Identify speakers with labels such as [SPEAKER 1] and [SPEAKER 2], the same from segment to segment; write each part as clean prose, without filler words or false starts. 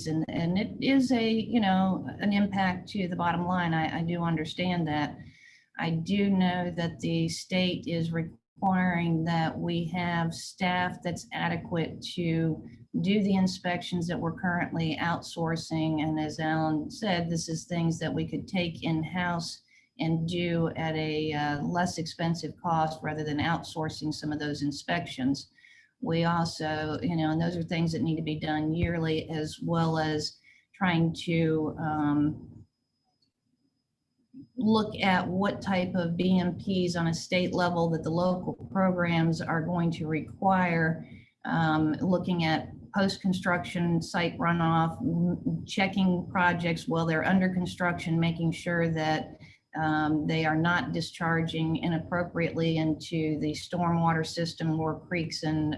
[SPEAKER 1] and it is a, you know, an impact to the bottom line. I do understand that. I do know that the state is requiring that we have staff that's adequate to do the inspections that we're currently outsourcing. And as Alan said, this is things that we could take in-house and do at a less expensive cost rather than outsourcing some of those inspections. We also, you know, and those are things that need to be done yearly, as well as trying to look at what type of BMPs on a state level that the local programs are going to require, looking at post-construction site runoff, checking projects while they're under construction, making sure that they are not discharging inappropriately into the stormwater system or creeks and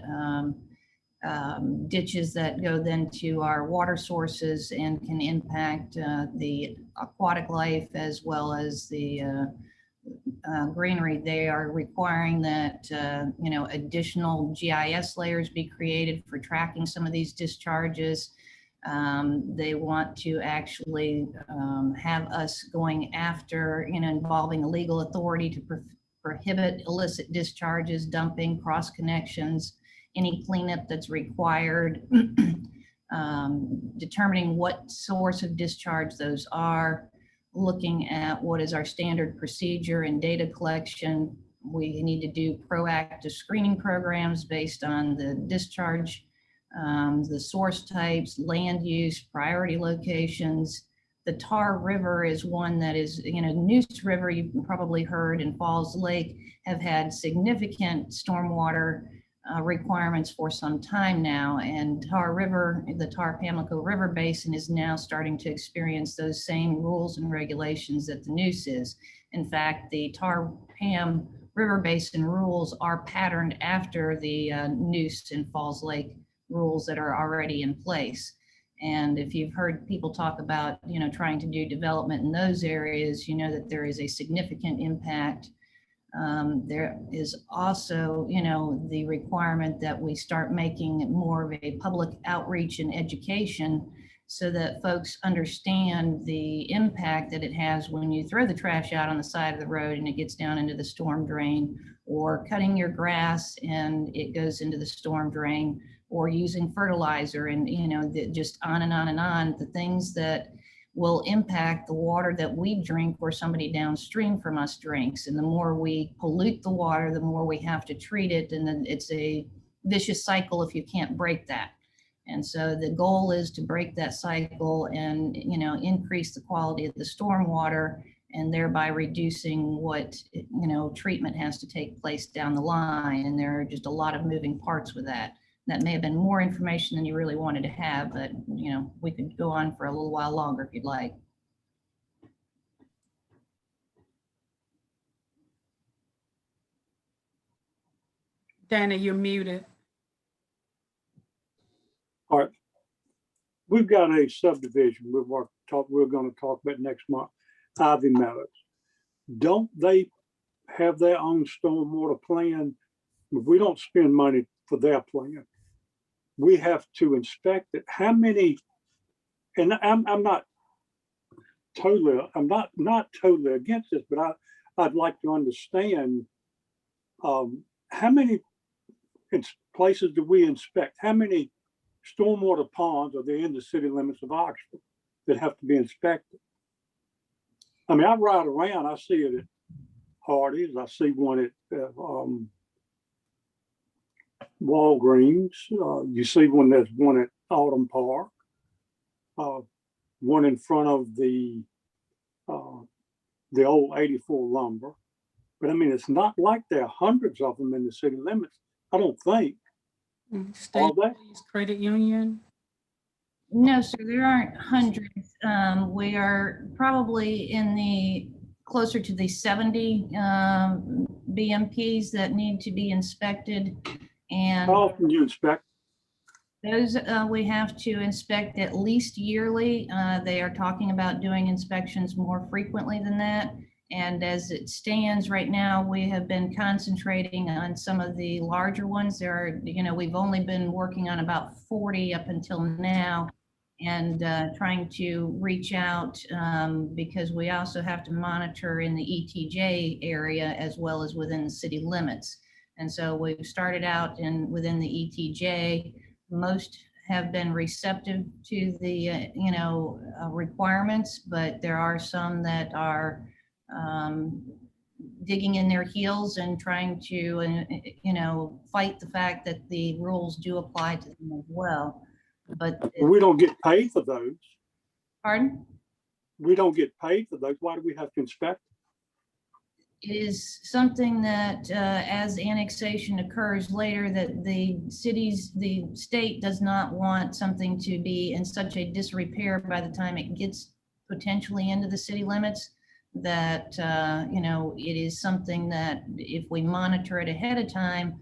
[SPEAKER 1] ditches that go then to our water sources and can impact the aquatic life as well as the greenery. They are requiring that you know, additional GIS layers be created for tracking some of these discharges. They want to actually have us going after, you know, involving a legal authority to prohibit illicit discharges, dumping, cross connections, any cleanup that's required, determining what source of discharge those are, looking at what is our standard procedure and data collection. We need to do proactive screening programs based on the discharge, the source types, land use, priority locations. The Tar River is one that is, you know, Neuse River, you've probably heard, and Falls Lake have had significant stormwater requirements for some time now, and Tar River, the Tar Pamlico River Basin, is now starting to experience those same rules and regulations that the Neuse is. In fact, the Tar Pam River Basin rules are patterned after the Neuse and Falls Lake rules that are already in place. And if you've heard people talk about, you know, trying to do development in those areas, you know that there is a significant impact. There is also, you know, the requirement that we start making more of a public outreach and education so that folks understand the impact that it has when you throw the trash out on the side of the road and it gets down into the storm drain, or cutting your grass and it goes into the storm drain, or using fertilizer, and, you know, just on and on and on, the things that will impact the water that we drink or somebody downstream from us drinks. And the more we pollute the water, the more we have to treat it. And then it's a vicious cycle if you can't break that. And so the goal is to break that cycle and, you know, increase the quality of the stormwater, and thereby reducing what, you know, treatment has to take place down the line. And there are just a lot of moving parts with that. That may have been more information than you really wanted to have, but, you know, we could go on for a little while longer if you'd like.
[SPEAKER 2] Dana, you're muted.
[SPEAKER 3] All right. We've got a subdivision we're going to talk about next month, Ivy Meadows. Don't they have their own stormwater plan? If we don't spend money for their plan, we have to inspect it. How many, and I'm not totally against this, but I'd like to understand how many places do we inspect? How many stormwater ponds are there in the city limits of Oxford that have to be inspected? I mean, I ride around, I see it at Hardee's, I see one at Walgreens. You see there's one at Autumn Park, one in front of the old 84 lumber. But I mean, it's not like there are hundreds of them in the city limits, I don't think.
[SPEAKER 2] State Credit Union?
[SPEAKER 1] No, sir, there aren't hundreds. We are probably in the closer to the 70 BMPs that need to be inspected. And
[SPEAKER 3] how often do you inspect?
[SPEAKER 1] Those we have to inspect at least yearly. They are talking about doing inspections more frequently than that. And as it stands right now, we have been concentrating on some of the larger ones. There are, you know, we've only been working on about 40 up until now. and trying to reach out because we also have to monitor in the ETJ area as well as within the city limits. And so we've started out within the ETJ. Most have been receptive to the requirements, but there are some that are digging in their heels and trying to fight the fact that the rules do apply to them as well. But
[SPEAKER 3] We don't get paid for those.
[SPEAKER 1] pardon?
[SPEAKER 3] We don't get paid for those. Why do we have to inspect?
[SPEAKER 1] It is something that as annexation occurs later, that the state does not want something to be in such a disrepair by the time it gets potentially into the city limits, that it is something that if we monitor it ahead of time,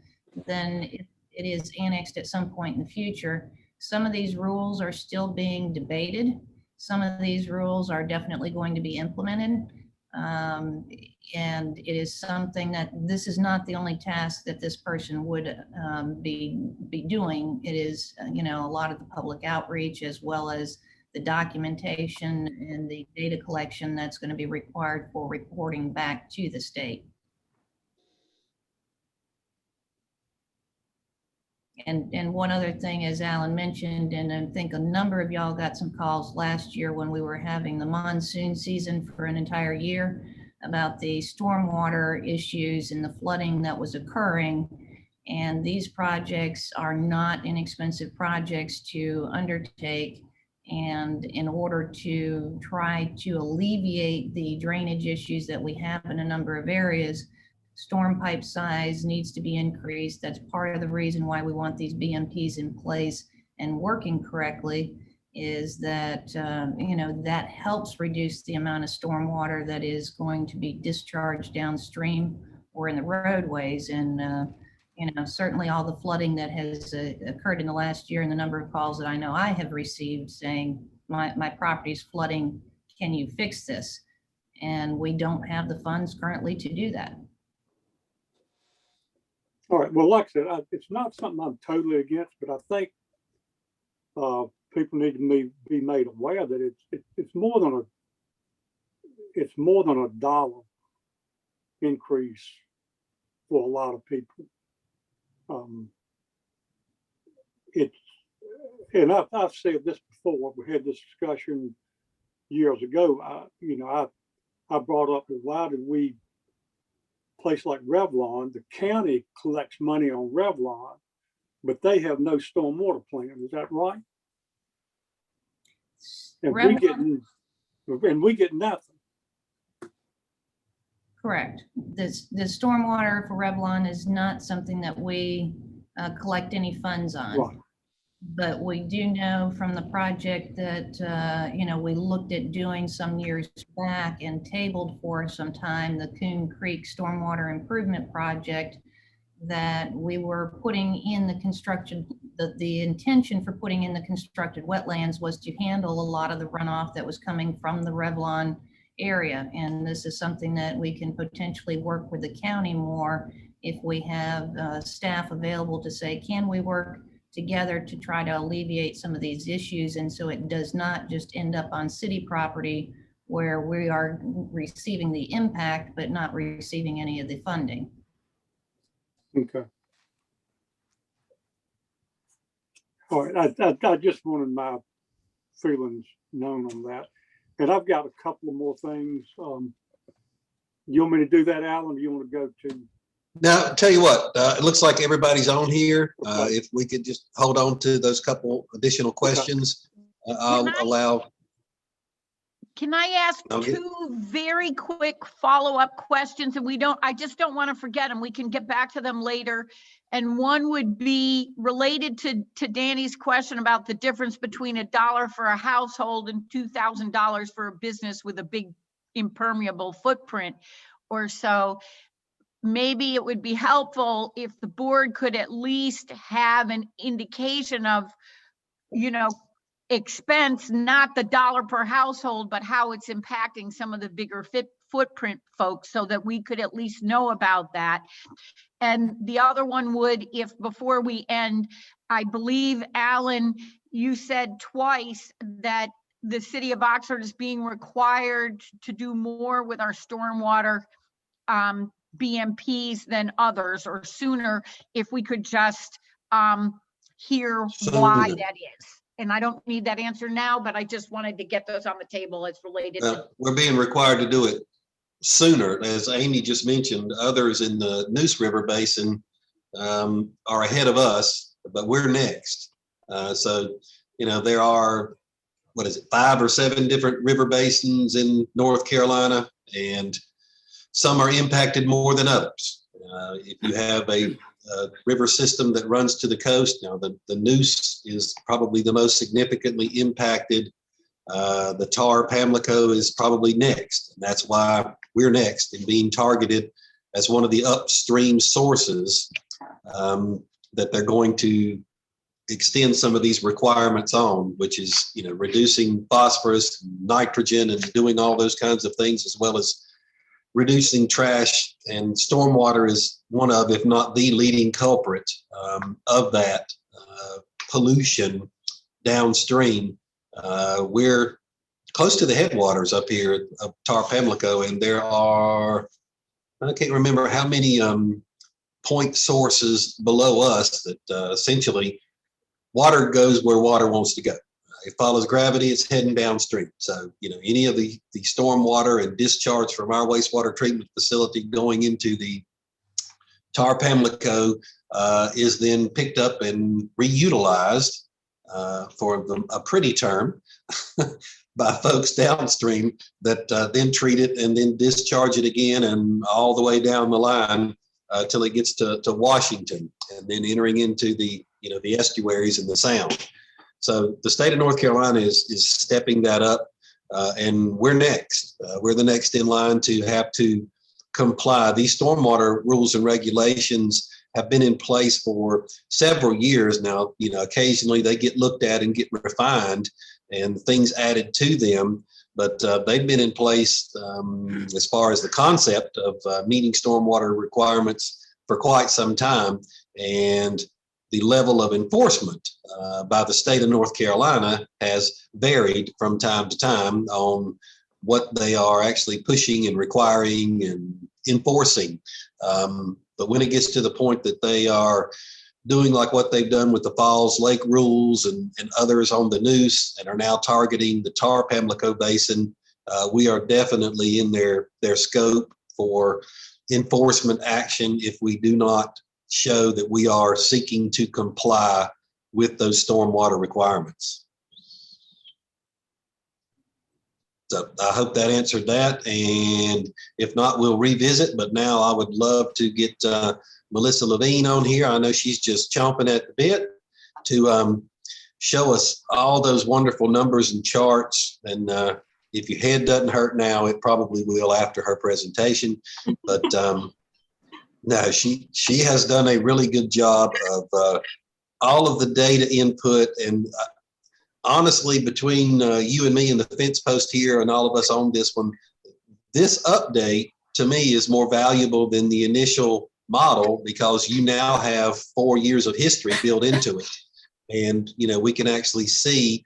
[SPEAKER 1] then it is annexed at some point in the future. Some of these rules are still being debated. Some of these rules are definitely going to be implemented. And it is something that this is not the only task that this person would be doing. It is, a lot of the public outreach as well as the documentation and the data collection that's going to be required for reporting back to the state. And one other thing, as Alan mentioned, and I think a number of y'all got some calls last year when we were having the monsoon season for an entire year about the stormwater issues and the flooding that was occurring. And these projects are not inexpensive projects to undertake. And in order to try to alleviate the drainage issues that we have in a number of areas, storm pipe size needs to be increased. That's part of the reason why we want these BMPs in place and working correctly, is that, that helps reduce the amount of storm water that is going to be discharged downstream or in the roadways. And, certainly all the flooding that has occurred in the last year and the number of calls that I know I have received saying, my property's flooding, can you fix this? And we don't have the funds currently to do that.
[SPEAKER 3] All right. Well, like I said, it's not something I'm totally against, but I think people need to be made aware that it's more than a dollar increase for a lot of people. I've said this before. We had this discussion years ago. I brought up, why did we, place like Revlon, the county collects money on Revlon, but they have no stormwater plan. Is that right? And we get nothing.
[SPEAKER 1] Correct. The stormwater for Revlon is not something that we collect any funds on.
[SPEAKER 3] Right.
[SPEAKER 1] But we do know from the project that, we looked at doing some years back and tabled for some time, the Coon Creek Stormwater Improvement Project, that we were putting in the construction, the intention for putting in the constructed wetlands was to handle a lot of the runoff that was coming from the Revlon area. And this is something that we can potentially work with the county more if we have staff available to say, can we work together to try to alleviate some of these issues, and so it does not just end up on city property where we are receiving the impact but not receiving any of the funding.
[SPEAKER 3] Okay. All right. I just wanted my feelings known on that. And I've got a couple of more things. You want me to do that, Alan, or you want to go to?
[SPEAKER 4] Now, tell you what, it looks like everybody's on here.
[SPEAKER 3] Okay.
[SPEAKER 4] If we could just hold on to those couple additional questions, I'll allow.
[SPEAKER 5] Can I ask
[SPEAKER 4] Okay.
[SPEAKER 5] two very quick follow-up questions? And I just don't want to forget them. We can get back to them later. And one would be related to Danny's question about the difference between $1 for a household and $2,000 for a business with a big impermeable footprint or so. Maybe it would be helpful if the board could at least have an indication of, expense, not the dollar per household, but how it's impacting some of the bigger footprint folks so that we could at least know about that. And the other one would, if before we end, I believe, Alan, you said twice that the city of Oxford is being required to do more with our stormwater BMPs than others, or sooner, if we could just hear why
[SPEAKER 4] Sooner.
[SPEAKER 5] that is. And I don't need that answer now, but I just wanted to get those on the table as related to.
[SPEAKER 4] We're being required to do it sooner. As Amy just mentioned, others in the Neuse River Basin are ahead of us, but we're next. So, you know, there are, 5 or 7 different river basins in North Carolina, and some are impacted more than others. If you have a river system that runs to the coast, now the Neuse is probably the most significantly impacted. The Tar Pamlico is probably next, and that's why we're next in being targeted as one of the upstream sources that they're going to extend some of these requirements on, which is, you know, reducing phosphorus, nitrogen, and doing all those kinds of things, as well as reducing trash. And stormwater is one of, if not the leading culprit of that pollution downstream. We're close to the headwaters up here of Tar Pamlico, and there are, I can't remember how many point sources below us that essentially water goes where water wants to go. It follows gravity, it's heading downstream. So, you know, any of the storm water and discharge from our wastewater treatment facility going into the Tar Pamlico is then picked up and reutilized for a pretty term by folks downstream that then treat it and then discharge it again and all the way down the line till it gets to Washington, and then entering into the, you know, the estuaries and the Sound. So the state of North Carolina is stepping that up, and we're next. We're the next in line to have to comply. These stormwater rules and regulations have been in place for several years now. You know, occasionally they get looked at and get refined and things added to them, but they've been in place as far as the concept of meeting stormwater requirements for quite some time. And the level of enforcement by the state of North Carolina has varied from time to time on what they are actually pushing and requiring and enforcing. But when it gets to the point that they are doing like what they've done with the Falls Lake rules and others on the Neuse, and are now targeting the Tar Pamlico Basin, we are definitely in their scope for enforcement action if we do not show that we are seeking to comply with those stormwater requirements. So I hope that answered that. And if not, we'll revisit. But now I would love to get Melissa Levine on here. I know she's just chomping at the bit to show us all those wonderful numbers and charts. And if your head doesn't hurt now, it probably will after her presentation. But no, she has done a really good job of all of the data input. And honestly, between you and me and the fence post here and all of us on this one, this update to me is more valuable than the initial model, because you now have 4 years of history built into it. And, you know, we can actually see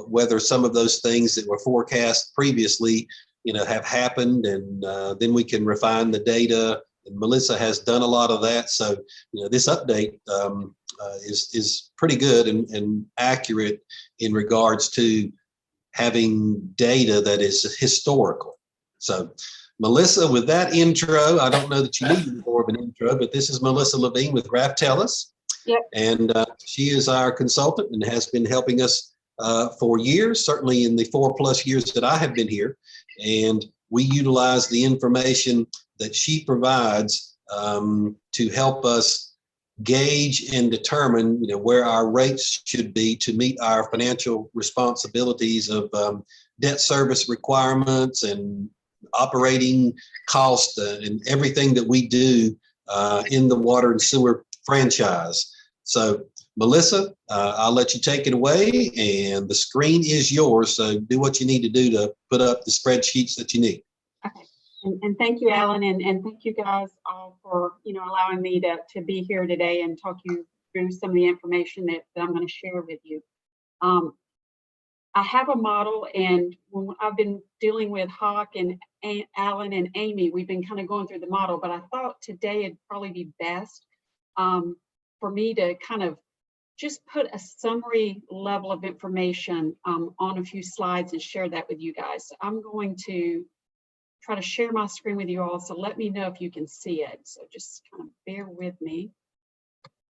[SPEAKER 4] whether some of those things that were forecast previously, you know, have happened. And then we can refine the data. And Melissa has done a lot of that. So, you know, this update is pretty good and accurate in regards to having data that is historical. So, Melissa, with that intro, I don't know that you need more of an intro, but this is Melissa Levine with Raftellus.
[SPEAKER 6] Yep.
[SPEAKER 4] And she is our consultant and has been helping us for years, certainly in the 4+ years that I have been here. And we utilize the information that she provides to help us gauge and determine, you know, where our rates should be to meet our financial responsibilities of debt service requirements and operating cost and everything that we do in the water and sewer franchise. So, Melissa, I'll let you take it away, and the screen is yours. So do what you need to do to put up the spreadsheets that you need.
[SPEAKER 6] Okay. And thank you, Alan, and thank you guys all for, allowing me to be here today and talk you through some of the information that I'm going to share with you. I have a model, and when I've been dealing with Hawk and Alan and Amy, we've been kind of going through the model, but I thought today it'd probably be best for me to kind of just put a summary level of information on a few slides and share that with you guys. So I'm going to try to share my screen with you all, so let me know if you can see it. So just kind of bear with me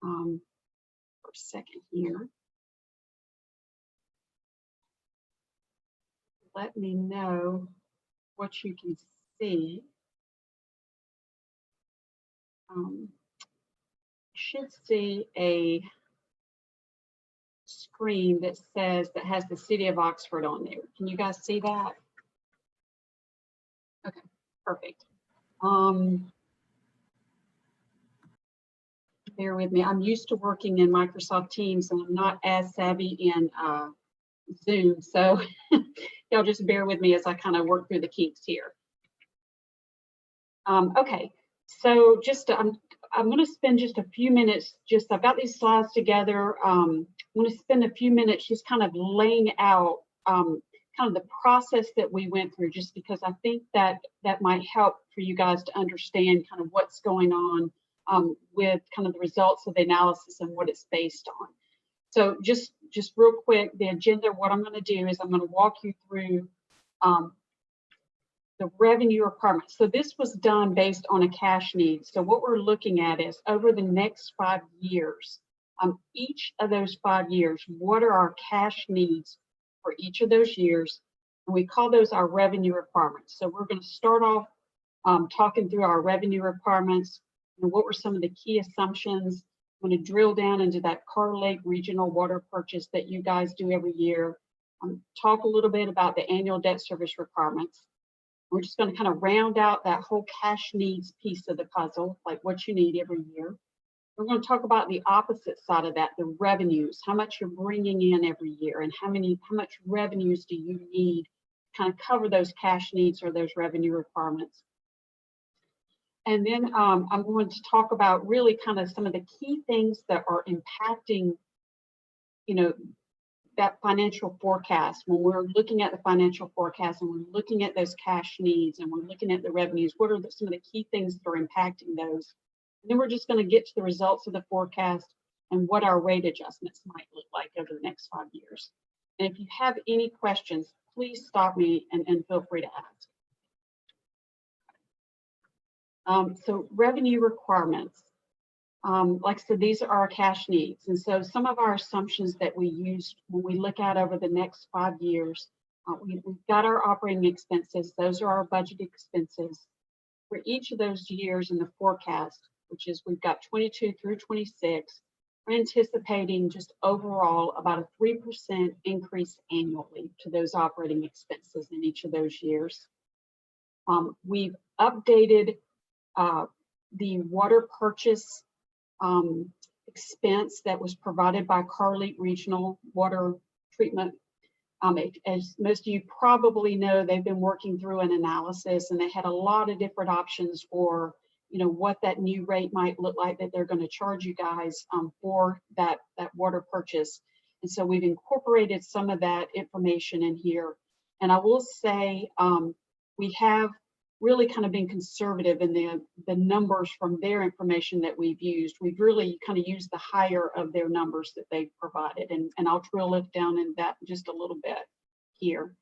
[SPEAKER 6] for a second here. Let me know what you can see. You should see a screen that has the city of Oxford on there. Can you guys see that? Okay, perfect. Bear with me. I'm used to working in Microsoft Teams, and I'm not as savvy in Zoom, so y'all just bear with me as I kind of work through the kinks here. Okay, so just I'm going to spend just a few minutes. I've got these slides together. I'm going to spend a few minutes just kind of laying out kind of the process that we went through, just because I think that might help for you guys to understand kind of what's going on with kind of the results of the analysis and what it's based on. So just real quick, the agenda, what I'm going to do is I'm going to walk you through the revenue requirements. So this was done based on a cash need. So what we're looking at is over the next 5 years, each of those 5 years, what are our cash needs for each of those years? And we call those our revenue requirements. So we're going to start off talking through our revenue requirements and what were some of the key assumptions. I'm going to drill down into that Carr Lake regional water purchase that you guys do every year. Talk a little bit about the annual debt service requirements. We're just going to kind of round out that whole cash needs piece of the puzzle, like what you need every year. We're going to talk about the opposite side of that, the revenues, how much you're bringing in every year, and how much revenues do you need to kind of cover those cash needs or those revenue requirements. And then I'm going to talk about really kind of some of the key things that are impacting, that financial forecast. When we're looking at the financial forecast and we're looking at those cash needs and we're looking at the revenues, what are some of the key things that are impacting those? And then we're just going to get to the results of the forecast and what our rate adjustments might look like over the next 5 years. And if you have any questions, please stop me and feel free to ask. So revenue requirements. Like I said, these are our cash needs. And so some of our assumptions that we used when we look at over the next 5 years, we've got our operating expenses. Those are our budget expenses. For each of those years in the forecast, which is we've got 22 through 26, we're anticipating just overall about a 3% increase annually to those operating expenses in each of those years. We've updated the water purchase expense that was provided by Carr Lake Regional Water Treatment. As most of you probably know, they've been working through an analysis, and they had a lot of different options for what that new rate might look like that they're going to charge you guys for that water purchase. And so we've incorporated some of that information in here. And I will say we have really kind of been conservative in the numbers from their information that we've used. We've really kind of used the higher of their numbers that they've provided. And I'll drill it down in that just a little bit here.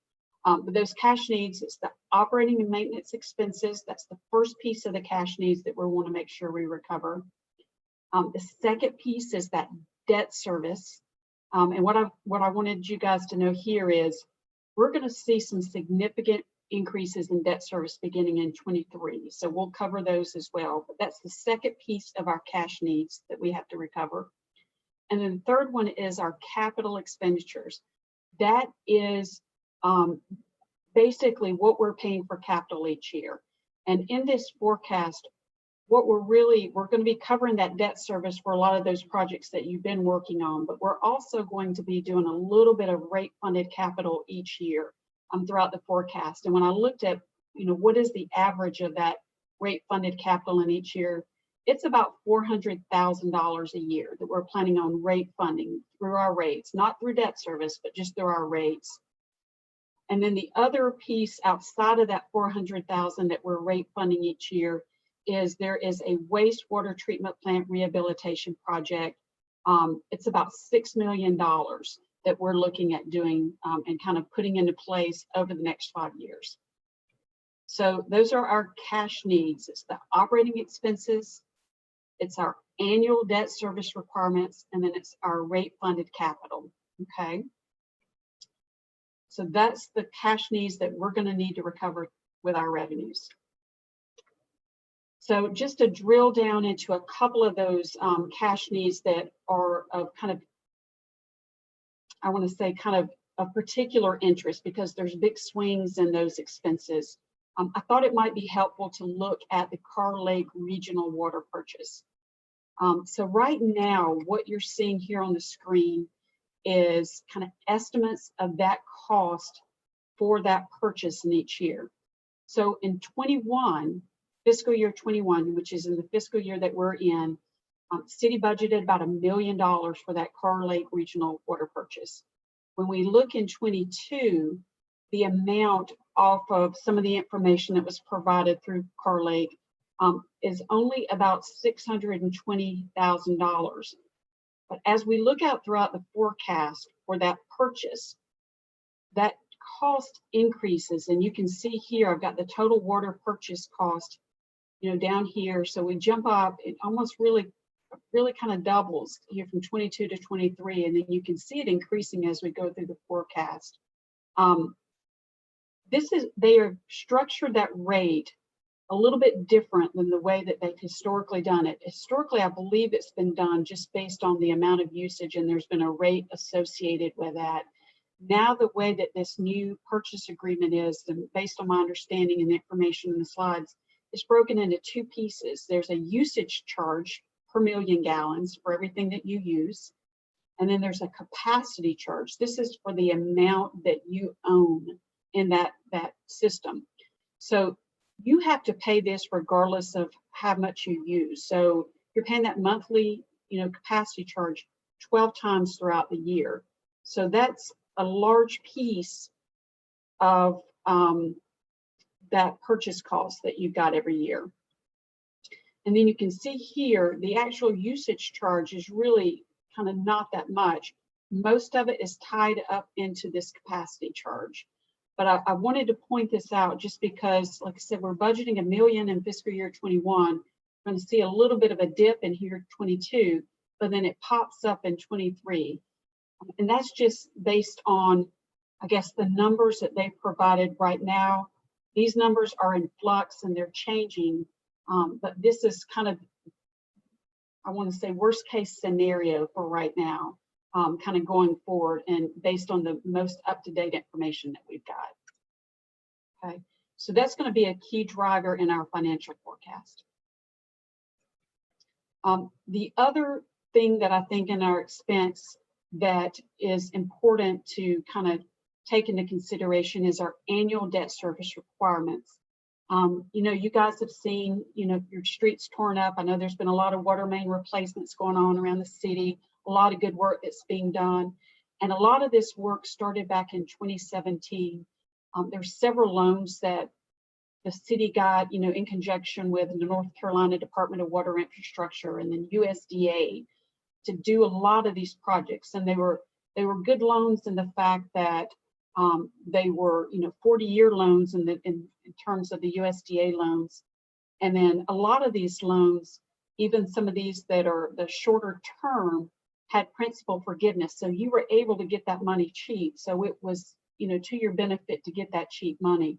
[SPEAKER 6] But those cash needs, it's the operating and maintenance expenses. That's the first piece of the cash needs that we want to make sure we recover. The second piece is that debt service. And what I wanted you guys to know here is we're going to see some significant increases in debt service beginning in 23. So we'll cover those as well. But that's the second piece of our cash needs that we have to recover. And then the third one is our capital expenditures. That is basically what we're paying for capital each year. And in this forecast, what we're going to be covering that debt service for a lot of those projects that you've been working on, but we're also going to be doing a little bit of rate funded capital each year throughout the forecast. And when I looked at what is the average of that rate funded capital in each year? It's about $400,000 a year that we're planning on rate funding through our rates, not through debt service, but just through our rates. And then the other piece outside of that 400,000 that we're rate funding each year is there is a wastewater treatment plant rehabilitation project. It's about $6 million that we're looking at doing and kind of putting into place over the next 5 years. So those are our cash needs. It's the operating expenses, it's our annual debt service requirements, and then it's our rate funded capital, okay? So that's the cash needs that we're going to need to recover with our revenues. So just to drill down into a couple of those cash needs that are of kind of, I want to say kind of particular interest because there's big swings in those expenses. I thought it might be helpful to look at the Carr Lake Regional Water Purchase. So right now, what you're seeing here on the screen is kind of estimates of that cost for that purchase in each year. So in 21, fiscal year 21, which is in the fiscal year that we're in, city budgeted about $1 million for that Carr Lake Regional Water Purchase. When we look in 22, the amount off of some of the information that was provided through Carr Lake is only about $620,000. But as we look out throughout the forecast for that purchase, that cost increases. And you can see here, I've got the total water purchase cost, down here. So we jump up, it almost really kind of doubles here from 22 to 23. And then you can see it increasing as we go through the forecast. They are structured that rate a little bit different than the way that they've historically done it. Historically, I believe it's been done just based on the amount of usage and there's been a rate associated with that. Now, the way that this new purchase agreement is, and based on my understanding and the information in the slides, it's broken into two pieces. There's a usage charge per million gallons for everything that you use. And then there's a capacity charge. This is for the amount that you own in that system. So you have to pay this regardless of how much you use. So you're paying that monthly, capacity charge 12 times throughout the year. So that's a large piece of that purchase cost that you've got every year. And then you can see here, the actual usage charge is really kind of not that much. Most of it is tied up into this capacity charge. But I wanted to point this out just because, like I said, we're budgeting $1 million in fiscal year 21. We're going to see a little bit of a dip in here 22, but then it pops up in 23. And that's just based on, I guess, the numbers that they've provided right now. These numbers are in flux and they're changing, but this is kind of, I want to say, worst case scenario for right now. Kind of going forward and based on the most up-to-date information that we've got. Okay, so that's going to be a key driver in our financial forecast. The other thing that I think in our expense that is important to kind of take into consideration is our annual debt service requirements. You guys have seen, your streets torn up. I know there's been a lot of water main replacements going on around the city. A lot of good work that's being done. And a lot of this work started back in 2017. There's several loans that the city got, in conjunction with the North Carolina Department of Water Infrastructure and then USDA to do a lot of these projects. And they were good loans in the fact that they were, 40-year loans in terms of the USDA loans. And then a lot of these loans, even some of these that are the shorter term, had principal forgiveness. So you were able to get that money cheap. So it was, to your benefit to get that cheap money.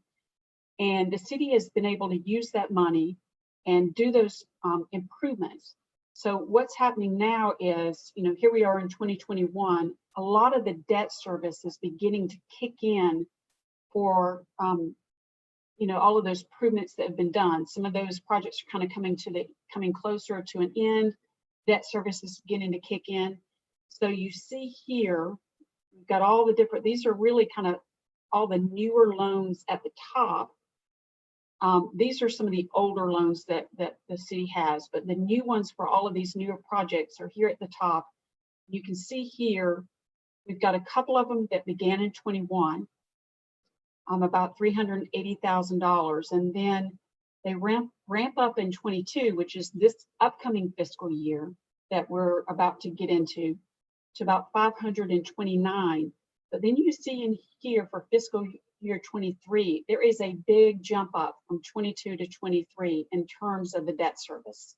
[SPEAKER 6] And the city has been able to use that money and do those improvements. So what's happening now is, here we are in 2021, a lot of the debt service is beginning to kick in for, all of those improvements that have been done. Some of those projects are kind of coming closer to an end. Debt service is beginning to kick in. So you see here, we've got all the different, these are really kind of all the newer loans at the top. These are some of the older loans that the city has, but the new ones for all of these newer projects are here at the top. You can see here, we've got a couple of them that began in 21, about $380,000, and then they ramp up in 22, which is this upcoming fiscal year that we're about to get into, to about 529. But then you see in here for fiscal year 23, there is a big jump up from 22 to 23 in terms of the debt service.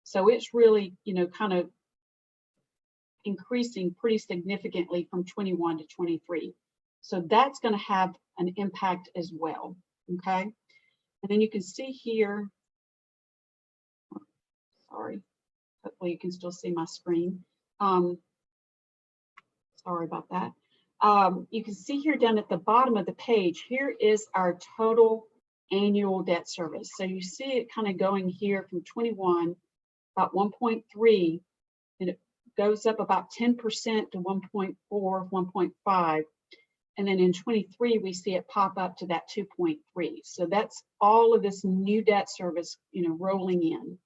[SPEAKER 6] So it's really, you know, kind of increasing pretty significantly from 21 to 23. So that's going to have an impact as well. Okay. And then you can see here, sorry, hopefully you can still see my screen. Sorry about that. You can see here down at the bottom of the page, here is our total annual debt service. So you see it kind of going here from 21, about 1.3, and it goes up about 10% to 1.4, 1.5. And then in 23, we see it pop up to that 2.3. So that's all of this new debt service, you know, rolling in.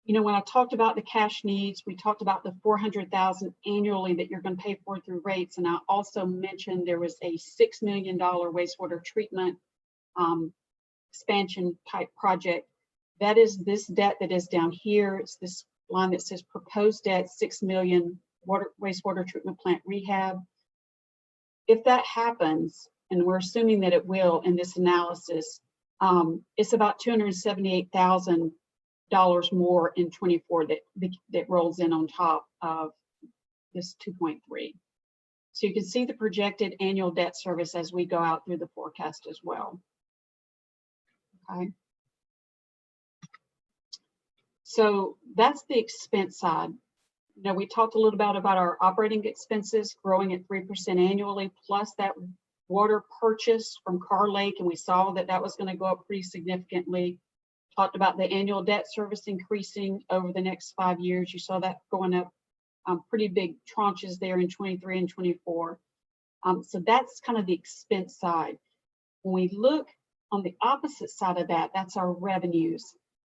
[SPEAKER 6] You know, when I talked about the cash needs, we talked about the $400,000 annually that you're going to pay for through rates. And I also mentioned there was a $6 million wastewater treatment expansion type project. That is this debt that is down here. It's this line that says proposed debt, 6 million wastewater treatment plant rehab. If that happens, and we're assuming that it will in this analysis, it's about $278,000 more in 24 that rolls in on top of this 2.3. So you can see the projected annual debt service as we go out through the forecast as well. Okay. So that's the expense side. You know, we talked a little bit about our operating expenses growing at 3% annually, plus that water purchase from Carr Lake, and we saw that that was going to go up pretty significantly. Talked about the annual debt service increasing over the next 5 years. You saw that going up pretty big tranches there in 23 and 24. So that's kind of the expense side. When we look on the opposite side of that, that's our revenues.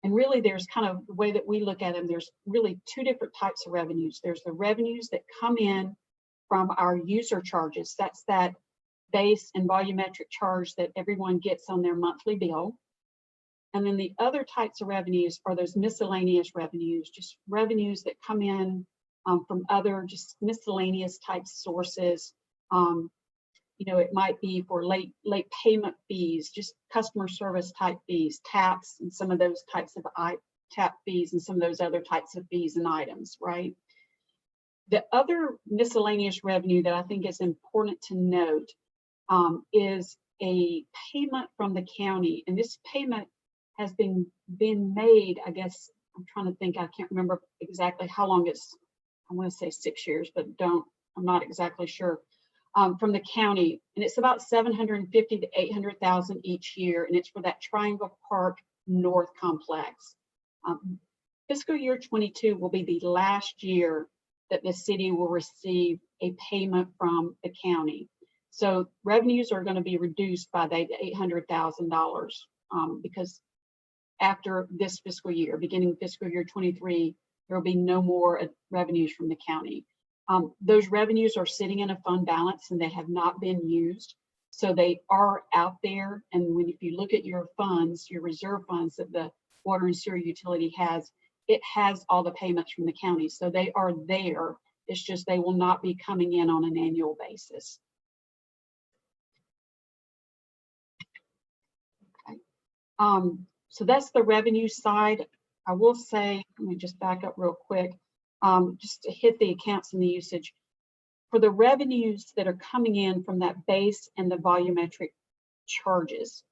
[SPEAKER 6] And really there's kind of the way that we look at them, there's really two different types of revenues. There's the revenues that come in from our user charges. That's that base and volumetric charge that everyone gets on their monthly bill. And then the other types of revenues are those miscellaneous revenues, just revenues that come in from other just miscellaneous type sources. You know, it might be for late payment fees, just customer service type fees, tax, and some of those types of tap fees and some of those other types of fees and items, right? The other miscellaneous revenue that I think is important to note is a payment from the county. And this payment has been made, I guess, I'm trying to think, I can't remember exactly how long it's, I want to say 6 years, but I'm not exactly sure, from the county. And it's about $750,000 to $800,000 each year. And it's for that Triangle Park North complex. Fiscal year 22 will be the last year that the city will receive a payment from the county. So revenues are going to be reduced by that $800,000 because after this fiscal year, beginning fiscal year 23, there will be no more revenues from the county. Those revenues are sitting in a fund balance and they have not been used. So they are out there. And if you look at your funds, your reserve funds that the water and sewer utility has, it has all the payments from the county. So they are there. It's just they will not be coming in on an annual basis. Okay. So that's the revenue side. I will say, let me just back up real quick, just to hit the accounts and the usage. For the revenues that are coming in from that base and the volumetric charges,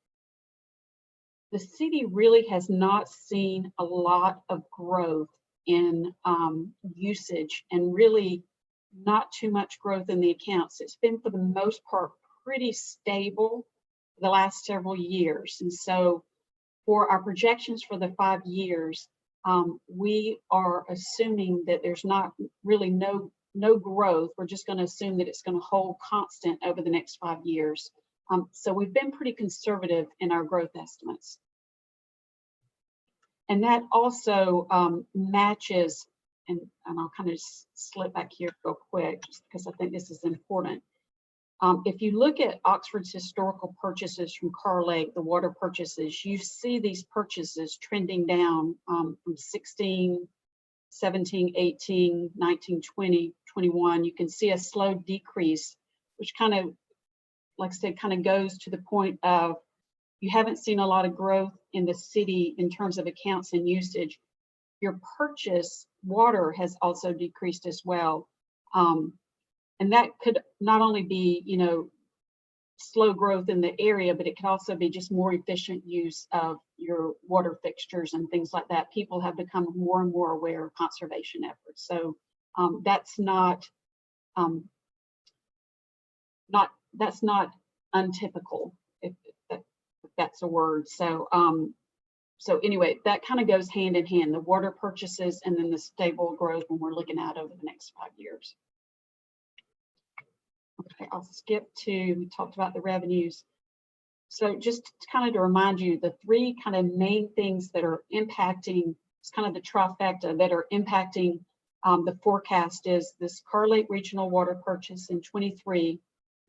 [SPEAKER 6] the city really has not seen a lot of growth in usage and really not too much growth in the accounts. It's been, for the most part, pretty stable for the last several years. And so for our projections for the 5 years, we are assuming that there's not really no growth. We're just going to assume that it's going to hold constant over the next 5 years. So we've been pretty conservative in our growth estimates. And that also matches, and I'll kind of slip back here real quick, just because I think this is important. If you look at Oxford's historical purchases from Carr Lake, the water purchases, you see these purchases trending down from 16, 17, 18, 19, 20, 21. You can see a slow decrease, which kind of, like I said, kind of goes to the point of you haven't seen a lot of growth in the city in terms of accounts and usage. Your purchase water has also decreased as well. And that could not only be, you know, slow growth in the area, but it could also be just more efficient use of your water fixtures and things like that. People have become more and more aware of conservation efforts. So that's not untypical, if that's a word. So so anyway, that kind of goes hand in hand, the water purchases and then the stable growth when we're looking at over the next 5 years. Okay, I'll skip to, we talked about the revenues. So just kind of to remind you, the three kind of main things that are impacting, it's kind of the trifecta that are impacting the forecast is this Carr Lake Regional Water purchase in 23.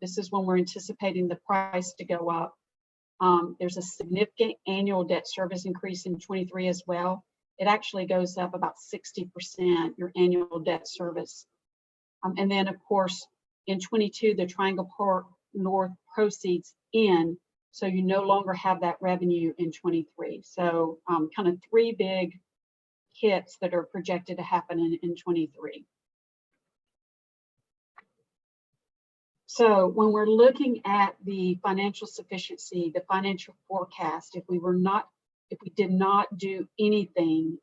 [SPEAKER 6] This is when we're anticipating the price to go up. There's a significant annual debt service increase in 23 as well. It actually goes up about 60%, your annual debt service. And then of course, in 22, the Triangle Park North proceeds in, so you no longer have that revenue in 23. So kind of three big hits that are projected to happen in 23. So when we're looking at the financial sufficiency, the financial forecast, if we did not do anything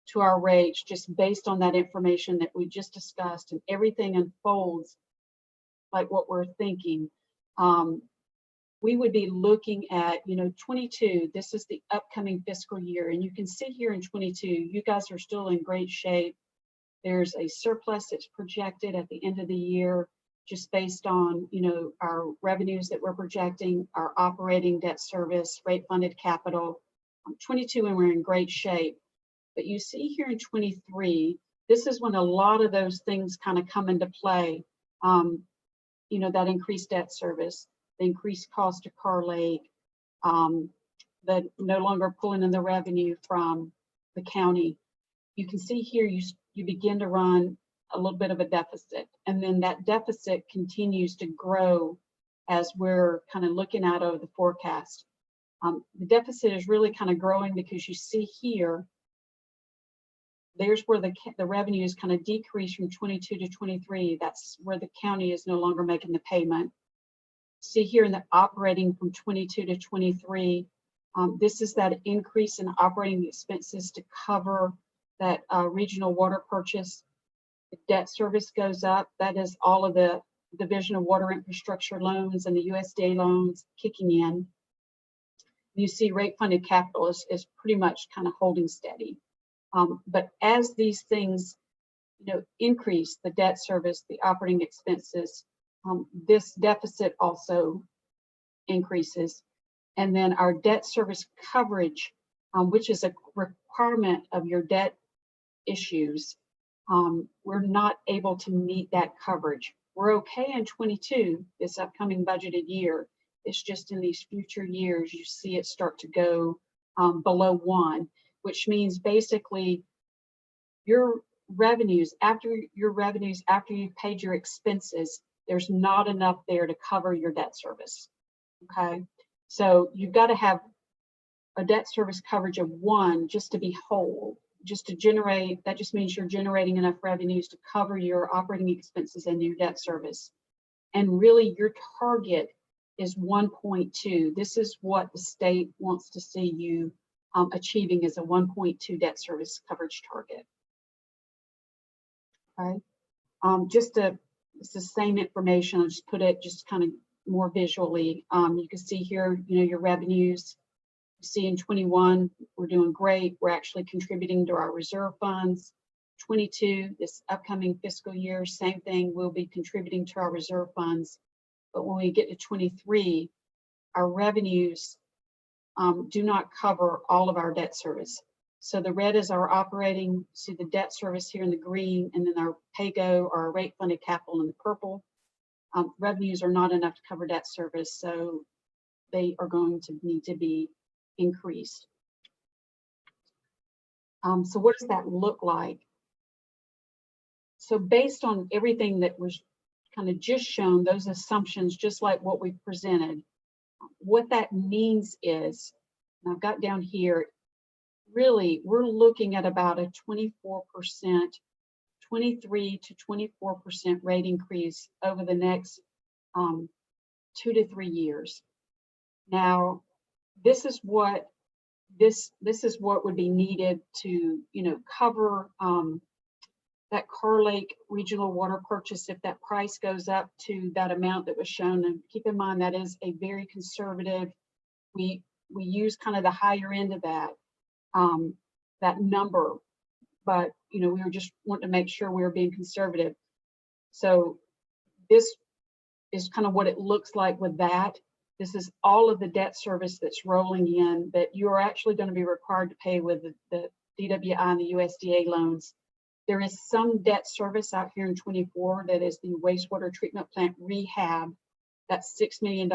[SPEAKER 6] to our rates just based on that information that we just discussed and everything unfolds like what we're thinking, we would be looking at, you know, 22, this is the upcoming fiscal year. And you can see here in 22, you guys are still in great shape. There's a surplus that's projected at the end of the year, just based on, you know, our revenues that we're projecting, our operating debt service, rate funded capital. 22, and we're in great shape. But you see here in 23, this is when a lot of those things kind of come into play. You know, that increased debt service, the increased cost of Carr Lake, the no longer pulling in the revenue from the county. You can see here you begin to run a little bit of a deficit, and then that deficit continues to grow as we're kind of looking out over the forecast. The deficit is really kind of growing because you see here, there's where the revenues kind of decrease from 22 to 23. That's where the county is no longer making the payment. See here in the operating from 22 to 23, this is that increase in operating expenses to cover that regional water purchase. The debt service goes up. That is all of the Division of Water Infrastructure loans and the USDA loans kicking in. You see rate funded capital is pretty much kind of holding steady. But as these things, you know, increase the debt service, the operating expenses, this deficit also increases. And then our debt service coverage, which is a requirement of your debt issues, we're not able to meet that coverage. We're okay in 22, this upcoming budgeted year. It's just in these future years, you see it start to go below 1. Which means basically your revenues after you've paid your expenses, there's not enough there to cover your debt service. Okay, so you've got to have a debt service coverage of 1 just to be whole, just to generate. That just means you're generating enough revenues to cover your operating expenses and your debt service. And really, your target is 1.2. This is what the state wants to see you achieving as a 1.2 debt service coverage target. Okay, it's the same information. I'll just put it just kind of more visually. You can see here, you know, your revenues. You see in 21, we're doing great. We're actually contributing to our reserve funds. 22, this upcoming fiscal year, same thing. We'll be contributing to our reserve funds. But when we get to 23, our revenues do not cover all of our debt service. So the red is our operating, see the debt service here in the green, and then our PAYGO or our rate funded capital in the purple. Revenues are not enough to cover debt service, so they are going to need to be increased. So what does that look like? So based on everything that was kind of just shown, those assumptions, just like what we presented, what that means is, and I've got down here, really, we're looking at about a 24%, 23 to 24% rate increase over the next 2 to 3 years. Now, this is what would be needed to, cover that Carr Lake regional water purchase if that price goes up to that amount that was shown. And keep in mind that is a very conservative. We use kind of the higher end of that number, but we were just wanting to make sure we were being conservative. So this is kind of what it looks like with that. This is all of the debt service that's rolling in that you are actually going to be required to pay with the DWI and the USDA loans. There is some debt service out here in 24 that is the wastewater treatment plant rehab. That's $6 million.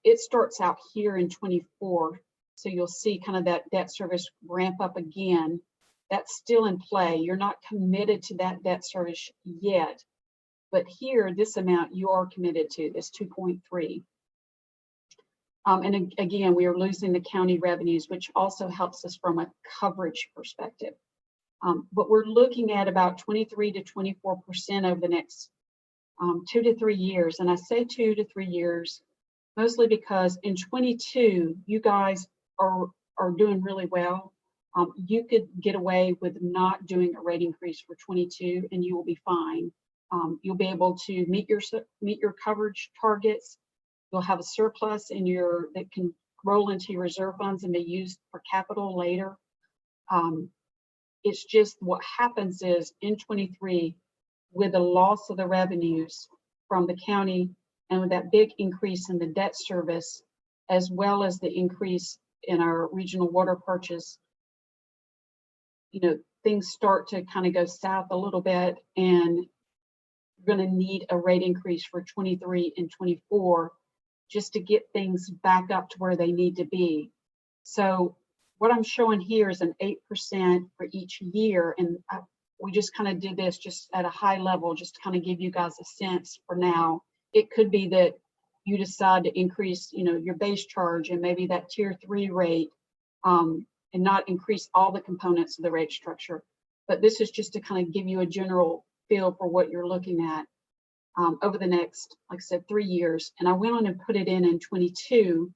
[SPEAKER 6] It starts out here in 24. So you'll see kind of that debt service ramp up again. That's still in play. You're not committed to that debt service yet. But here, this amount you are committed to, this 2.3. And again, we are losing the county revenues, which also helps us from a coverage perspective. But we're looking at about 23 to 24% over the next 2 to 3 years. And I say 2 to 3 years, mostly because in 22, you guys are doing really well. You could get away with not doing a rate increase for 22 and you will be fine. You'll be able to meet your coverage targets. You'll have a surplus in that can roll into your reserve funds and be used for capital later. It's just what happens is in 23, with the loss of the revenues from the county and with that big increase in the debt service, as well as the increase in our regional water purchase, things start to kind of go south a little bit, and you're going to need a rate increase for 23 and 24 just to get things back up to where they need to be. So what I'm showing here is an 8% for each year. And we just kind of did this just at a high level, just to kind of give you guys a sense for now. It could be that you decide to increase, your base charge and maybe that tier 3 rate and not increase all the components of the rate structure. But this is just to kind of give you a general feel for what you're looking at over the next, like I said, 3 years. And I went on and put it in 22.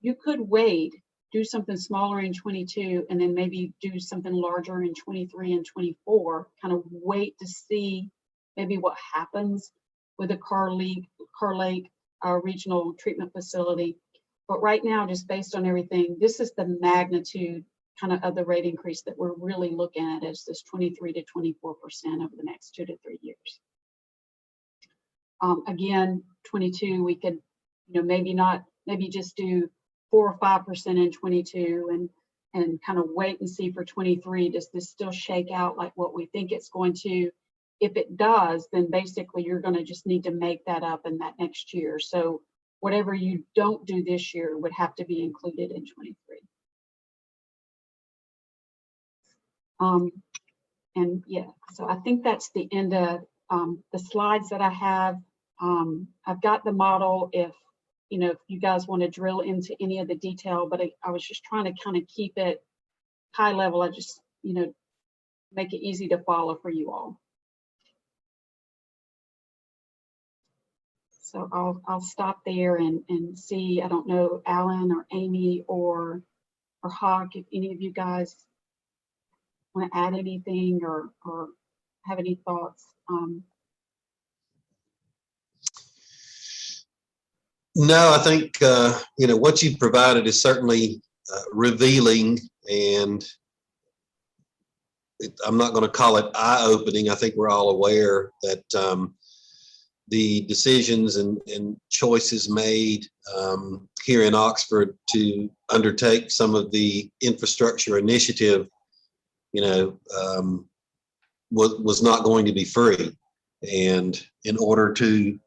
[SPEAKER 6] You could wait, do something smaller in 22, and then maybe do something larger in 23 and 24, kind of wait to see maybe what happens with the Carr Lake regional treatment facility. But right now, just based on everything, this is the magnitude kind of the rate increase that we're really looking at, is this 23 to 24% over the next 2 to 3 years. Again, 22, we could, maybe just do 4 or 5% in 22 and kind of wait and see for 23. Does this still shake out like what we think it's going to? If it does, then basically you're going to just need to make that up in that next year. So whatever you don't do this year would have to be included in 23. And yeah, so I think that's the end of the slides that I have. I've got the model if you guys want to drill into any of the detail, but I was just trying to kind of keep it high level. I just, make it easy to follow for you all. So I'll stop there and see. I don't know, Alan or Amy or Hawk, if any of you guys want to add anything or have any thoughts.
[SPEAKER 4] No, I think, what you provided is certainly revealing, and I'm not going to call it eye-opening. I think we're all aware that the decisions and choices made here in Oxford to undertake some of the infrastructure initiative, was not going to be free. And in order to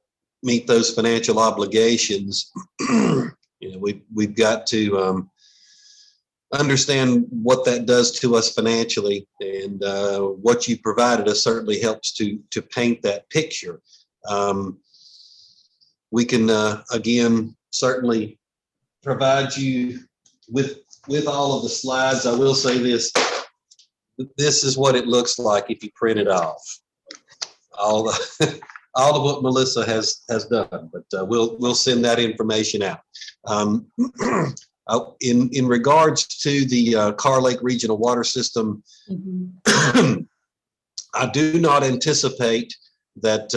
[SPEAKER 4] meet those financial obligations, we've got to understand what that does to us financially, and what you provided us certainly helps to paint that picture. We can again certainly provide you with all of the slides. I will say this is what it looks like if you print it off. All of what Melissa has done, but we'll send that information out. In regards to the Carr Lake Regional Water System, I do not anticipate that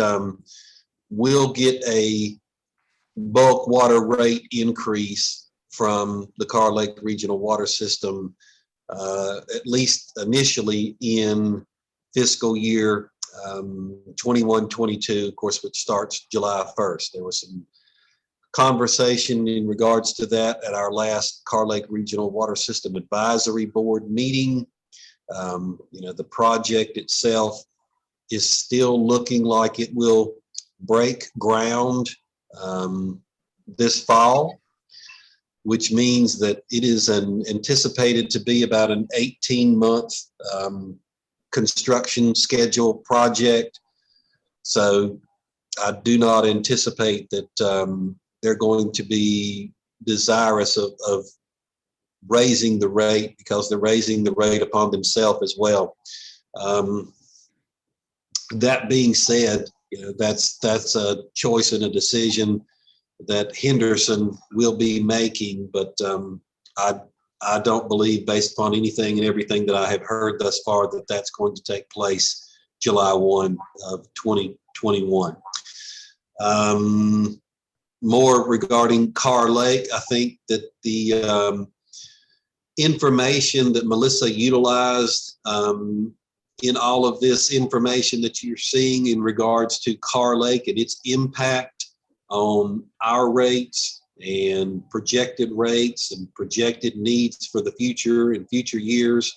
[SPEAKER 4] we'll get a bulk water rate increase from the Carr Lake Regional Water System, at least initially in fiscal year 21-22, of course, which starts July 1st. There was some conversation in regards to that at our last Carr Lake Regional Water System Advisory Board meeting. The project itself is still looking like it will break ground this fall, which means that it is anticipated to be about an 18-month construction schedule project. So I do not anticipate that they're going to be desirous of raising the rate, because they're raising the rate upon themselves as well. That being said, that's a choice and a decision that Henderson will be making, but I don't believe, based upon anything and everything that I have heard thus far, that that's going to take place July 1 of 2021. More regarding Carr Lake, I think that the information that Melissa utilized in all of this information that you're seeing in regards to Carr Lake and its impact on our rates and projected rates and projected needs for the future and future years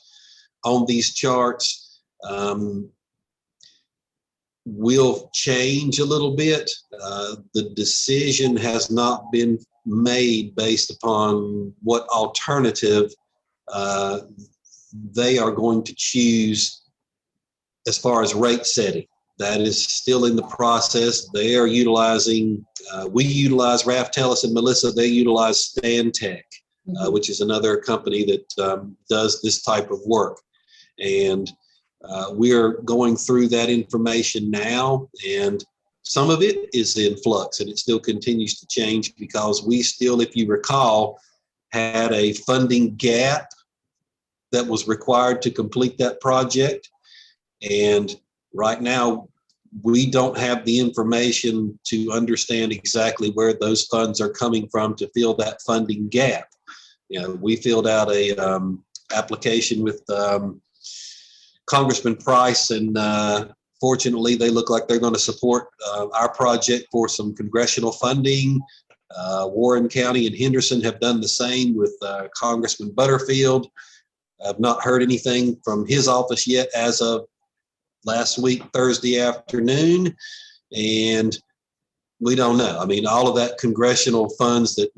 [SPEAKER 4] on these charts will change a little bit. The decision has not been made based upon what alternative they are going to choose as far as rate setting. That is still in the process. They are utilizing, we utilize Raftellus and Melissa, they utilize Stantec, which is another company that does this type of work. And we're going through that information now, and some of it is in flux and it still continues to change, because we still, if you recall, had a funding gap that was required to complete that project. And right now, we don't have the information to understand exactly where those funds are coming from to fill that funding gap. We filled out a application with Congressman Price, and fortunately, they look like they're going to support our project for some congressional funding. Warren County and Henderson have done the same with Congressman Butterfield. I've not heard anything from his office yet as of last week, Thursday afternoon, and we don't know. I mean, all of that congressional funds that,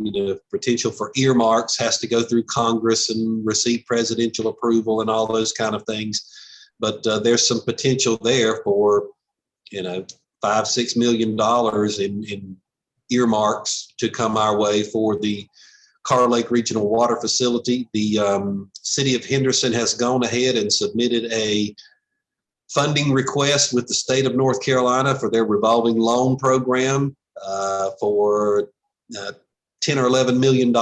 [SPEAKER 4] potential for earmarks has to go through Congress and receive presidential approval and all those kind of things. But there's some potential there for, $5-6 million in earmarks to come our way for the Carr Lake Regional Water Facility. The city of Henderson has gone ahead and submitted a funding request with the state of North Carolina for their revolving loan program for $10 or $11 million.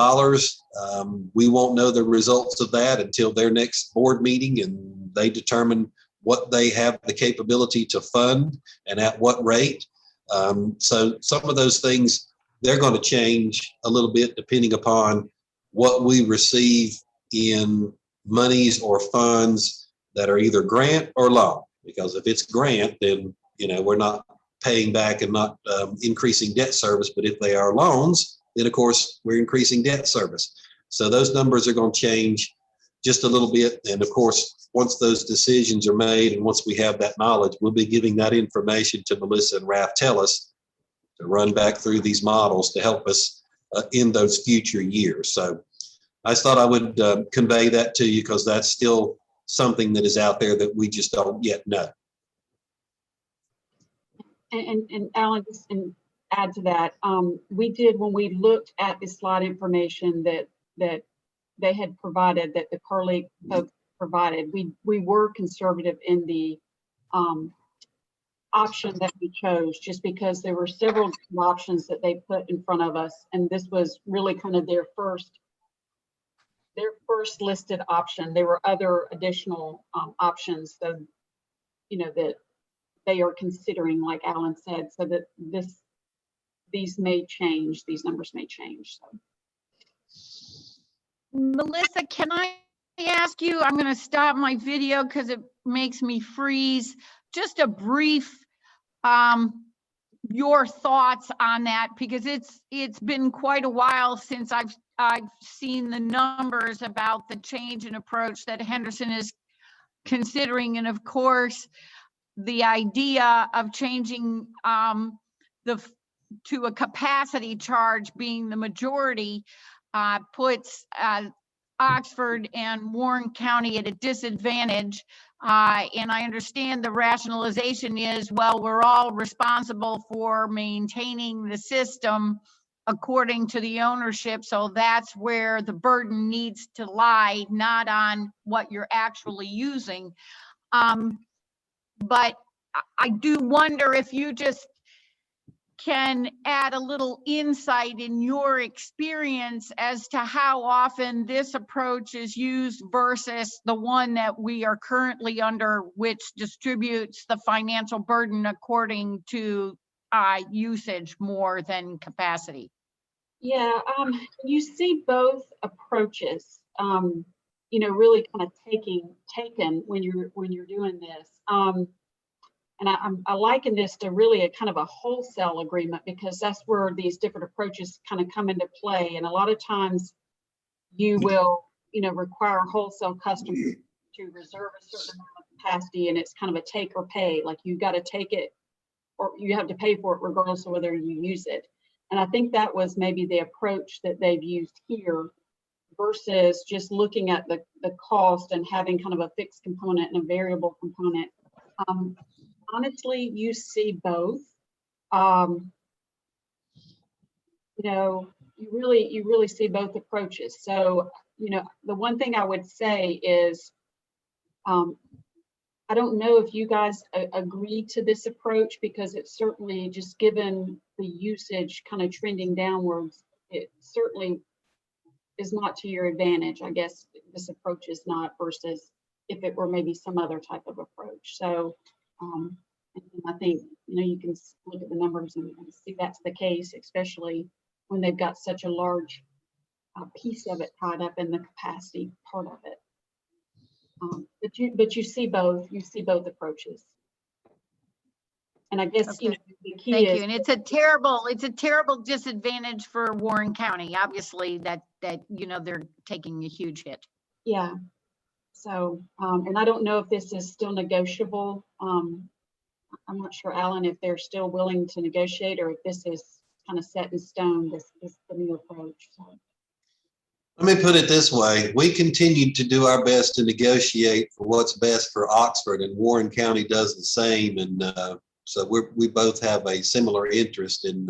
[SPEAKER 4] We won't know the results of that until their next board meeting, and they determine what they have the capability to fund and at what rate. So some of those things, they're going to change a little bit depending upon what we receive in monies or funds that are either grant or loan. Because if it's grant, then we're not paying back and not increasing debt service. But if they are loans, then of course we're increasing debt service. So those numbers are going to change just a little bit. And of course, once those decisions are made and once we have that knowledge, we'll be giving that information to Melissa and Ralph Tellis to run back through these models to help us in those future years. So I just thought I would convey that to you because that's still something that is out there that we just don't yet know.
[SPEAKER 6] And Alan, just and add to that, we did, when we looked at the slide information that they had provided, that the Carly folks provided, we were conservative in the option that we chose, just because there were several options that they put in front of us, and this was really kind of their first listed option. There were other additional options, so that they are considering, like Alan said, so that these may change, these numbers may change. So.
[SPEAKER 5] Melissa, can I ask you, I'm going to stop my video because it makes me freeze. Just a brief, your thoughts on that, because it's been quite a while since I've seen the numbers about the change in approach that Henderson is considering. And of course, the idea of changing to a capacity charge being the majority puts Oxford and Warren County at a disadvantage. And I understand the rationalization is, well, we're all responsible for maintaining the system according to the ownership. So that's where the burden needs to lie, not on what you're actually using. But I do wonder if you just can add a little insight in your experience as to how often this approach is used versus the one that we are currently under, which distributes the financial burden according to usage more than capacity.
[SPEAKER 6] Yeah, you see both approaches, really kind of taken when you're doing this. And I liken this to really a kind of a wholesale agreement, because that's where these different approaches kind of come into play. And a lot of times you will, require wholesale customers to reserve a certain amount of capacity, and it's kind of a take or pay. Like you got to take it or you have to pay for it regardless of whether you use it. And I think that was maybe the approach that they've used here, versus just looking at the cost and having kind of a fixed component and a variable component. Honestly, you see both. You really see both approaches. So, the one thing I would say is, I don't know if you guys agree to this approach, because it's certainly, just given the usage kind of trending downwards, it certainly is not to your advantage. I guess this approach is not, versus if it were maybe some other type of approach. So I think, you can look at the numbers and see that's the case, especially when they've got such a large piece of it tied up in the capacity part of it. But you see both approaches. And I guess,
[SPEAKER 5] Okay.
[SPEAKER 6] the key
[SPEAKER 5] Thank
[SPEAKER 6] is,
[SPEAKER 5] you. And it's a terrible disadvantage for Warren County, obviously, that they're taking a huge hit.
[SPEAKER 6] yeah. So, and I don't know if this is still negotiable. I'm not sure, Alan, if they're still willing to negotiate, or if this is kind of set in stone, this the new approach. So.
[SPEAKER 4] Let me put it this way. We continue to do our best to negotiate for what's best for Oxford, and Warren County does the same. And so we both have a similar interest in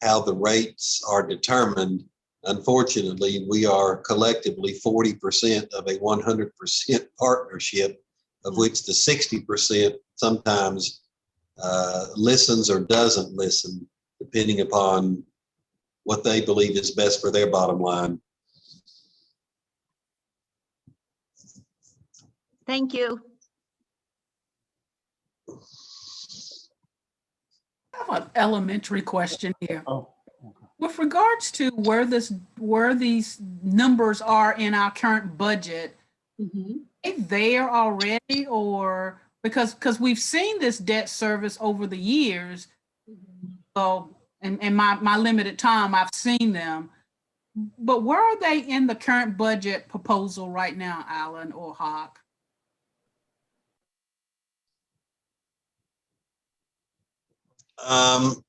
[SPEAKER 4] how the rates are determined. Unfortunately, we are collectively 40% of a 100% partnership, of which the 60% sometimes listens or doesn't listen, depending upon what they believe is best for their bottom line.
[SPEAKER 5] Thank you.
[SPEAKER 2] I have an elementary question here.
[SPEAKER 7] Oh, okay.
[SPEAKER 2] With regards to where these numbers are in our current budget,
[SPEAKER 6] Mm-hmm.
[SPEAKER 2] are they there already, or because we've seen this debt service over the years. So, in my limited time, I've seen them. But where are they in the current budget proposal right now, Alan or Hawk?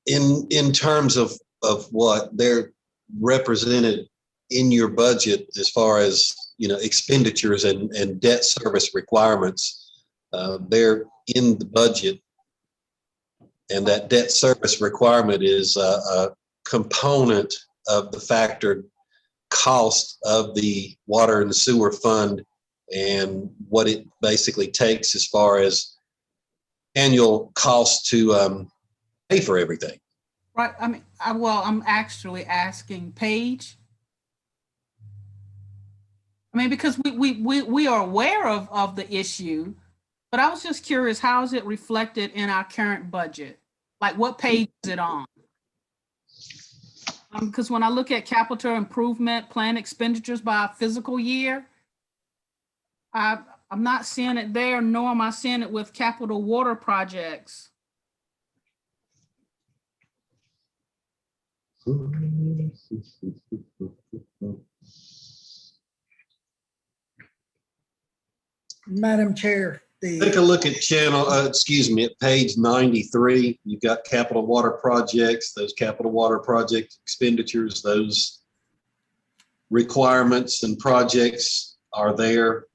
[SPEAKER 4] In terms of what they're represented in your budget as far as, you know, expenditures and debt service requirements, they're in the budget. And that debt service requirement is a component of the factored cost of the water and sewer fund and what it basically takes as far as annual costs to pay for everything.
[SPEAKER 2] Right. I mean, I'm actually asking Paige. I mean, because we are aware of the issue, but I was just curious, how is it reflected in our current budget? Like, what page is it on? Because when I look at capital improvement plan expenditures by fiscal year, I'm not seeing it there, nor am I seeing it with capital water projects.
[SPEAKER 7] Madam Chair,
[SPEAKER 4] Take a look at at page 93. You've got capital water projects, those capital water project expenditures, those requirements and projects are there.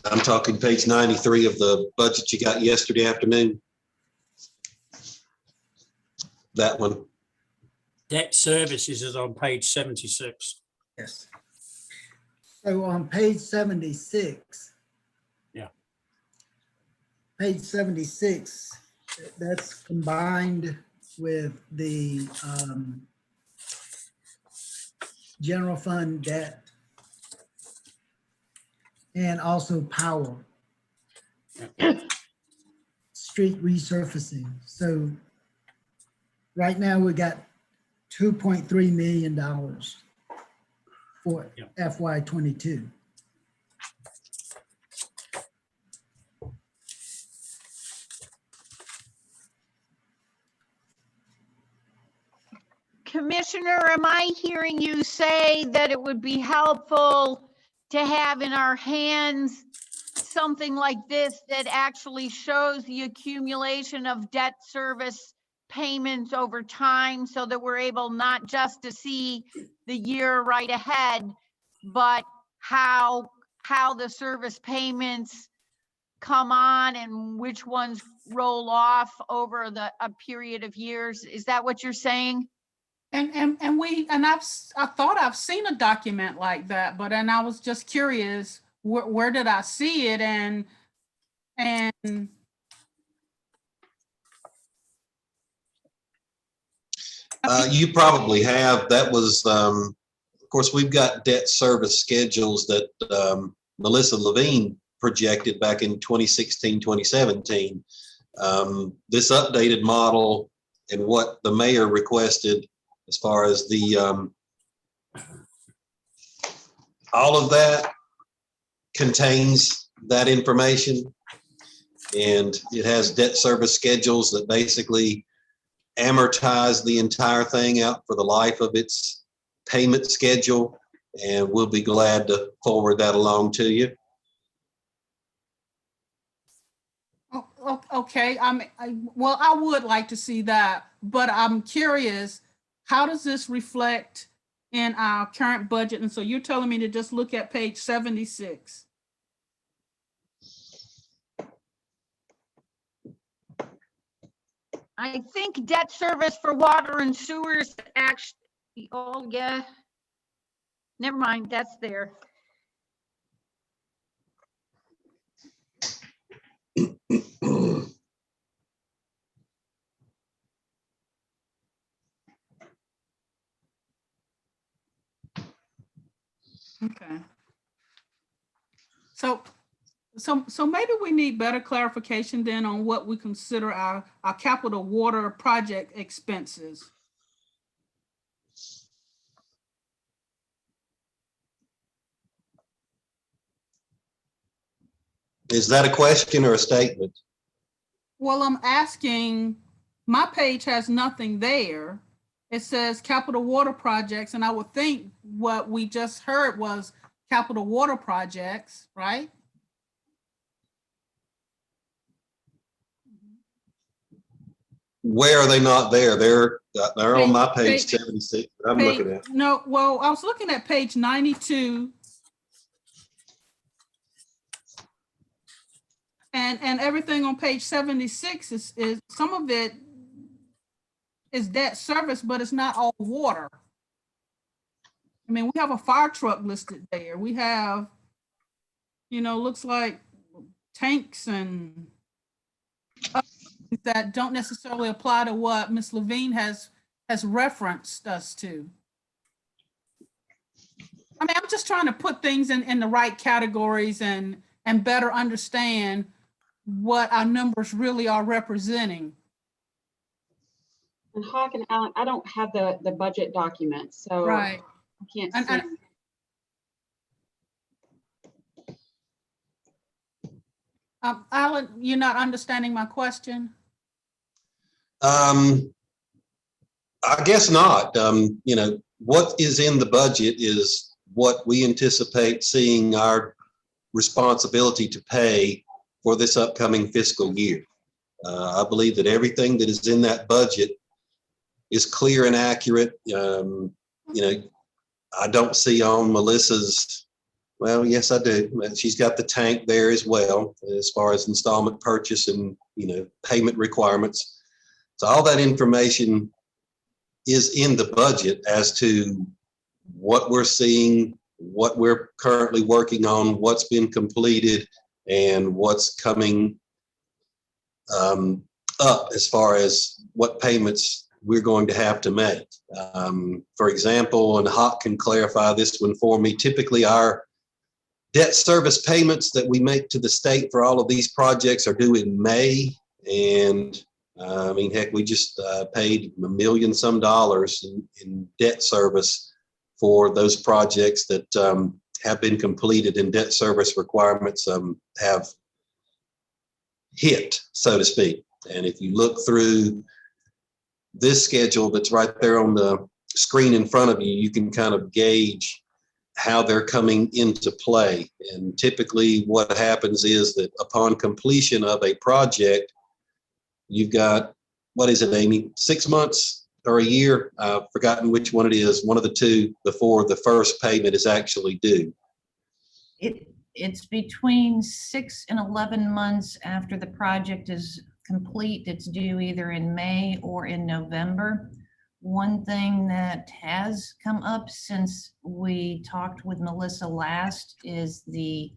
[SPEAKER 4] I'm talking page 93 of the budget you got yesterday afternoon. That one.
[SPEAKER 8] Debt services is on page 76.
[SPEAKER 7] yes. So on page 76.
[SPEAKER 8] Yeah.
[SPEAKER 7] Page 76, that's combined with the general fund debt and also power. Street resurfacing. So right now we got $2.3 million for FY22.
[SPEAKER 5] Commissioner, am I hearing you say that it would be helpful to have in our hands something like this that actually shows the accumulation of debt service payments over time so that we're able not just to see the year right ahead, but how the service payments come on and which ones roll off over a period of years? Is that what you're saying?
[SPEAKER 2] I thought I've seen a document like that, but then I was just curious, where did I see it? And
[SPEAKER 4] You probably have. That was, of course, we've got debt service schedules that Melissa Levine projected back in 2016, 2017. This updated model and what the mayor requested as far as the all of that contains that information, and it has debt service schedules that basically amortize the entire thing out for the life of its payment schedule, and we'll be glad to forward that along to you.
[SPEAKER 2] okay, I would like to see that, but I'm curious, how does this reflect in our current budget? And so you're telling me to just look at page 76.
[SPEAKER 5] I think debt service for water and sewers actually, oh yeah. Never mind, that's there.
[SPEAKER 2] Okay. So maybe we need better clarification then on what we consider our capital water project expenses.
[SPEAKER 4] Is that a question or a statement?
[SPEAKER 2] Well, I'm asking, my page has nothing there. It says capital water projects, and I would think what we just heard was capital water projects, right?
[SPEAKER 4] Where are they not there? They're on my page
[SPEAKER 2] Page-
[SPEAKER 4] 76 that I'm looking at.
[SPEAKER 2] No, well, I was looking at page 92. And everything on page 76 is some of it is debt service, but it's not all water. I mean, we have a fire truck listed there. We have, looks like tanks and other things that don't necessarily apply to what Ms. Levine has referenced us to. I mean, I'm just trying to put things in the right categories and better understand what our numbers really are representing.
[SPEAKER 6] And Hawk and Alan, I don't have the budget document, so
[SPEAKER 2] Right.
[SPEAKER 6] I can't
[SPEAKER 2] And-
[SPEAKER 6] see.
[SPEAKER 2] Alan, you're not understanding my question?
[SPEAKER 4] I guess not. What is in the budget is what we anticipate seeing our responsibility to pay for this upcoming fiscal year. I believe that everything that is in that budget is clear and accurate. I don't see on Melissa's, well, yes, I do. She's got the tank there as well, as far as installment purchase and, payment requirements. So all that information is in the budget as to what we're seeing, what we're currently working on, what's been completed, and what's coming up as far as what payments we're going to have to make. For example, and Hawk can clarify this one for me, typically our debt service payments that we make to the state for all of these projects are due in May. And heck, we just paid $1 million some in debt service for those projects that have been completed and debt service requirements have hit, so to speak. And if you look through this schedule that's right there on the screen in front of you, you can kind of gauge how they're coming into play. And typically what happens is that upon completion of a project, you've got, what is it, Amy, 6 months or a year? I've forgotten which one it is, one of the two, before the first payment is actually due.
[SPEAKER 1] It's between 6 and 11 months after the project is complete. It's due either in May or in November. One thing that has come up since we talked with Melissa last is the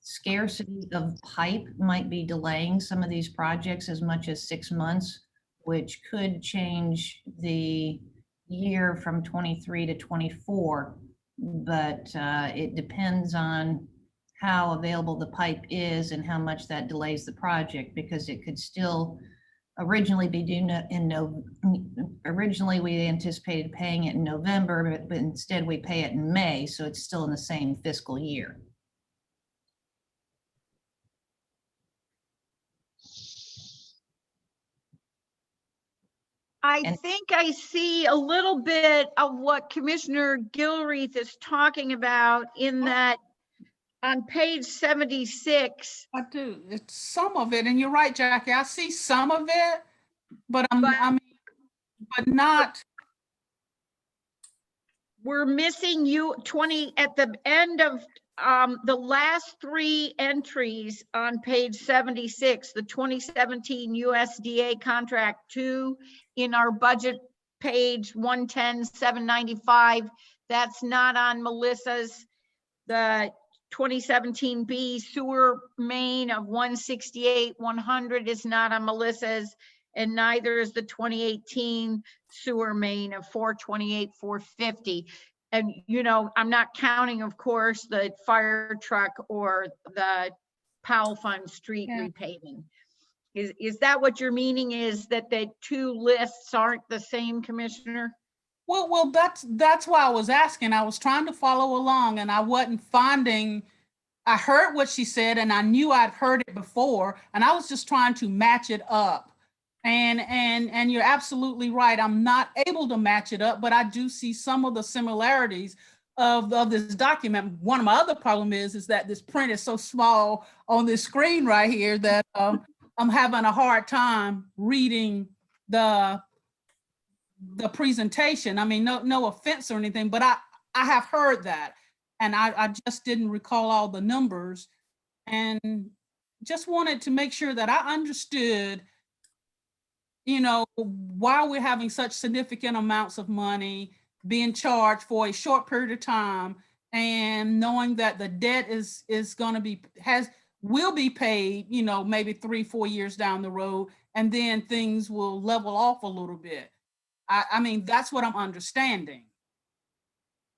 [SPEAKER 1] scarcity of pipe might be delaying some of these projects as much as 6 months, which could change the year from 23 to 24. But it depends on how available the pipe is and how much that delays the project, because it could still originally be due originally we anticipated paying it in November, but instead we pay it in May, so it's still in the same fiscal year.
[SPEAKER 5] I
[SPEAKER 1] And-
[SPEAKER 5] think I see a little bit of what Commissioner Gilreath is talking about in that on page 76.
[SPEAKER 2] I do. It's some of it, and you're right, Jackie. I see some of it, but but not.
[SPEAKER 5] We're missing you 20 at the end of the last 3 entries on page 76, the 2017 USDA contract 2 in our budget page 110,795. That's not on Melissa's. The 2017 B sewer main of 168,100 is not on Melissa's, and neither is the 2018 sewer main of 428,450. And I'm not counting, of course, the fire truck or the Powell Fund street repaving. Is that what your meaning is, that the 2 lists aren't the same, Commissioner?
[SPEAKER 2] Well, that's why I was asking. I was trying to follow along, and I wasn't finding I heard what she said and I knew I'd heard it before, and I was just trying to match it up. And you're absolutely right. I'm not able to match it up, but I do see some of the similarities of this document. One of my other problem is that this print is so small on this screen right here that I'm having a hard time reading the presentation. I mean, no offense or anything, but I have heard that. And I just didn't recall all the numbers, and just wanted to make sure that I understood, why we're having such significant amounts of money being charged for a short period of time, and knowing that the debt is going to will be paid, maybe 3-4 years down the road, and then things will level off a little bit. I mean, that's what I'm understanding.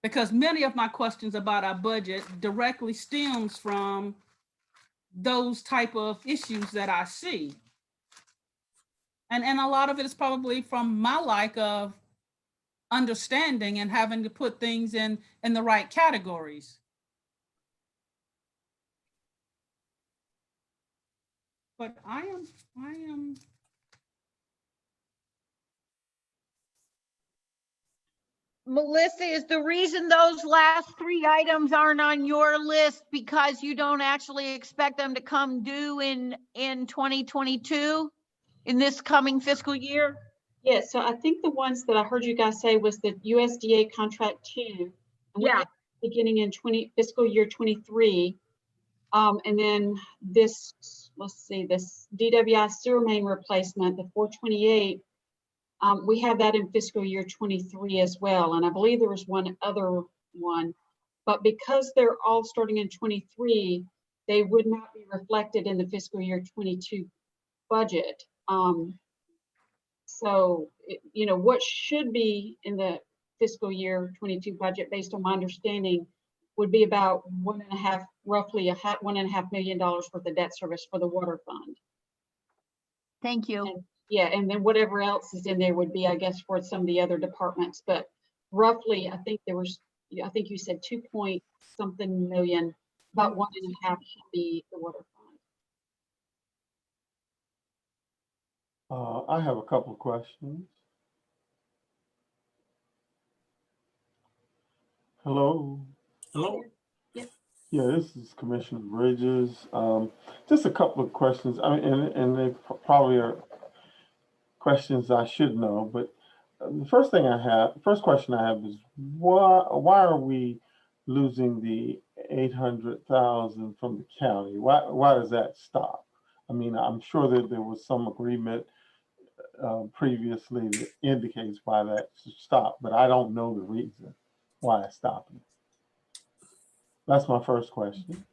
[SPEAKER 2] Because many of my questions about our budget directly stems from those type of issues that I see. And a lot of it is probably from my lack of understanding and having to put things in the right categories. But I am.
[SPEAKER 5] Melissa, is the reason those last 3 items aren't on your list because you don't actually expect them to come due in 2022, in this coming fiscal year?
[SPEAKER 6] Yeah, so I think the ones that I heard you guys say was the USDA contract 2. And we
[SPEAKER 5] Yeah.
[SPEAKER 6] had beginning in fiscal year 23. And then this, let's see, this DWI sewer main replacement, the 428. We have that in fiscal year 23 as well. And I believe there was one other one, but because they're all starting in 23, they would not be reflected in the fiscal year 22 budget. So, what should be in the fiscal year 22 budget, based on my understanding, would be about roughly $1.5 million worth of debt service for the water fund.
[SPEAKER 5] Thank you.
[SPEAKER 6] And, yeah, and then whatever else is in there would be, I guess, for some of the other departments. But roughly, I think you said 2-point-something million, about 1.5 should be the water fund.
[SPEAKER 9] I have a couple of questions. Hello.
[SPEAKER 8] Hello?
[SPEAKER 9] Yeah, this is Commissioner Bridges. Just a couple of questions. I mean, and they probably are questions I should know, but the first question I have is why are we losing the 800,000 from the county? Why does that stop? I mean, I'm sure that there was some agreement previously that indicates why that should stop, but I don't know the reason why it's stopping. That's my first question.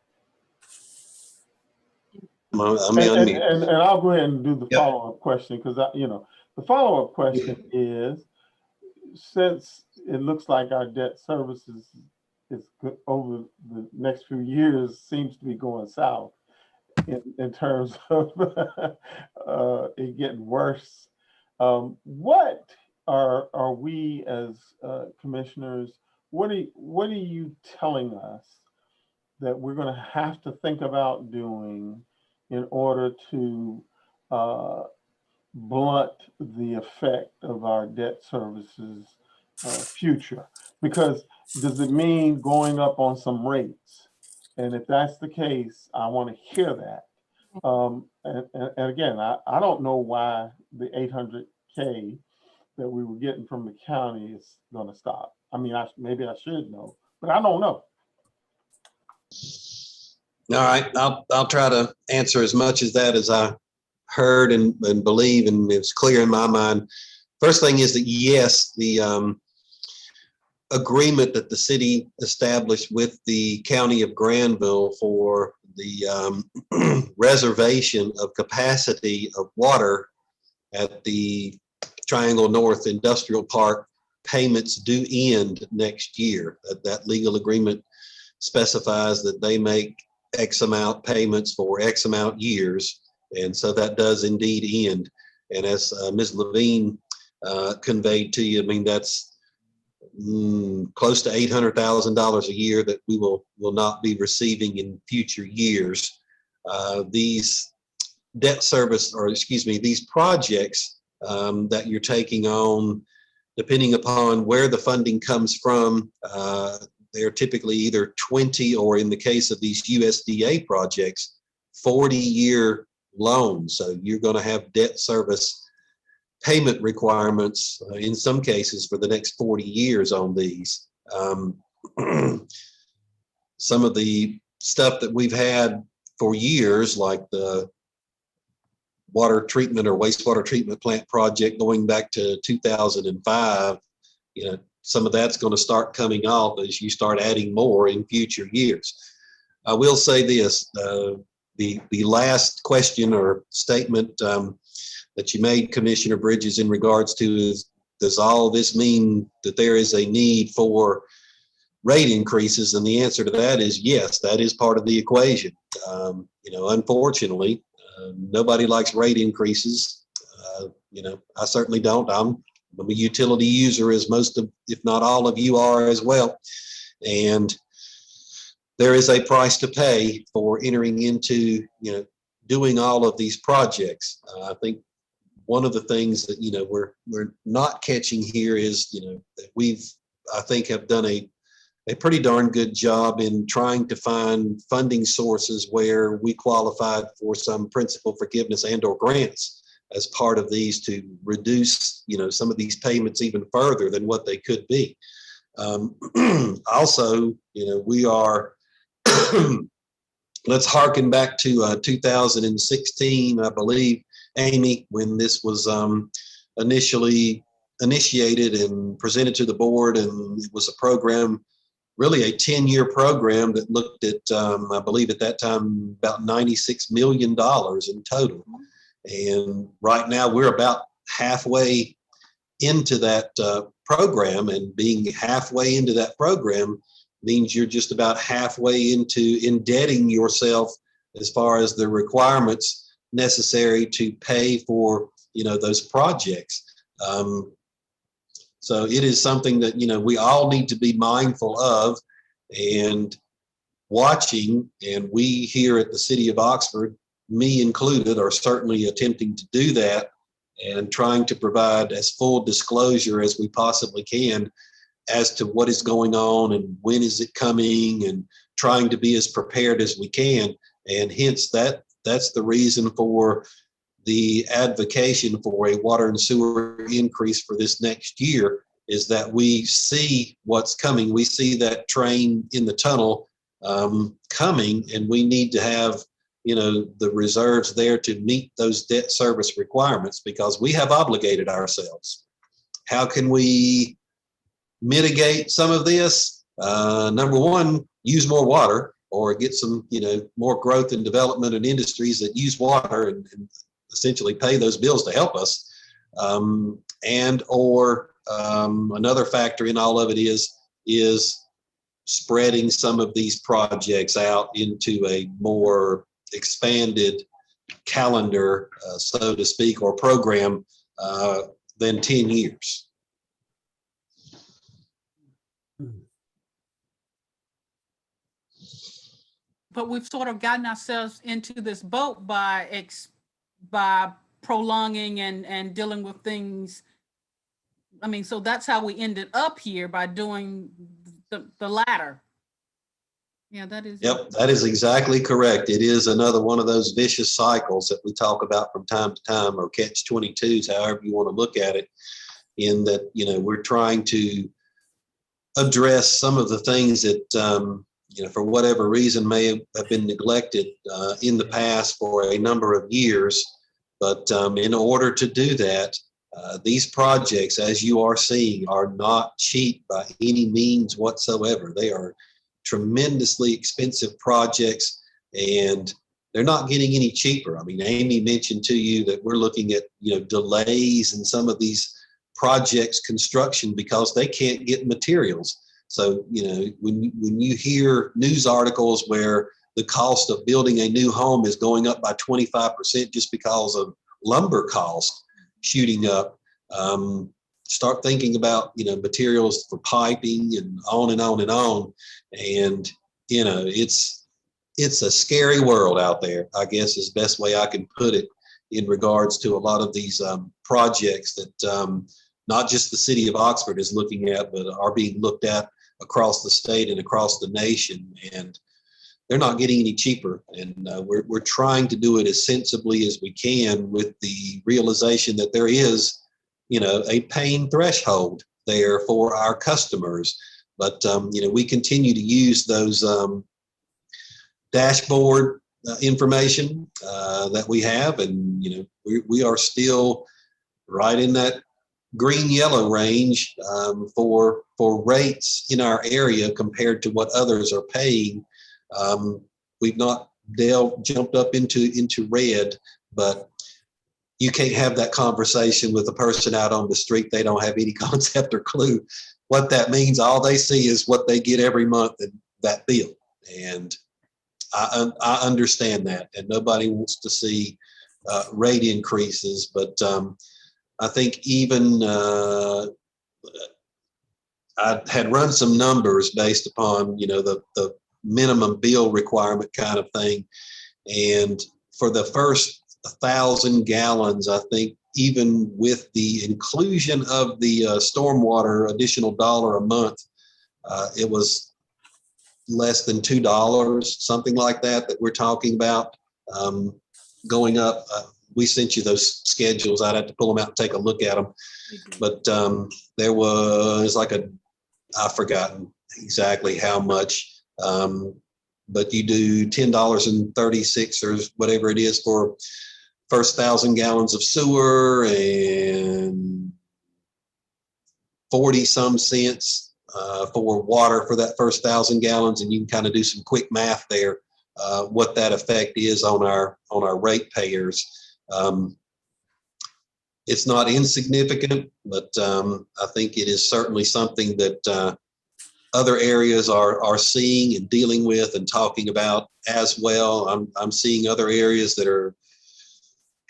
[SPEAKER 4] I'm unmuted.
[SPEAKER 9] And I'll go ahead and do the
[SPEAKER 4] Yep.
[SPEAKER 9] follow-up question, because the follow-up question is, since it looks like our debt services is over the next few years seems to be going south in terms of it getting worse. What are we as commissioners? What are you telling us that we're going to have to think about doing in order to blunt the effect of our debt services future? Because does it mean going up on some rates? And if that's the case, I want to hear that. And again, I don't know why the 800K that we were getting from the county is going to stop. I mean, maybe I should know, but I don't know.
[SPEAKER 4] All right, I'll try to answer as much as that as I heard and believe, and it's clear in my mind. First thing is that yes, the agreement that the city established with the county of Granville for the reservation of capacity of water at the Triangle North Industrial Park, payments do end next year. That legal agreement specifies that they make X amount payments for X amount years. And so that does indeed end. And as Ms. Levine conveyed to you, I mean, that's close to $800,000 a year that we will not be receiving in future years. These debt service, or excuse me, these projects that you're taking on, depending upon where the funding comes from, they're typically either 20, or in the case of these USDA projects, 40-year loans. So you're going to have debt service payment requirements in some cases for the next 40 years on these. Some of the stuff that we've had for years, like the water treatment or wastewater treatment plant project going back to 2005, some of that's going to start coming off as you start adding more in future years. I will say this, the last question or statement that you made, Commissioner Bridges, in regards to is, does all this mean that there is a need for rate increases? And the answer to that is yes, that is part of the equation. Unfortunately, nobody likes rate increases. I certainly don't. I'm a utility user, as most of, if not all of you are as well. And there is a price to pay for entering into, doing all of these projects. I think one of the things that, we're not catching here is, that I think have done a pretty darn good job in trying to find funding sources where we qualified for some principal forgiveness and or grants as part of these to reduce, some of these payments even further than what they could be. Also, we are, let's harken back to 2016, I believe, Amy, when this was initially initiated and presented to the board, and it was a program, really a 10-year program that looked at, I believe at that time, about $96 million in total. And right now we're about halfway into that program, and being halfway into that program means you're just about halfway into indebting yourself as far as the requirements necessary to pay for, those projects. So it is something that, we all need to be mindful of and watching. And we here at the City of Oxford, me included, are certainly attempting to do that and trying to provide as full disclosure as we possibly can as to what is going on and when is it coming, and trying to be as prepared as we can. And hence that's the reason for the advocation for a water and sewer increase for this next year, is that we see what's coming. We see that train in the tunnel coming, and we need to have, the reserves there to meet those debt service requirements, because we have obligated ourselves. How can we mitigate some of this? Number one, use more water, or get some, more growth and development in industries that use water and essentially pay those bills to help us. Another factor in all of it is spreading some of these projects out into a more expanded calendar, so to speak, or program than 10 years.
[SPEAKER 2] But we've sort of gotten ourselves into this boat by prolonging and dealing with things. I mean, so that's how we ended up here, by doing the latter. Yeah, that is.
[SPEAKER 4] Yep, that is exactly correct. It is another one of those vicious cycles that we talk about from time to time, or catch-22s, however you want to look at it, in that, we're trying to address some of the things that, for whatever reason may have been neglected in the past for a number of years. But in order to do that, these projects, as you are seeing, are not cheap by any means whatsoever. They are tremendously expensive projects, and they're not getting any cheaper. I mean, Amy mentioned to you that we're looking at, delays in some of these projects' construction because they can't get materials. So, when you hear news articles where the cost of building a new home is going up by 25% just because of lumber costs shooting up, start thinking about, materials for piping and on and on and on. And, it's a scary world out there, I guess is the best way I can put it, in regards to a lot of these projects that not just the city of Oxford is looking at, but are being looked at across the state and across the nation. And they're not getting any cheaper. And we're trying to do it as sensibly as we can, with the realization that there is, a pain threshold there for our customers. But, we continue to use those dashboard information that we have. And, we are still right in that green-yellow range for rates in our area compared to what others are paying. We've not jumped up into red, but you can't have that conversation with a person out on the street. They don't have any concept or clue what that means. All they see is what they get every month in that bill. And I understand that, and nobody wants to see rate increases. But I think even I had run some numbers based upon, the minimum bill requirement kind of thing. And for the first 1,000 gallons, I think even with the inclusion of the stormwater additional $1 a month, it was less than $2, something like that we're talking about going up. We sent you those schedules. I'd have to pull them out and take a look at them. But there was I've forgotten exactly how much, but you do $10.36 or whatever it is for first 1,000 gallons of sewer, and 40 some cents for water for that first 1,000 gallons. And you can kind of do some quick math there, what that effect is on our ratepayers. It's not insignificant, but I think it is certainly something that other areas are seeing and dealing with and talking about as well. I'm seeing other areas that are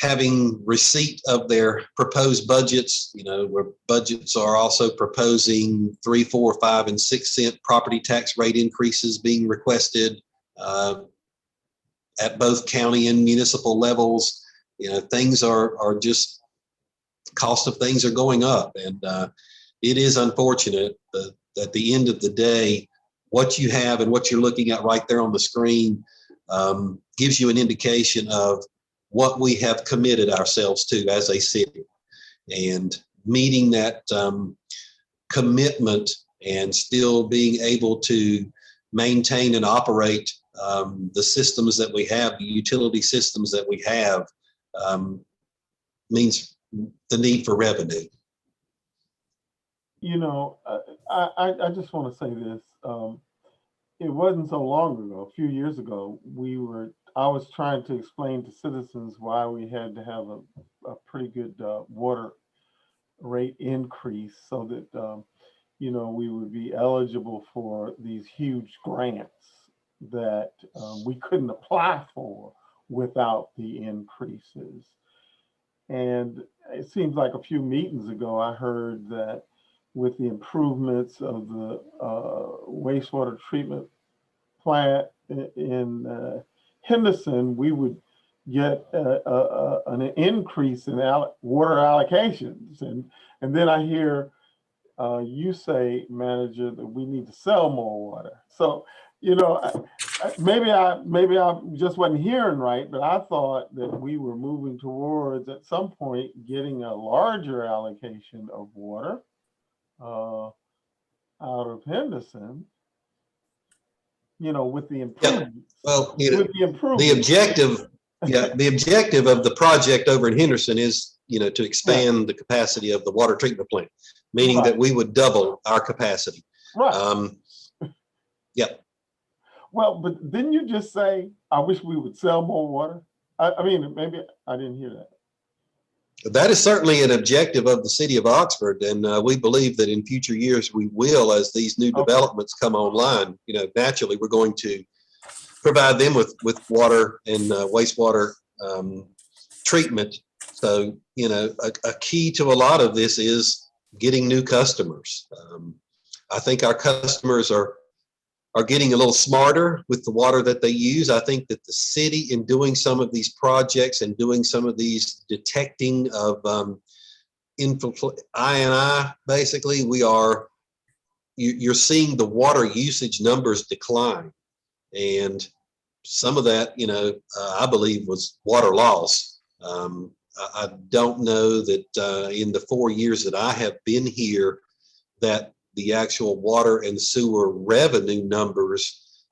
[SPEAKER 4] having receipt of their proposed budgets, where budgets are also proposing 3, 4, 5, and 6 cent property tax rate increases being requested at both county and municipal levels. Things are just, cost of things are going up. And it is unfortunate that at the end of the day, what you have and what you're looking at right there on the screen gives you an indication of what we have committed ourselves to as a city, and meeting that commitment and still being able to maintain and operate the systems that we have, the utility systems that we have, means the need for revenue.
[SPEAKER 9] I just want to say this. It wasn't so long ago, a few years ago, I was trying to explain to citizens why we had to have a pretty good water rate increase, so that we would be eligible for these huge grants that we couldn't apply for without the increases. And it seems like a few meetings ago, I heard that with the improvements of the wastewater treatment plant in Henderson, we would get an increase in water allocations. And then I hear you say, manager, that we need to sell more water. So, maybe I just wasn't hearing right, but I thought that we were moving towards at some point getting a larger allocation of water out of Henderson, with the improvements.
[SPEAKER 4] Well,
[SPEAKER 9] the
[SPEAKER 4] objective of the project over in Henderson is, to expand the capacity of the water treatment plant, meaning that we would double our capacity.
[SPEAKER 9] Right.
[SPEAKER 4] Yeah.
[SPEAKER 9] Well, but didn't you just say, I wish we would sell more water? I mean, maybe I didn't hear that.
[SPEAKER 4] That is certainly an objective of the city of Oxford, and we believe that in future years we will, as these new developments come online. Naturally, we're going to provide them with water and wastewater treatment. So, a key to a lot of this is getting new customers. I think our customers are getting a little smarter with the water that they use. I think that the city, in doing some of these projects and doing some of these detecting of I&I, basically, you're seeing the water usage numbers decline. And some of that, I believe was water loss. I don't know that in the 4 years that I have been here, that the actual water and sewer revenue numbers,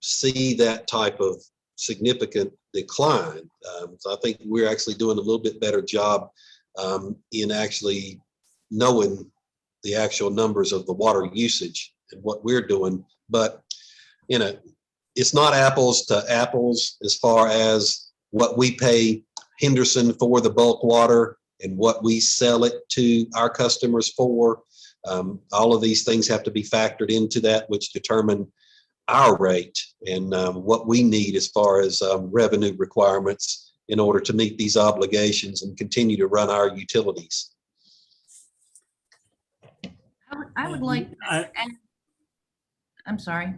[SPEAKER 4] see that type of significant decline. So I think we're actually doing a little bit better job in actually knowing the actual numbers of the water usage and what we're doing. But, it's not apples to apples as far as what we pay Henderson for the bulk water and what we sell it to our customers for. All of these things have to be factored into that, which determine our rate and what we need as far as revenue requirements in order to meet these obligations and continue to run our utilities.
[SPEAKER 1] I would like, I'm sorry.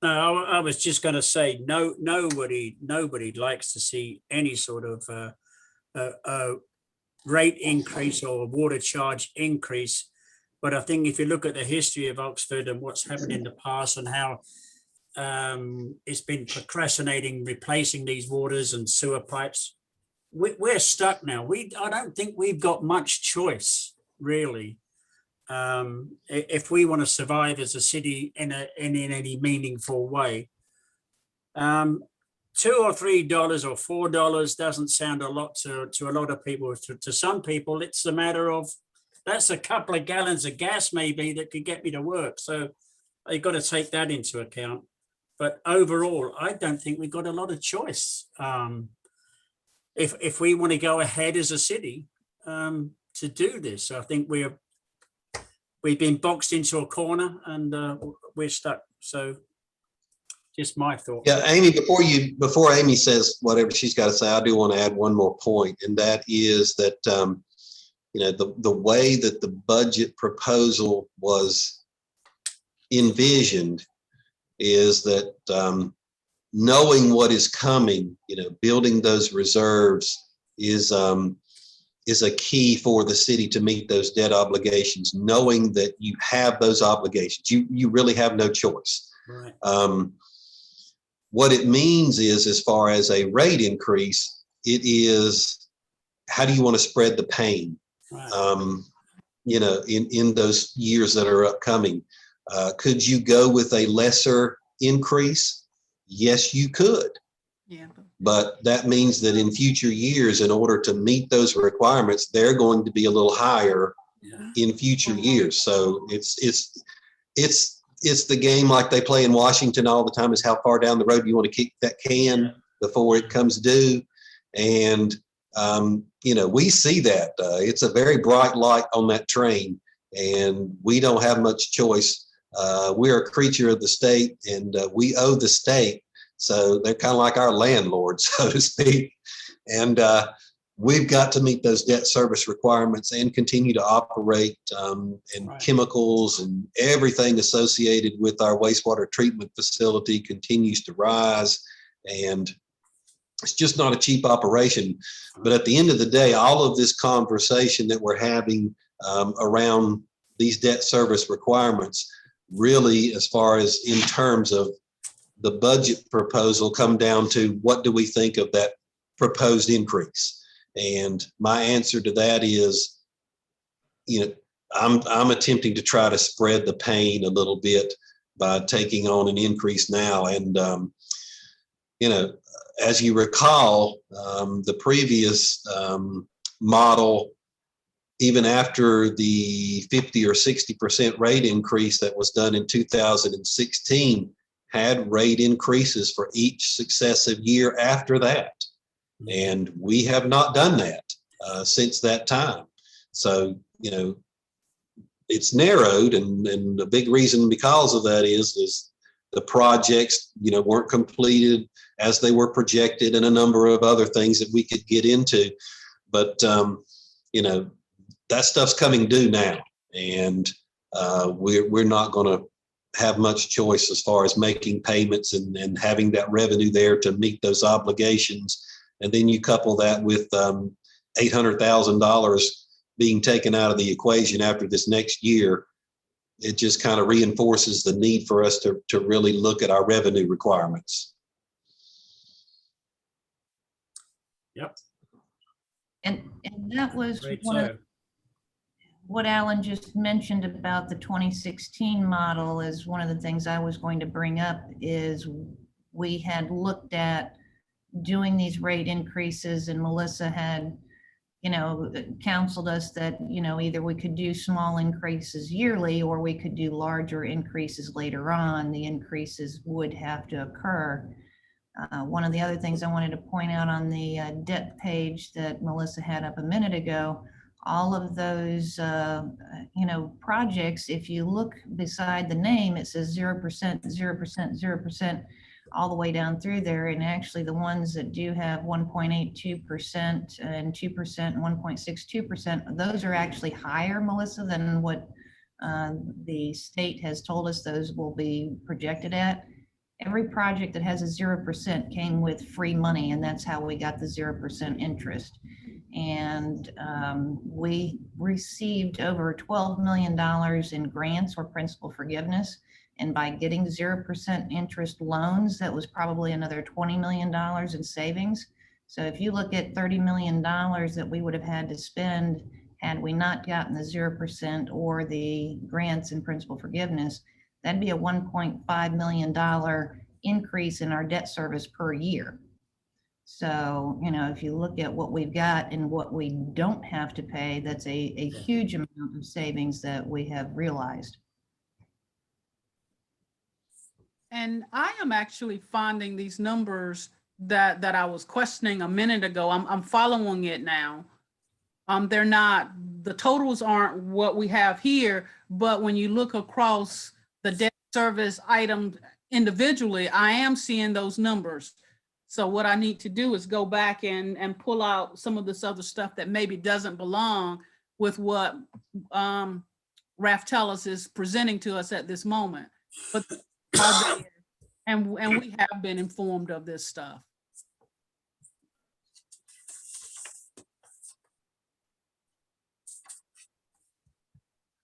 [SPEAKER 8] No, I was just going to say, nobody likes to see any sort of rate increase or water charge increase. But I think if you look at the history of Oxford and what's happened in the past and how it's been procrastinating replacing these waters and sewer pipes, we're stuck now. I don't think we've got much choice, really. If we want to survive as a city in any meaningful way. $2 or $3 or $4 doesn't sound a lot to a lot of people. To some people, it's a matter of, that's a couple of gallons of gas maybe that could get me to work. So you've got to take that into account. But overall, I don't think we've got a lot of choice. If we want to go ahead as a city to do this, I think we've been boxed into a corner and we're stuck. So just my thought.
[SPEAKER 4] Yeah, Amy, before Amy says whatever she's got to say, I do want to add one more point, and that is that the way that the budget proposal was envisioned is that knowing what is coming, building those reserves is a key for the city to meet those debt obligations. Knowing that you have those obligations, you really have no choice.
[SPEAKER 8] Right.
[SPEAKER 4] What it means is, as far as a rate increase, it is, how do you want to spread the pain?
[SPEAKER 8] Right.
[SPEAKER 4] In those years that are upcoming. Could you go with a lesser increase? Yes, you could.
[SPEAKER 2] Yeah.
[SPEAKER 4] But that means that in future years, in order to meet those requirements, they're going to be a little higher in future years. So it's the game like they play in Washington all the time, is how far down the road you want to kick that can before it comes due. And, we see that it's a very bright light on that train, and we don't have much choice. We're a creature of the state, and we owe the state. So they're kind of like our landlord, so to speak. And we've got to meet those debt service requirements and continue to operate, and
[SPEAKER 8] Right.
[SPEAKER 4] chemicals and everything associated with our wastewater treatment facility continues to rise. And it's just not a cheap operation. But at the end of the day, all of this conversation that we're having around these debt service requirements, really, as far as in terms of the budget proposal, come down to what do we think of that proposed increase? And my answer to that is, I'm attempting to try to spread the pain a little bit by taking on an increase now. And, as you recall, the previous model, even after the 50 or 60% rate increase that was done in 2016, had rate increases for each successive year after that. And we have not done that since that time. So, it's narrowed, and the big reason because of that is the projects, weren't completed as they were projected, and a number of other things that we could get into. But, that stuff's coming due now. And we're not going to have much choice as far as making payments and having that revenue there to meet those obligations. And then you couple that with $800,000 being taken out of the equation after this next year. It just kind of reinforces the need for us to really look at our revenue requirements.
[SPEAKER 8] Yep.
[SPEAKER 1] And that was
[SPEAKER 8] Great.
[SPEAKER 1] one of
[SPEAKER 8] So,
[SPEAKER 1] what Alan just mentioned about the 2016 model is one of the things I was going to bring up is we had looked at doing these rate increases, and Melissa had, counseled us that, either we could do small increases yearly or we could do larger increases later on. The increases would have to occur. One of the other things I wanted to point out on the debt page that Melissa had up a minute ago, all of those, projects, if you look beside the name, it says 0%, 0%, 0%, all the way down through there. And actually the ones that do have 1.82% and 2% and 1.62%, those are actually higher, Melissa, than what the state has told us those will be projected at. Every project that has a 0% came with free money, and that's how we got the 0% interest. And we received over $12 million in grants or principal forgiveness. And by getting 0% interest loans, that was probably another $20 million in savings. So if you look at $30 million that we would have had to spend had we not gotten the 0% or the grants and principal forgiveness, that'd be a $1.5 million increase in our debt service per year. So, if you look at what we've got and what we don't have to pay, that's a huge amount of savings that we have realized.
[SPEAKER 2] And I am actually finding these numbers that I was questioning a minute ago. I'm following it now. They're not, the totals aren't what we have here, but when you look across the debt service items individually, I am seeing those numbers. So what I need to do is go back and pull out some of this other stuff that maybe doesn't belong with what Raftellus is presenting to us at this moment. But and we have been informed of this stuff.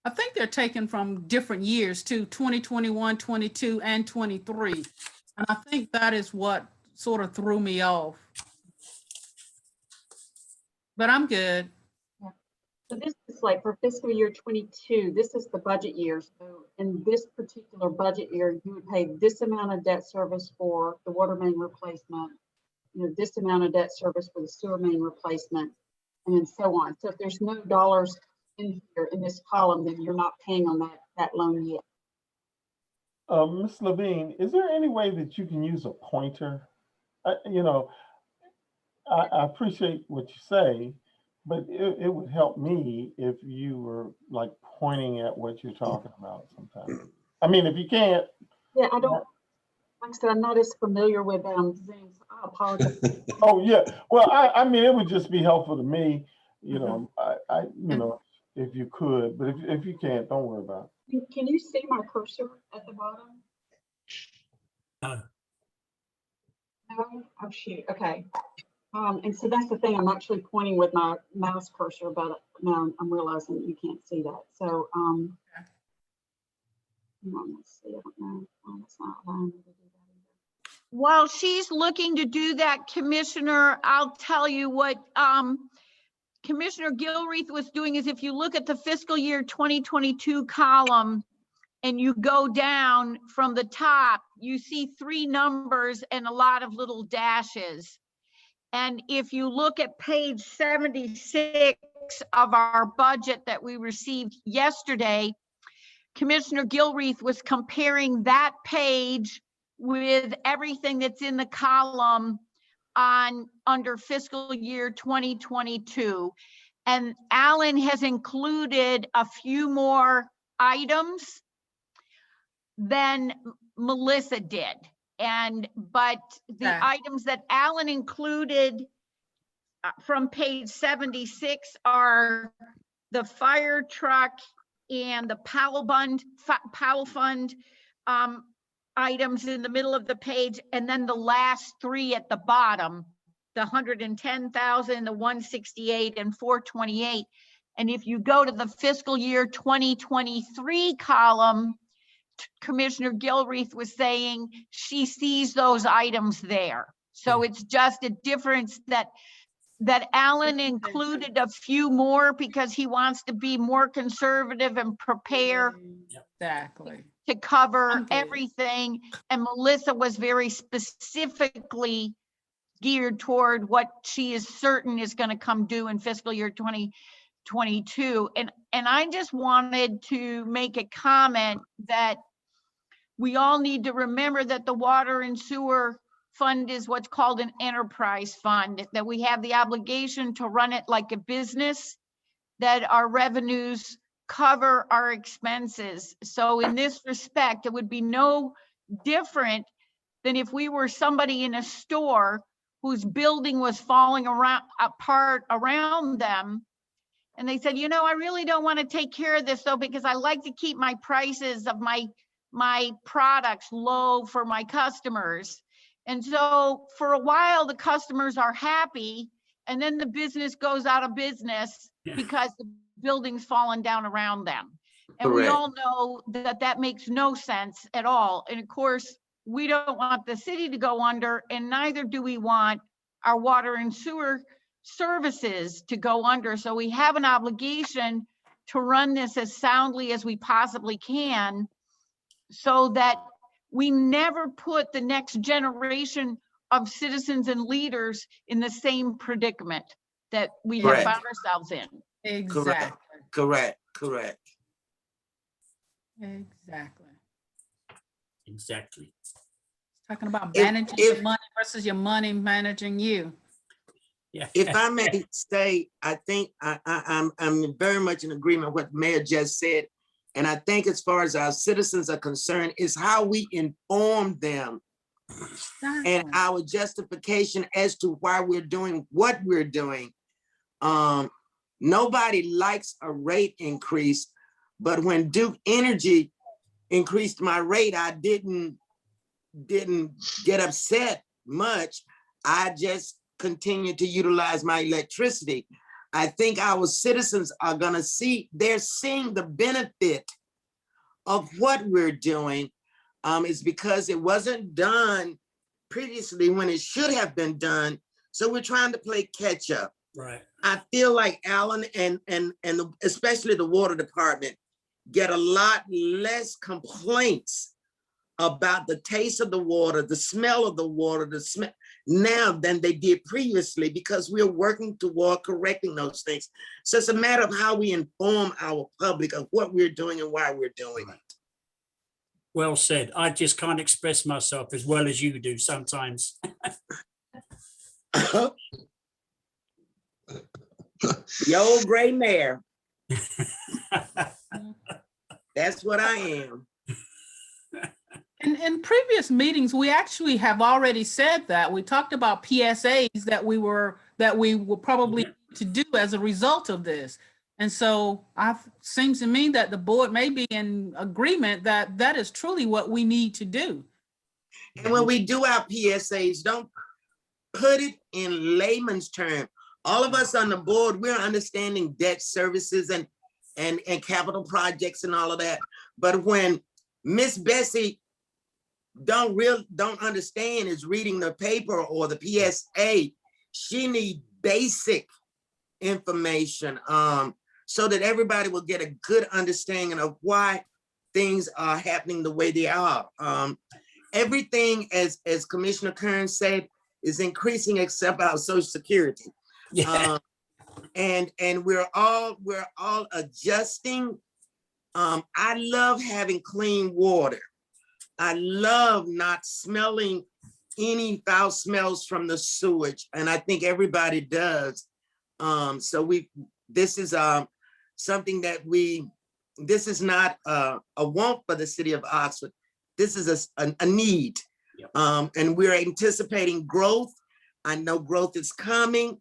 [SPEAKER 2] I think they're taken from different years too, 2021, 22, and 23. And I think that is what sort of threw me off. But I'm good.
[SPEAKER 6] So this is like for fiscal year 22, this is the budget year. So in this particular budget year, you would pay this amount of debt service for the water main replacement, this amount of debt service for the sewer main replacement, and then so on. So if there's no dollars in here in this column, then you're not paying on that loan yet.
[SPEAKER 9] Ms. Levine, is there any way that you can use a pointer? I appreciate what you say, but it would help me if you were like pointing at what you're talking about sometimes. I mean, if you can't.
[SPEAKER 6] Yeah, I don't, like I said, I'm not as familiar with Zoom, so I apologize.
[SPEAKER 9] Oh, yeah. Well, I mean, it would just be helpful to me, if you could, but if you can't, don't worry about it.
[SPEAKER 6] Can you see my cursor at the bottom?
[SPEAKER 8] No.
[SPEAKER 6] No? Oh, shoot. Okay. And so that's the thing. I'm actually pointing with my mouse cursor, but now I'm realizing that you can't see that. So, let's see. I don't know. It's not allowing me to do that either.
[SPEAKER 5] While she's looking to do that, Commissioner, I'll tell you what Commissioner Gilreath was doing is if you look at the fiscal year 2022 column and you go down from the top, you see 3 numbers and a lot of little dashes. And if you look at page 76 of our budget that we received yesterday, Commissioner Gilreath was comparing that page with everything that's in the column under fiscal year 2022. And Alan has included a few more items than Melissa did. But the items that Alan included from page 76 are the fire truck and the Powell Fund items in the middle of the page, and then the last three at the bottom, the 110,000, the 168, and 428. And if you go to the fiscal year 2023 column, Commissioner Gilreath was saying she sees those items there. So it's just a difference that Alan included a few more because he wants to be more conservative and prepare
[SPEAKER 2] Exactly.
[SPEAKER 5] to cover
[SPEAKER 2] I'm good.
[SPEAKER 5] everything. And Melissa was very specifically geared toward what she is certain is going to come due in fiscal year 2022. And I just wanted to make a comment that we all need to remember that the water and sewer fund is what's called an enterprise fund, that we have the obligation to run it like a business, that our revenues cover our expenses. So in this respect, it would be no different than if we were somebody in a store whose building was falling apart around them. And they said, you know, I really don't want to take care of this though, because I like to keep my prices of my products low for my customers. And so for a while, the customers are happy, and then the business goes out of business because the building's fallen down around them. And we
[SPEAKER 10] Correct.
[SPEAKER 5] all know that that makes no sense at all. And of course, we don't want the city to go under, and neither do we want our water and sewer services to go under. So we have an obligation to run this as soundly as we possibly can, so that we never put the next generation of citizens and leaders in the same predicament that we have
[SPEAKER 10] Correct.
[SPEAKER 5] found ourselves in.
[SPEAKER 2] Exactly.
[SPEAKER 10] Correct.
[SPEAKER 2] Exactly. Talking about
[SPEAKER 10] If-
[SPEAKER 2] managing
[SPEAKER 10] if-
[SPEAKER 2] your money versus your money managing you.
[SPEAKER 8] Yeah.
[SPEAKER 10] If I may say, I think I'm very much in agreement with what the mayor just said. And I think as far as our citizens are concerned, is how we inform them and
[SPEAKER 2] Exactly.
[SPEAKER 10] our justification as to why we're doing what we're doing. Nobody likes a rate increase, but when Duke Energy increased my rate, I didn't get upset much. I just continued to utilize my electricity. I think our citizens are gonna they're seeing the benefit of what we're doing. Is because it wasn't done previously when it should have been done. So we're trying to play catch up.
[SPEAKER 8] Right.
[SPEAKER 10] I feel like Alan and especially the water department get a lot less complaints about the taste of the water, the smell of the water, now than they did previously, because we're working toward correcting those things. So it's a matter of how we inform our public of what we're doing and why we're doing it.
[SPEAKER 8] Well said. I just can't express myself as well as you do sometimes.
[SPEAKER 10] The old gray mare. That's what I am.
[SPEAKER 2] In previous meetings, we actually have already said that. We talked about PSAs that we will probably need to do as a result of this. And so seems to me that the board may be in agreement that that is truly what we need to do.
[SPEAKER 10] And when we do our PSAs, don't put it in layman's term. All of us on the board, we're understanding debt services and capital projects and all of that. But when Miss Bessie don't understand is reading the paper or the PSA, she needs basic information so that everybody will get a good understanding of why things are happening the way they are. Everything, as Commissioner Kern said, is increasing except our Social Security.
[SPEAKER 8] Yeah.
[SPEAKER 10] And we're all adjusting. I love having clean water. I love not smelling any foul smells from the sewage, and I think everybody does. So this is something that this is not a want for the city of Oxford. This is a need.
[SPEAKER 8] Yep.
[SPEAKER 10] And we're anticipating growth. I know growth is coming.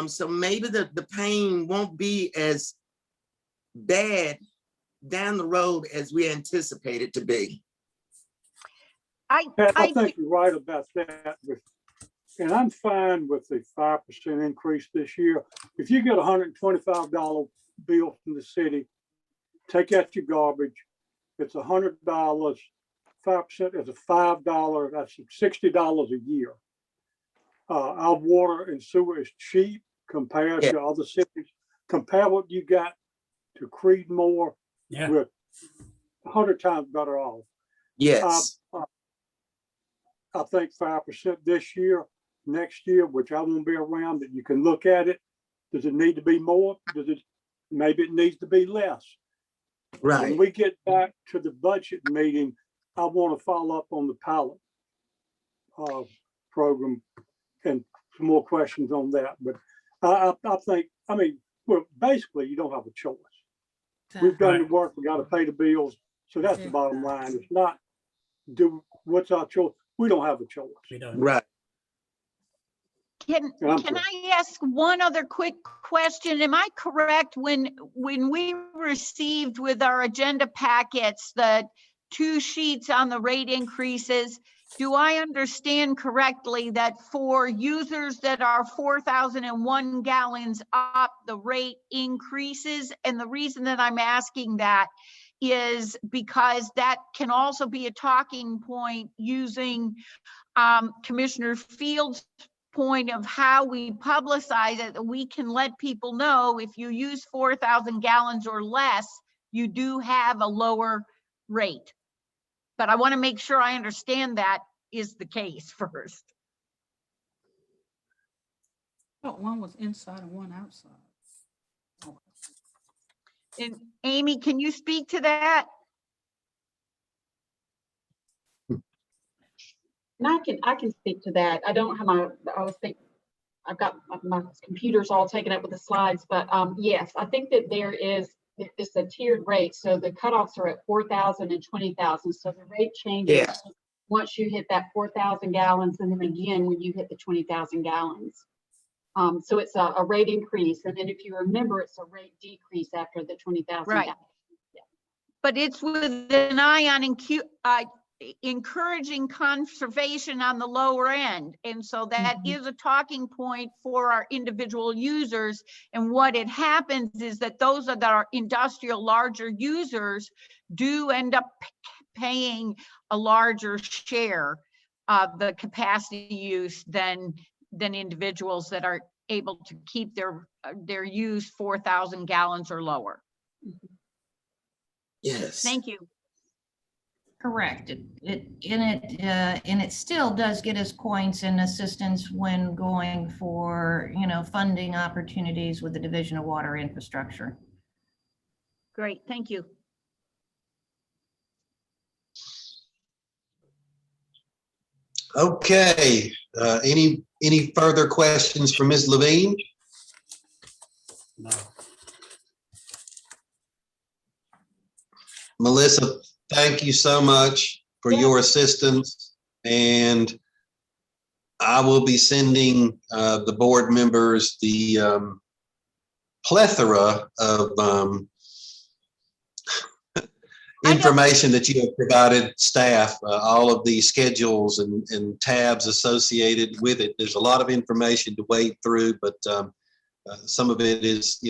[SPEAKER 10] So maybe the pain won't be as bad down the road as we anticipate it to be.
[SPEAKER 3] Pat, I
[SPEAKER 5] I
[SPEAKER 3] think you're right about that. And I'm fine with the 5% increase this year. If you get a $125 bill from the city, take out your garbage, it's $100, 5% is a $5, that's $60 a year. Our water and sewer is cheap compared to other cities. Compare what you got to Creedmoor,
[SPEAKER 8] Yeah.
[SPEAKER 3] we're 100 times better off.
[SPEAKER 10] Yes,
[SPEAKER 3] I think 5% this year, next year, which I won't be around, that you can look at it. Does it need to be more? Maybe it needs to be less. When
[SPEAKER 10] right.
[SPEAKER 3] we get back to the budget meeting, I want to follow up on the pilot program and some more questions on that. But I think, I mean, well, basically, you don't have a choice. We've done the work, we got to pay the bills. So that's the bottom line. It's not what's our choice? We don't have a choice.
[SPEAKER 8] We don't.
[SPEAKER 10] Right.
[SPEAKER 5] Can
[SPEAKER 3] I'm
[SPEAKER 5] can
[SPEAKER 3] sorry.
[SPEAKER 5] I ask one other quick question? Am I correct when we received with our agenda packets, the 2 sheets on the rate increases, do I understand correctly that for users that are 4,001 gallons up, the rate increases? And the reason that I'm asking that is because that can also be a talking point using Commissioner Fields' point of how we publicize it, that we can let people know if you use 4,000 gallons or less, you do have a lower rate. But I want to make sure I understand that is the case first.
[SPEAKER 2] Oh, one was inside and one outside.
[SPEAKER 5] And Amy, can you speak to that?
[SPEAKER 6] And I can speak to that. I don't have I've got my computers all taken up with the slides, but yes, I think that it's a tiered rate. So the cutoffs are at 4,000 and 20,000. So the rate changes
[SPEAKER 10] Yeah.
[SPEAKER 6] once you hit that 4,000 gallons, and then again when you hit the 20,000 gallons. So it's a rate increase, and then if you remember, it's a rate decrease after the 20,000.
[SPEAKER 5] Right. But it's with an eye on encouraging conservation on the lower end. And so that is a talking point for our individual users. And what it happens is that those that are industrial larger users do end up paying a larger share of the capacity use than individuals that are able to keep their use 4,000 gallons or lower.
[SPEAKER 10] Yes.
[SPEAKER 5] Thank you.
[SPEAKER 1] Correct. And it still does get us points and assistance when going for, funding opportunities with the Division of Water Infrastructure.
[SPEAKER 5] Great, thank you.
[SPEAKER 4] Okay, any further questions for Ms. Levine?
[SPEAKER 8] No.
[SPEAKER 4] Melissa, thank you so much for your assistance. And I will be sending the board members the plethora of information that you have provided staff, all of the schedules and tabs associated with it. There's a lot of information to wade through, but some of it is,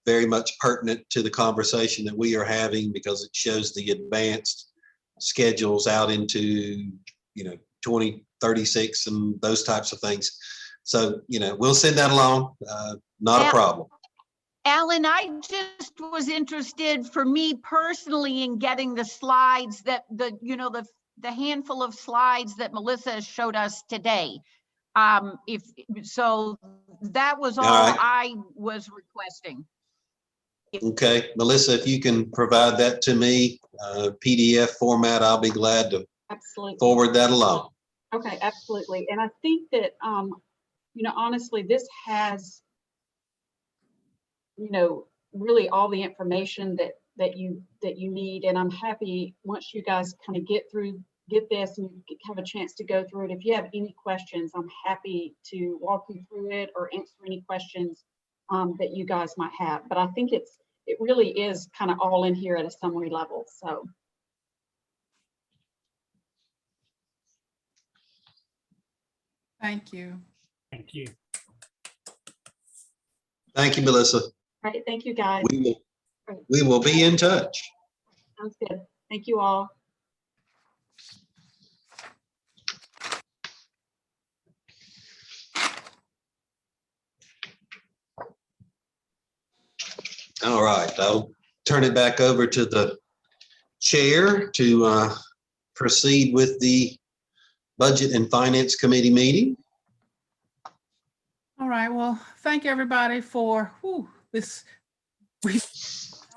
[SPEAKER 4] very much pertinent to the conversation that we are having because it shows the advanced schedules out into, 2036 and those types of things. So, we'll send that along. Not a problem.
[SPEAKER 5] Alan, I just was interested for me personally in getting the slides that the handful of slides that Melissa showed us today. If so, that was all
[SPEAKER 4] right.
[SPEAKER 5] I was requesting.
[SPEAKER 4] Okay, Melissa, if you can provide that to me, PDF format, I'll be glad to
[SPEAKER 6] Absolutely.
[SPEAKER 4] forward that along.
[SPEAKER 6] Okay, absolutely. And I think that, honestly, this has, really all the information that you need. And I'm happy once you guys kind of get this and you have a chance to go through it. If you have any questions, I'm happy to walk you through it or answer any questions that you guys might have. But I think it really is kind of all in here at a summary level. So
[SPEAKER 2] Thank you.
[SPEAKER 8] Thank you.
[SPEAKER 4] Thank you, Melissa.
[SPEAKER 6] all right, thank you guys.
[SPEAKER 4] We will be in touch.
[SPEAKER 6] Sounds good. Thank you all.
[SPEAKER 4] All right, I'll turn it back over to the chair to proceed with the Budget and Finance Committee meeting.
[SPEAKER 2] All right, well, thank everybody for this. We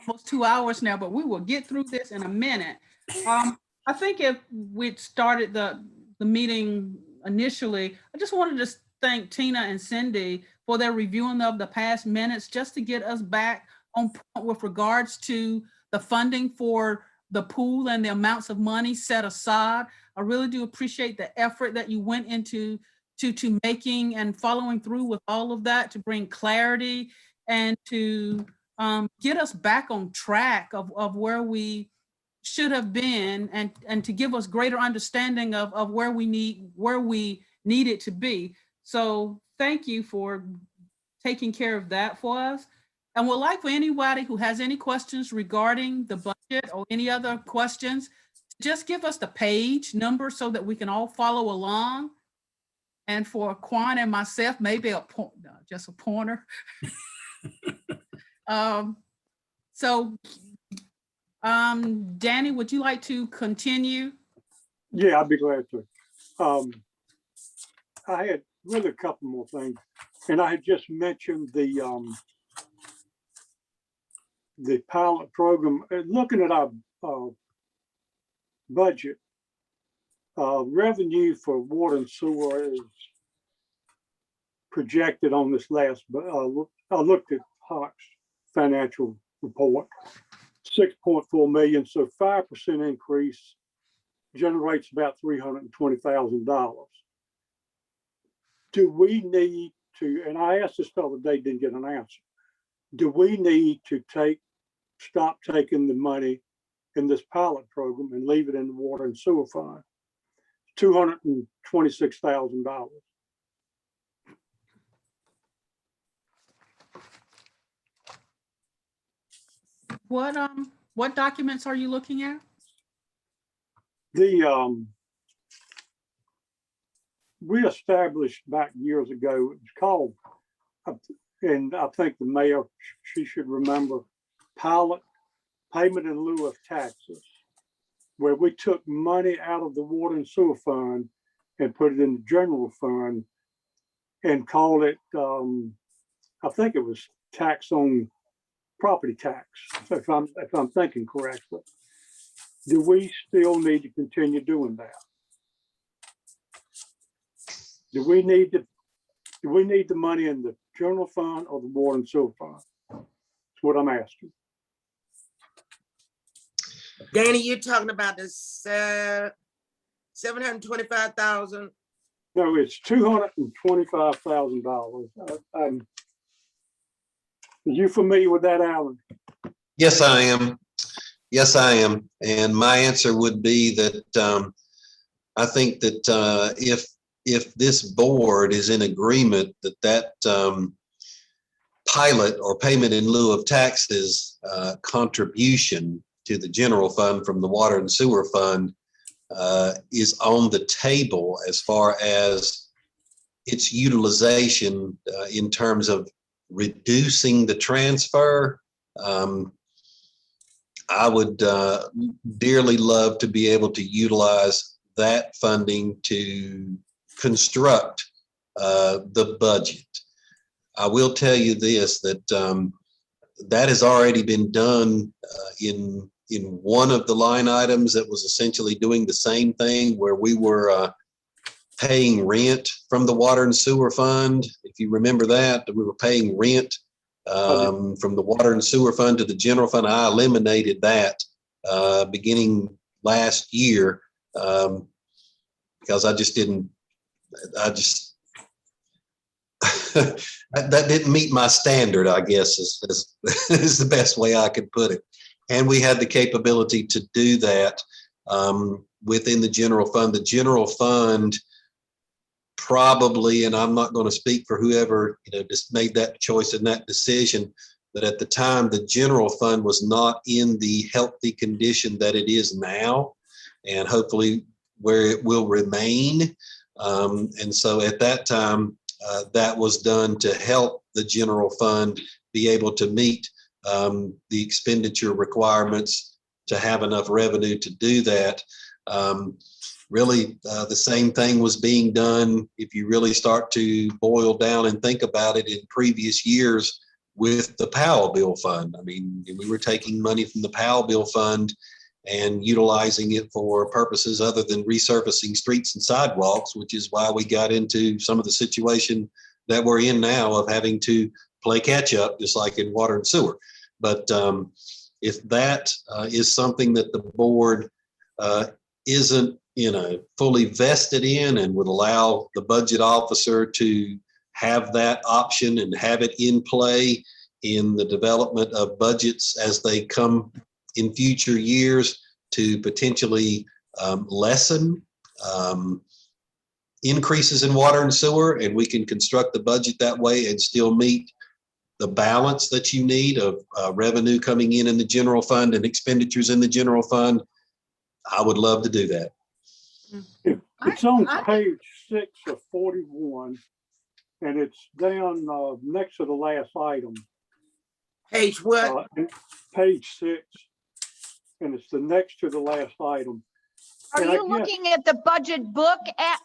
[SPEAKER 2] almost 2 hours now, but we will get through this in a minute. I think if we'd started the meeting initially, I just wanted to thank Tina and Cindy for their reviewing of the past minutes, just to get us back on point with regards to the funding for the pool and the amounts of money set aside. I really do appreciate the effort that you went into to making and following through with all of that, to bring clarity and to get us back on track of where we should have been, and to give us greater understanding of where we need it to be. So thank you for taking care of that for us. And would like for anybody who has any questions regarding the budget or any other questions, just give us the page number so that we can all follow along. And for Quan and myself, maybe just a pointer. Danny, would you like to continue?
[SPEAKER 3] Yeah, I'd be glad to. I had really a couple more things, and I had just mentioned the pilot program. Looking at our budget, revenue for water and sewer is projected on this last, but I looked at Hawk's financial report, 6.4 million. So 5% increase generates about $320,000. Do we need to, and I asked this the other day, didn't get an answer. Do we need to stop taking the money in this pilot program and leave it in the water and sewer fund? $226,000.
[SPEAKER 2] What documents are you looking at?
[SPEAKER 3] We established back years ago, it's called, and I think the mayor, she should remember, pilot payment in lieu of taxes, where we took money out of the water and sewer fund and put it in the general fund and called it, I think it was tax on property tax, if I'm thinking correctly. Do we still need to continue doing that? Do we need the money in the general fund or the water and sewer fund? That's what I'm asking.
[SPEAKER 10] Danny, you're talking about the 725,000.
[SPEAKER 3] No, it's $225,000. Are you familiar with that, Alan?
[SPEAKER 4] Yes, I am. Yes, I am. And my answer would be that I think that if this board is in agreement that pilot or payment in lieu of taxes contribution to the general fund from the water and sewer fund is on the table as far as its utilization in terms of reducing the transfer, I would dearly love to be able to utilize that funding to construct the budget. I will tell you this, that that has already been done in one of the line items that was essentially doing the same thing, where we were paying rent from the water and sewer fund. If you remember that, we were paying rent from the water and sewer fund to the general fund. I eliminated that beginning last year because I just that didn't meet my standard, I guess is the best way I could put it. And we had the capability to do that within the general fund. The general fund probably, and I'm not going to speak for whoever, just made that choice and that decision, but at the time, the general fund was not in the healthy condition that it is now, and hopefully where it will remain. And so at that time, that was done to help the general fund be able to meet the expenditure requirements, to have enough revenue to do that. Really, the same thing was being done, if you really start to boil down and think about it, in previous years with the Powell Bill Fund. I mean, we were taking money from the Powell Bill Fund and utilizing it for purposes other than resurfacing streets and sidewalks, which is why we got into some of the situation that we're in now of having to play catch up, just like in water and sewer. But if that is something that the board isn't, fully vested in, and would allow the budget officer to have that option and have it in play in the development of budgets as they come in future years, to potentially lessen increases in water and sewer, and we can construct the budget that way and still meet the balance that you need of revenue coming in the general fund and expenditures in the general fund, I would love to do that.
[SPEAKER 3] It's on page 6 of 41, and it's down next to the last item.
[SPEAKER 10] Page what?
[SPEAKER 3] Page 6, and it's the next to the last item.
[SPEAKER 5] Are
[SPEAKER 3] And I
[SPEAKER 5] you
[SPEAKER 3] guess-
[SPEAKER 5] looking at the budget book?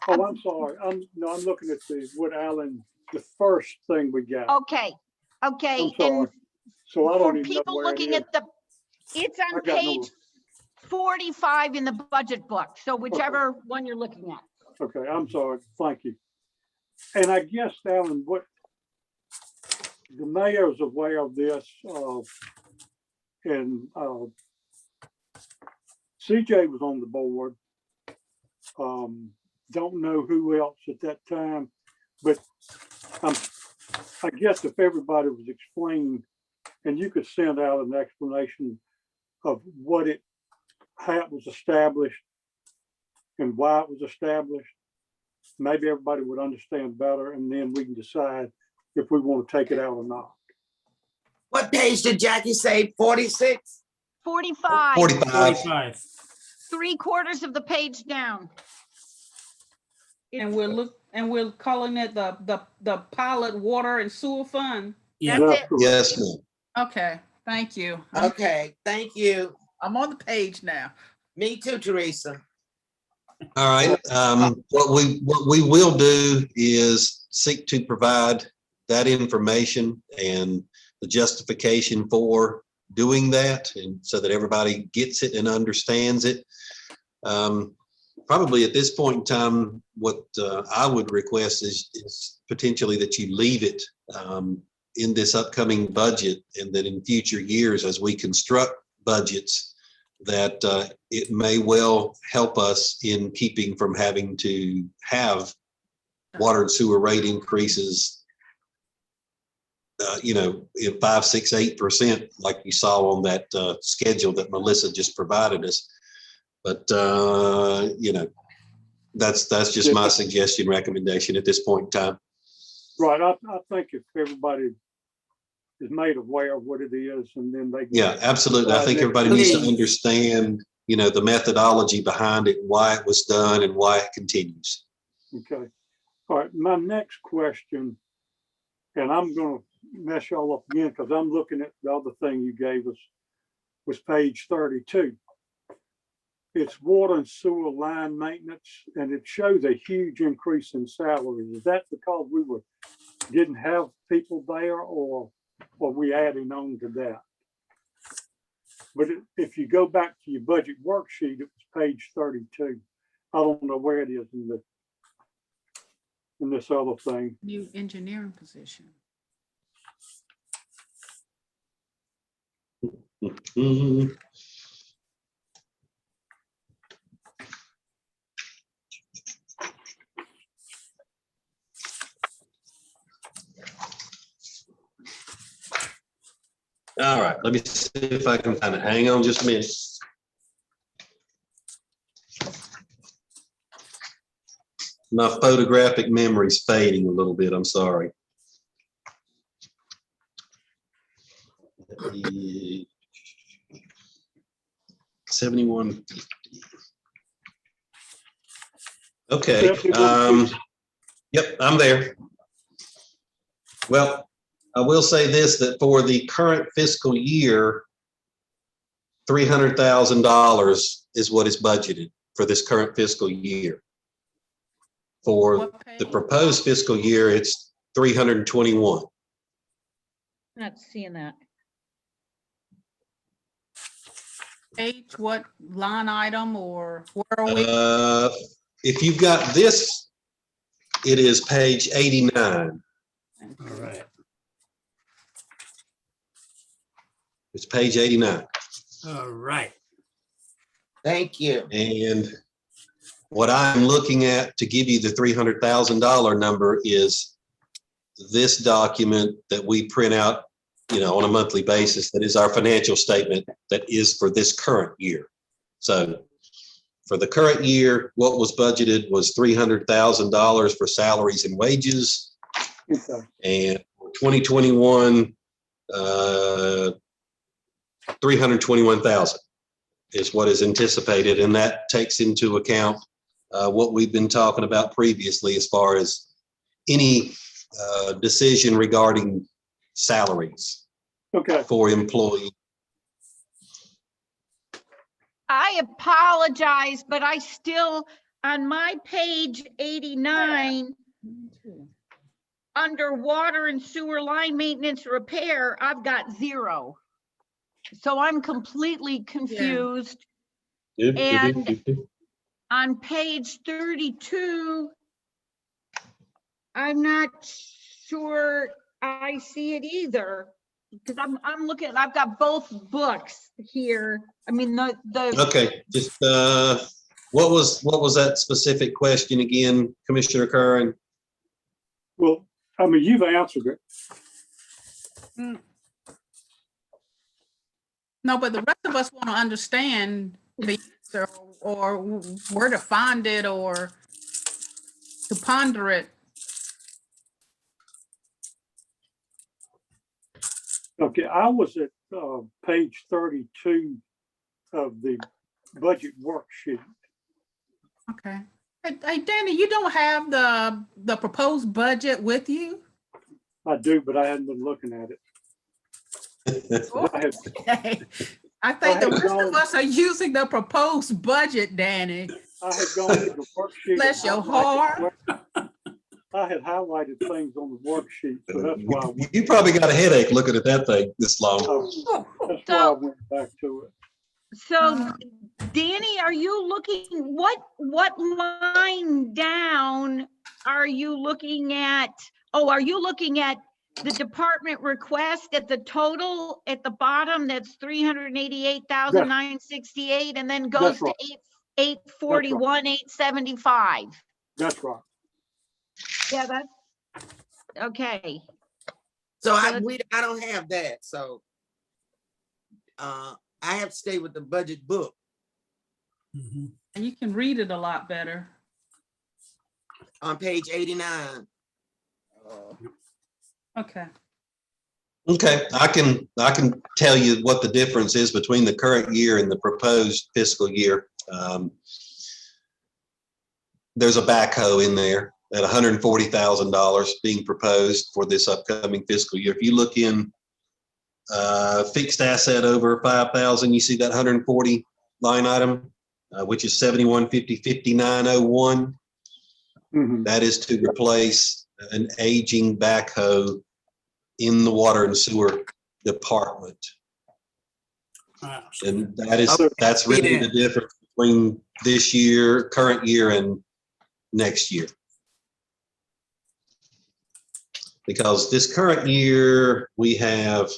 [SPEAKER 3] Oh, I'm sorry. I'm looking at the first thing we got.
[SPEAKER 5] Okay, okay.
[SPEAKER 3] I'm
[SPEAKER 5] And
[SPEAKER 3] sorry. So I
[SPEAKER 5] for
[SPEAKER 3] don't even know
[SPEAKER 5] people
[SPEAKER 3] where it
[SPEAKER 5] looking
[SPEAKER 3] is.
[SPEAKER 5] at it's
[SPEAKER 3] I
[SPEAKER 5] on
[SPEAKER 3] got no-
[SPEAKER 5] page 45 in the budget book. So whichever one you're looking at.
[SPEAKER 3] Okay, I'm sorry. Thank you. And I guess, Alan, what the mayor's aware of this, and CJ was on the board. Don't know who else at that time, but I guess if everybody was explained, and you could send out an explanation of how it was established and why it was established, maybe everybody would understand better, and then we can decide if we want to take it out or not.
[SPEAKER 10] What page did Jackie say? 46?
[SPEAKER 5] 45,
[SPEAKER 4] 45.
[SPEAKER 8] 45.
[SPEAKER 5] 3/4 of the page down.
[SPEAKER 2] And we're calling it the pilot water and sewer fund.
[SPEAKER 8] Yeah,
[SPEAKER 5] That's
[SPEAKER 3] That's
[SPEAKER 5] it.
[SPEAKER 3] correct.
[SPEAKER 4] Yes, ma'am.
[SPEAKER 2] Okay, thank you.
[SPEAKER 10] Okay, thank you.
[SPEAKER 2] I'm on the page now.
[SPEAKER 10] Me too, Teresa.
[SPEAKER 4] All right. What we will do is seek to provide that information and the justification for doing that, and so that everybody gets it and understands it. Probably at this point in time, what I would request is potentially that you leave it in this upcoming budget, and that in future years, as we construct budgets, that it may well help us in keeping from having to have water and sewer rate increases, in 5, 6, 8%, like you saw on that schedule that Melissa just provided us. But that's just my suggestion, recommendation at this point in time.
[SPEAKER 3] Right, I think if everybody is made aware of what it is, and then they.
[SPEAKER 4] Yeah, absolutely. I think everybody needs to
[SPEAKER 10] Please.
[SPEAKER 4] understand, the methodology behind it, why it was done and why it continues.
[SPEAKER 3] Okay. All right, my next question, and I'm gonna mess y'all up again because I'm looking at the other thing you gave us, was page 32. It's water and sewer line maintenance, and it shows a huge increase in salaries. Is that because we didn't have people there, or are we adding on to that? But if you go back to your budget worksheet, it was page 32. I don't know where it is in this other thing.
[SPEAKER 2] New engineering position.
[SPEAKER 4] Mhm. All right, let me see if I can find it. Hang on just a minute. My photographic memory's fading a little bit. I'm sorry. 7150. Okay. Yep, I'm there. Well, I will say this, that for the current fiscal year, $300,000 is what is budgeted for this current fiscal year. For
[SPEAKER 2] What
[SPEAKER 4] the
[SPEAKER 2] page?
[SPEAKER 4] proposed fiscal year, it's 321.
[SPEAKER 5] Not seeing that.
[SPEAKER 2] Page, what line item, or where are we?
[SPEAKER 4] If you've got this, it is page 89.
[SPEAKER 8] All right.
[SPEAKER 4] It's page 89.
[SPEAKER 8] All right.
[SPEAKER 10] Thank you.
[SPEAKER 4] And what I'm looking at to give you the $300,000 number is this document that we print out, on a monthly basis. That is our financial statement that is for this current year. So for the current year, what was budgeted was $300,000 for salaries and wages.
[SPEAKER 3] Okay.
[SPEAKER 4] And for 2021, 321,000 is what is anticipated. And that takes into account what we've been talking about previously as far as any decision regarding salaries
[SPEAKER 3] Okay.
[SPEAKER 4] for employees.
[SPEAKER 5] I apologize, but I still, on my page 89, under water and sewer line maintenance repair, I've got 0. So I'm completely confused. And on page 32, I'm not sure I see it either. Because I'm looking, I've got both books here. I mean, the
[SPEAKER 4] Okay, just what was that specific question again, Commissioner Curran?
[SPEAKER 3] Well, I mean, you've answered it.
[SPEAKER 2] No, but the rest of us want to understand the answer, or where to find it, or to ponder it.
[SPEAKER 3] Okay, I was at page 32 of the budget worksheet.
[SPEAKER 2] Okay. Hey, Danny, you don't have the proposed budget with you?
[SPEAKER 3] I do, but I hadn't been looking at it. I had,
[SPEAKER 2] I think the
[SPEAKER 3] had
[SPEAKER 2] rest of
[SPEAKER 3] gone-
[SPEAKER 2] us are using the proposed budget, Danny.
[SPEAKER 3] I had gone to the worksheet.
[SPEAKER 2] Bless your
[SPEAKER 3] and
[SPEAKER 2] heart.
[SPEAKER 3] I had highlighted things on the worksheet, so that's why I went,
[SPEAKER 4] You probably got a headache looking at that thing this long.
[SPEAKER 3] that's why I went back to it.
[SPEAKER 5] So Danny, are you looking, what line down are you looking at? Oh, are you looking at the department request at the total at the bottom? That's 388,968 and then goes
[SPEAKER 3] That's
[SPEAKER 5] to
[SPEAKER 3] right.
[SPEAKER 5] 841, 875.
[SPEAKER 3] That's right.
[SPEAKER 5] Yeah, that's, okay.
[SPEAKER 10] So I don't have that, so I have to stay with the budget book.
[SPEAKER 8] Mhm.
[SPEAKER 2] And you can read it a lot better.
[SPEAKER 10] On page 89.
[SPEAKER 2] Okay.
[SPEAKER 4] Okay, I can tell you what the difference is between the current year and the proposed fiscal year. There's a backhoe in there at $140,000 being proposed for this upcoming fiscal year. If you look in fixed asset over 5,000, you see that 140 line item, which is 7150-5901.
[SPEAKER 3] Mhm.
[SPEAKER 4] That is to replace an aging backhoe in the water and sewer department.
[SPEAKER 8] Wow.
[SPEAKER 4] And
[SPEAKER 10] Okay.
[SPEAKER 4] that's really the difference between this year, current year, and next year. Because this current year, we have,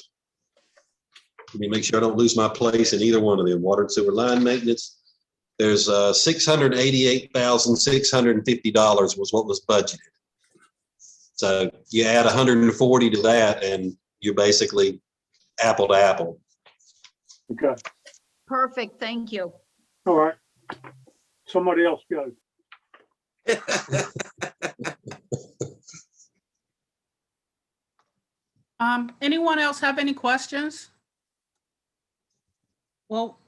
[SPEAKER 4] let me make sure I don't lose my place in either one of them, water and sewer line maintenance. There's $688,650 was what was budgeted. So you add 140 to that and you're basically apple to apple.
[SPEAKER 3] Okay,
[SPEAKER 5] Perfect, thank you.
[SPEAKER 3] all right. Somebody else go.
[SPEAKER 2] Anyone else have any questions? Well,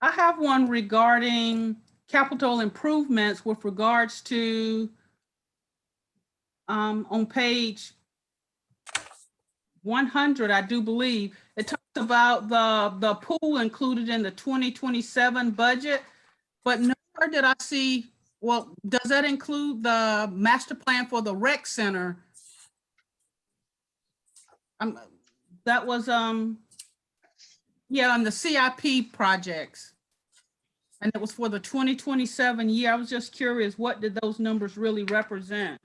[SPEAKER 2] I have one regarding capital improvements with regards to on page 100, I do believe, it talks about the pool included in the 2027 budget, but nowhere did I see, well, does that include the master plan for the rec center? That was, yeah, on the CIP projects. And it was for the 2027 year. I was just curious, what did those numbers really represent?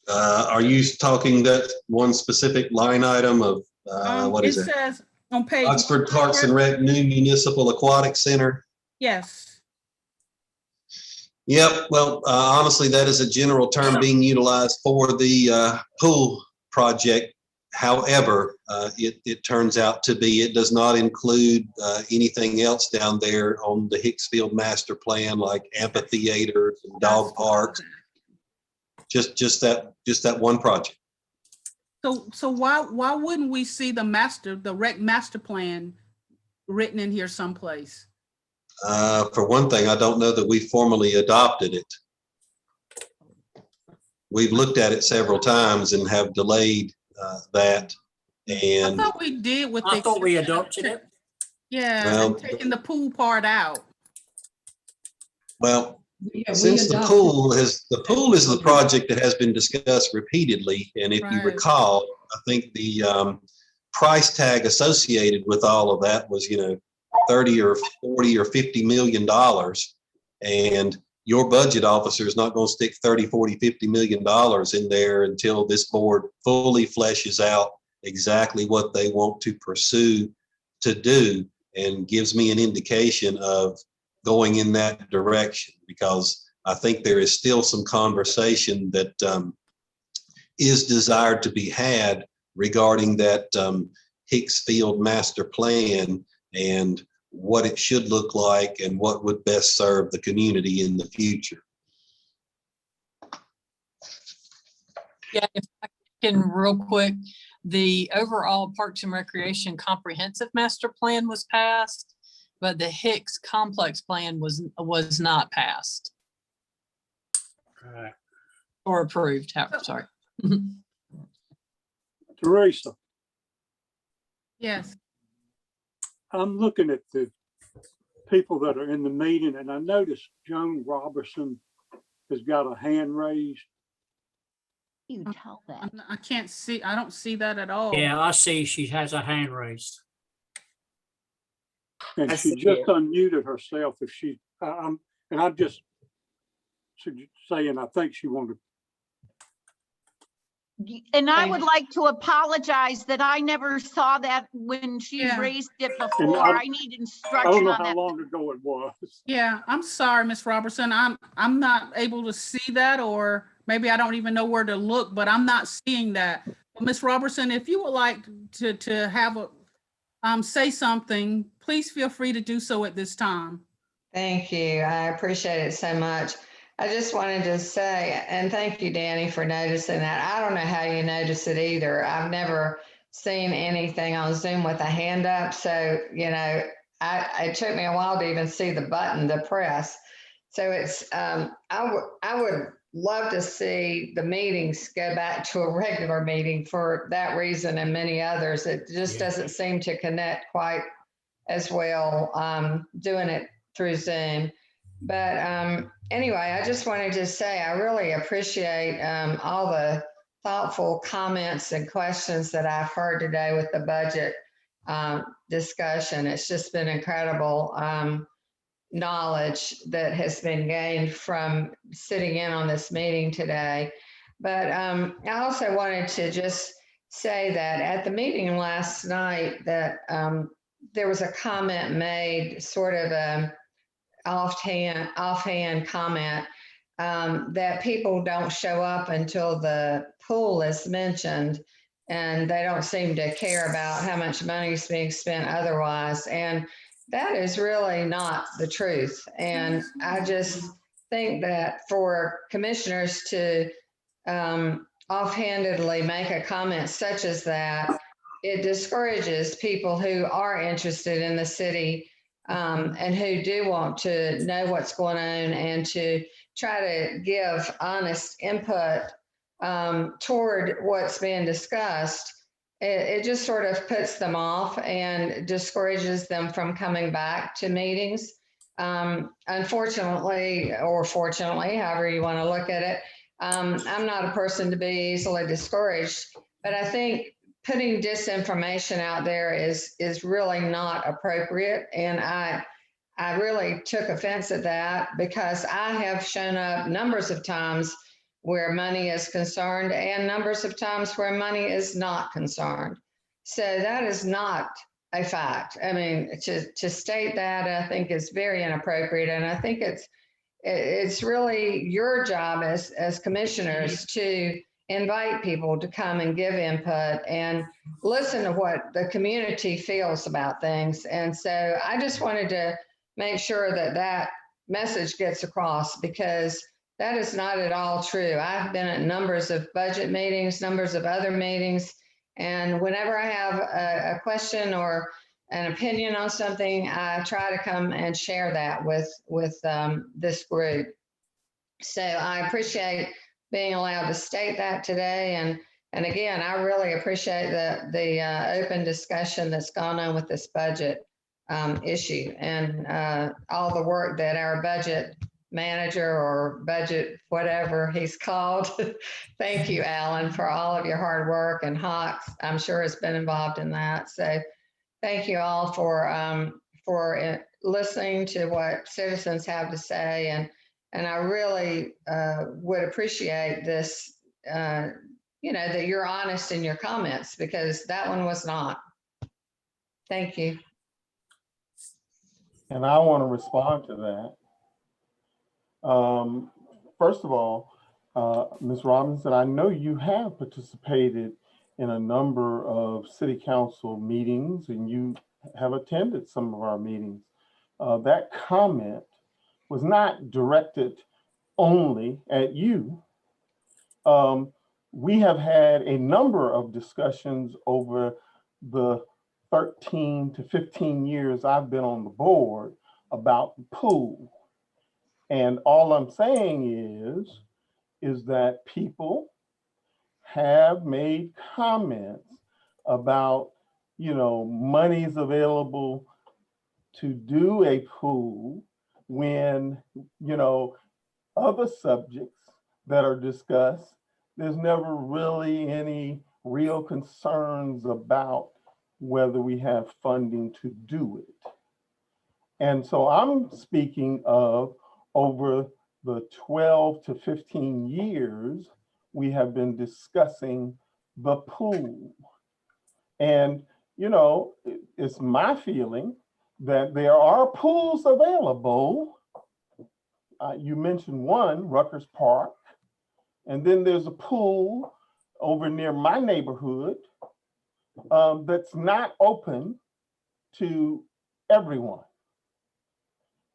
[SPEAKER 4] Are you talking that one specific line item of, what is
[SPEAKER 2] It
[SPEAKER 4] it?
[SPEAKER 2] says on page.
[SPEAKER 4] Oxford Parks and Rec New Municipal Aquatic Center?
[SPEAKER 2] Yes,
[SPEAKER 4] Yep, well, honestly, that is a general term being utilized for the pool project. However, it turns out to be, it does not include anything else down there on the Hicksfield master plan, like amphitheaters and dog parks. Just that one project.
[SPEAKER 2] so why wouldn't we see the rec master plan written in here someplace?
[SPEAKER 4] For one thing, I don't know that we formally adopted it. We've looked at it several times and have delayed that.
[SPEAKER 2] I
[SPEAKER 4] And
[SPEAKER 2] thought we did with.
[SPEAKER 8] I thought we adopted it.
[SPEAKER 2] Yeah,
[SPEAKER 4] Well,
[SPEAKER 2] and taking the pool part out.
[SPEAKER 4] well,
[SPEAKER 11] Yeah, we
[SPEAKER 4] since the
[SPEAKER 11] adopted-
[SPEAKER 4] pool is the project that has been discussed repeatedly, and if you
[SPEAKER 2] Right.
[SPEAKER 4] recall, I think the price tag associated with all of that was, 30 or 40 or 50 million dollars. And your budget officer is not going to stick 30, 40, 50 million dollars in there until this board fully fleshes out exactly what they want to pursue to do and gives me an indication of going in that direction, because I think there is still some conversation that is desired to be had regarding that Hicksfield master plan and what it should look like and what would best serve the community in the future.
[SPEAKER 11] Yeah, if I can real quick, the overall Parks and Recreation Comprehensive Master Plan was passed, but the Hicks Complex Plan was not passed
[SPEAKER 8] Right.
[SPEAKER 11] or approved, sorry.
[SPEAKER 3] Teresa,
[SPEAKER 2] Yes.
[SPEAKER 3] I'm looking at the people that are in the meeting, and I noticed Joan Robertson has got a hand raised.
[SPEAKER 5] You tell that.
[SPEAKER 2] I can't see, I don't see that at all.
[SPEAKER 8] Yeah, I see she has a hand raised.
[SPEAKER 3] And
[SPEAKER 10] I
[SPEAKER 3] she
[SPEAKER 10] see
[SPEAKER 3] just
[SPEAKER 10] it.
[SPEAKER 3] unmuted herself. If she, I'm just saying, I think she wanted.
[SPEAKER 5] And I would like to apologize that I never saw that when she
[SPEAKER 2] Yeah.
[SPEAKER 5] raised it
[SPEAKER 3] And
[SPEAKER 5] before. I need
[SPEAKER 3] I don't
[SPEAKER 5] instruction
[SPEAKER 3] know
[SPEAKER 5] on
[SPEAKER 3] how
[SPEAKER 5] that.
[SPEAKER 3] long ago it was.
[SPEAKER 2] Yeah, I'm sorry, Miss Robertson. I'm not able to see that, or maybe I don't even know where to look, but I'm not seeing that. Miss Robertson, if you would like to have say something, please feel free to do so at this time.
[SPEAKER 12] Thank you. I appreciate it so much. I just wanted to say, and thank you, Danny, for noticing that. I don't know how you notice it either. I've never seen anything on Zoom with a hand up. So, it took me a while to even see the button to press. So it's, I would love to see the meetings go back to a regular meeting for that reason and many others. It just
[SPEAKER 8] Yeah.
[SPEAKER 12] doesn't seem to connect quite as well doing it through Zoom. But anyway, I just wanted to say I really appreciate all the thoughtful comments and questions that I've heard today with the budget discussion. It's just been incredible knowledge that has been gained from sitting in on this meeting today. But I also wanted to just say that at the meeting last night that there was a comment made, sort of a offhand comment that people don't show up until the pool is mentioned. and they don't seem to care about how much money is being spent otherwise. And that is really not the truth. And I just think that for commissioners to offhandedly make a comment such as that, it discourages people who are interested in the city and who do want to know what's going on and to try to give honest input toward what's being discussed. It just sort of puts them off and discourages them from coming back to meetings. Unfortunately, or fortunately, however you want to look at it, I'm not a person to be easily discouraged, but I think putting disinformation out there is really not appropriate. And I really took offense at that because I have shown up numbers of times where money is concerned and numbers of times where money is not concerned. So that is not a fact. I mean, to state that, I think is very inappropriate. And I think it's really your job as commissioners to invite people to come and give input and listen to what the community feels about things. And so I just wanted to make sure that that message gets across, because that is not at all true. I've been at numbers of budget meetings, numbers of other meetings, and whenever I have a question or an opinion on something, I try to come and share that with this group. So I appreciate being allowed to state that today. And again, I really appreciate the open discussion that's gone on with this budget issue and all the work that our budget manager or budget, whatever he's called. Thank you, Alan, for all of your hard work, and Hawks, I'm sure, has been involved in that. So thank you all for listening to what citizens have to say. And I really would appreciate this, that you're honest in your comments, because that one was not. Thank you.
[SPEAKER 9] And I want to respond to that. First of all, Ms. Robinson, I know you have participated in a number of city council meetings and you have attended some of our meetings. That comment was not directed only at you. We have had a number of discussions over the 13 to 15 years I've been on the board about the pool. And all I'm saying is that people have made comments about, monies available to do a pool when, other subjects that are discussed, there's never really any real concerns about whether we have funding to do it. And so I'm speaking of over the 12 to 15 years we have been discussing the pool. And, it's my feeling that there are pools available. You mentioned one, Rutgers Park, and then there's a pool over near my neighborhood that's not open to everyone.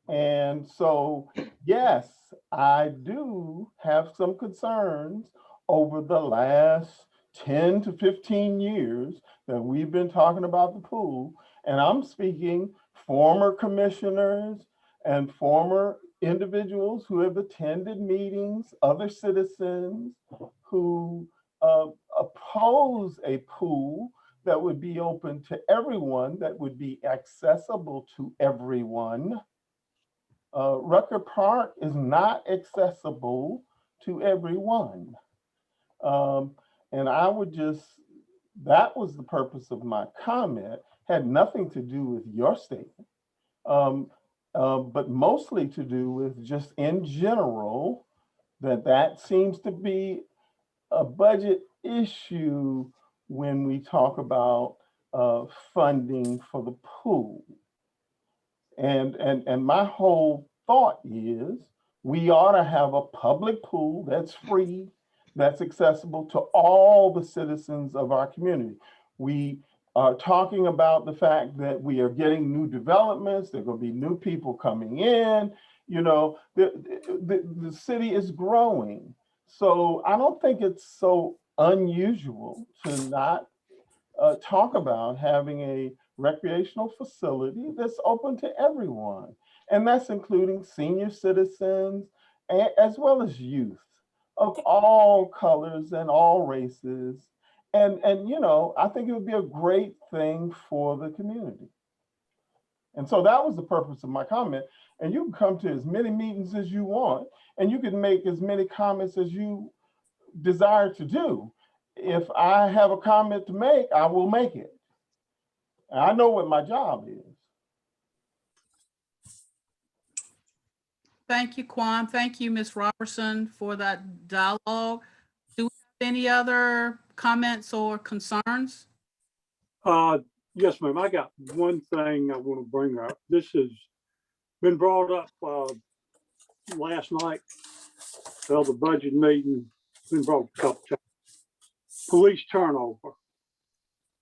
[SPEAKER 9] And so, yes, I do have some concerns over the last 10 to 15 years that we've been talking about the pool. And I'm speaking former commissioners and former individuals who have attended meetings, other citizens who oppose a pool that would be open to everyone, that would be accessible to everyone. Rutgers Park is not accessible to everyone. And I would that was the purpose of my comment, had nothing to do with your statement, but mostly to do with just in general, that seems to be a budget issue when we talk about funding for the pool. And my whole thought is we ought to have a public pool that's free, that's accessible to all the citizens of our community. We are talking about the fact that we are getting new developments. There are going to be new people coming in. You know, the city is growing. So I don't think it's so unusual to not talk about having a recreational facility that's open to everyone. And that's including senior citizens as well as youth of all colors and all races. And you know, I think it would be a great thing for the community. And so that was the purpose of my comment. And you can come to as many meetings as you want, and you can make as many comments as you desire to do. If I have a comment to make, I will make it. And I know what my job is.
[SPEAKER 2] Thank you, Quan. Thank you, Ms. Robertson, for that dialogue. Do we have any other comments or concerns?
[SPEAKER 3] Yes, ma'am. I got one thing I want to bring up. This has been brought up last night. Well, the budget meeting been brought up a couple times. Police turnover.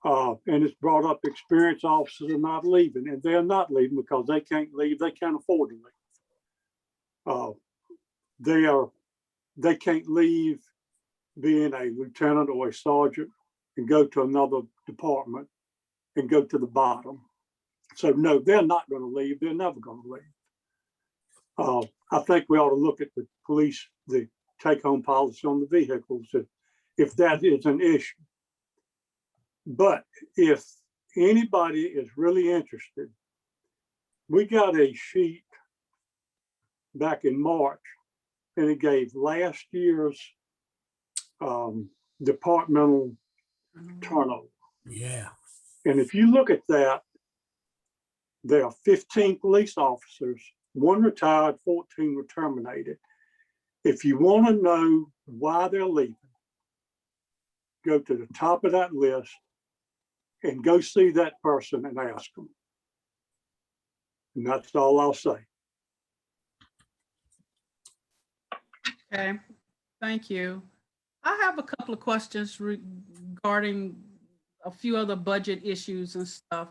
[SPEAKER 3] And it's brought up experienced officers are not leaving, and they're not leaving because they can't leave. They can't afford to leave. They can't leave being a lieutenant or a sergeant and go to another department and go to the bottom. So no, they're not going to leave. They're never going to leave. I think we ought to look at the police, the take-home policy on the vehicles, if that is an issue. But if anybody is really interested, we got a sheet back in March, and it gave last year's departmental turnover.
[SPEAKER 8] Yeah.
[SPEAKER 3] And if you look at that, there are 15 police officers, 1 retired, 14 were terminated. If you want to know why they're leaving, go to the top of that list and go see that person and ask them. And that's all I'll say.
[SPEAKER 2] Okay, thank you. I have a couple of questions regarding a few other budget issues and stuff.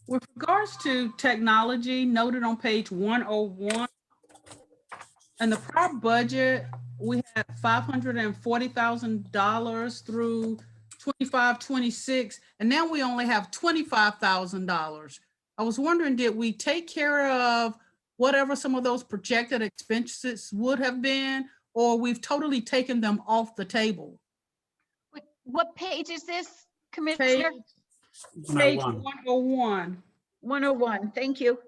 [SPEAKER 2] With regards to technology noted on page 101, in the prior budget, we had $540,000 through 25-26, and now we only have $25,000. I was wondering, did we take care of whatever some of those projected expenses would have been, or we've totally taken them off the table?
[SPEAKER 5] What page is this, Commissioner?
[SPEAKER 2] Page
[SPEAKER 8] 101.
[SPEAKER 2] 101.
[SPEAKER 5] 101, thank you.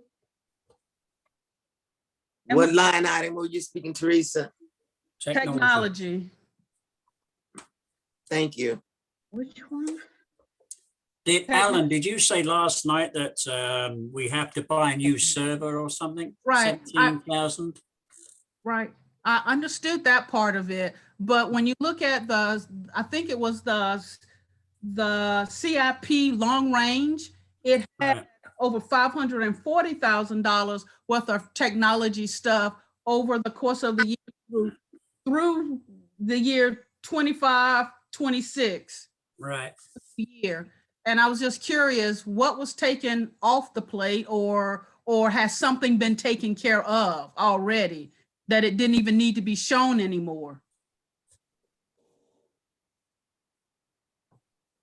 [SPEAKER 2] And
[SPEAKER 10] What line item were you speaking, Teresa?
[SPEAKER 2] Technology.
[SPEAKER 10] Thank you.
[SPEAKER 5] Which one?
[SPEAKER 8] Alan, did you say last night that we have to buy a new server or something?
[SPEAKER 2] Right.
[SPEAKER 8] 17,000?
[SPEAKER 2] Right. I understood that part of it, but when you look at I think it was the CIP long range, it had over $540,000 worth of technology stuff over the course of the year through the year 25-26.
[SPEAKER 8] Right.
[SPEAKER 2] Year. And I was just curious, what was taken off the plate, or has something been taken care of already that it didn't even need to be shown anymore?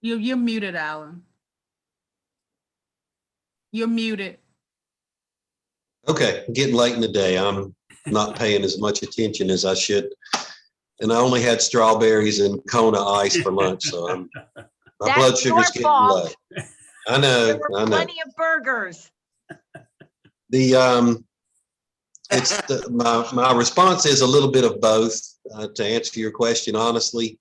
[SPEAKER 2] You're muted, Alan. You're muted.
[SPEAKER 4] Okay, getting late in the day. I'm not paying as much attention as I should. And I only had strawberries and Kona ice for lunch, so my blood
[SPEAKER 5] That's
[SPEAKER 4] sugar's
[SPEAKER 5] your
[SPEAKER 4] getting low.
[SPEAKER 5] fault.
[SPEAKER 4] I know,
[SPEAKER 5] There were
[SPEAKER 4] I know.
[SPEAKER 5] plenty of burgers.
[SPEAKER 4] My response is a little bit of both, to answer your question honestly.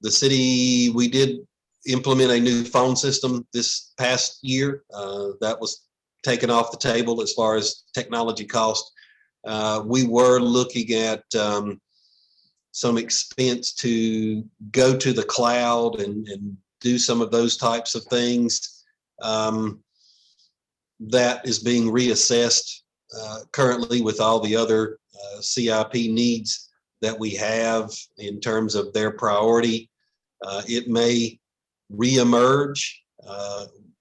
[SPEAKER 4] The city, we did implement a new phone system this past year. That was taken off the table as far as technology cost. We were looking at some expense to go to the cloud and do some of those types of things. That is being reassessed currently with all the other CIP needs that we have in terms of their priority. It may reemerge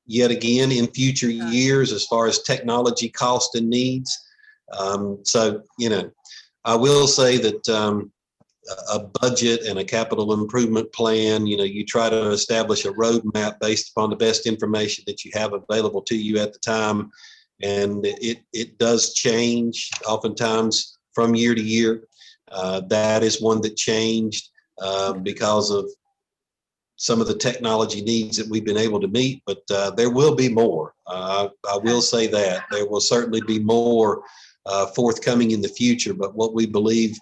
[SPEAKER 4] yet again in future years as far as technology cost and needs. So, I will say that a budget and a capital improvement plan, you try to establish a roadmap based upon the best information that you have available to you at the time. And it does change oftentimes from year to year. That is one that changed because of some of the technology needs that we've been able to meet, but there will be more. I will say that there will certainly be more forthcoming in the future, but what we believe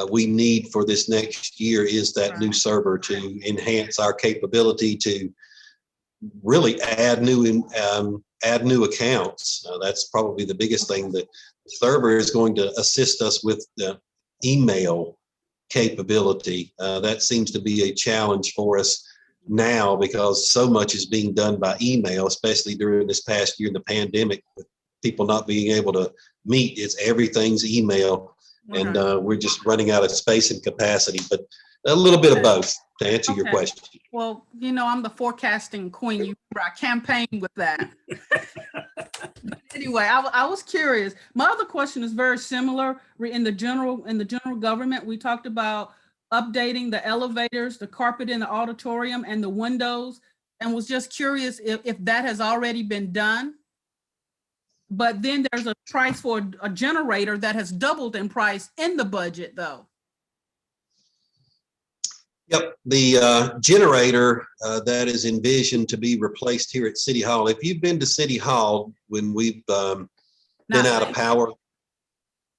[SPEAKER 4] we need for this next year is that new server to enhance our capability to really add new accounts. That's probably the biggest thing. The server is going to assist us with the email capability. That seems to be a challenge for us now because so much is being done by email, especially during this past year, the pandemic, with people not being able to meet. Everything's email, and we're just running out of space and capacity, but a little bit of both to answer your question.
[SPEAKER 2] Well, I'm the forecasting queen. I campaigned with that. Anyway, I was curious. My other question is very similar. In the general government, we talked about updating the elevators, the carpet in the auditorium, and the windows, and was just curious if that has already been done. But then there's a price for a generator that has doubled in price in the budget, though.
[SPEAKER 4] Yep, the generator that is envisioned to be replaced here at City Hall. If you've been to City Hall when we've been out of power,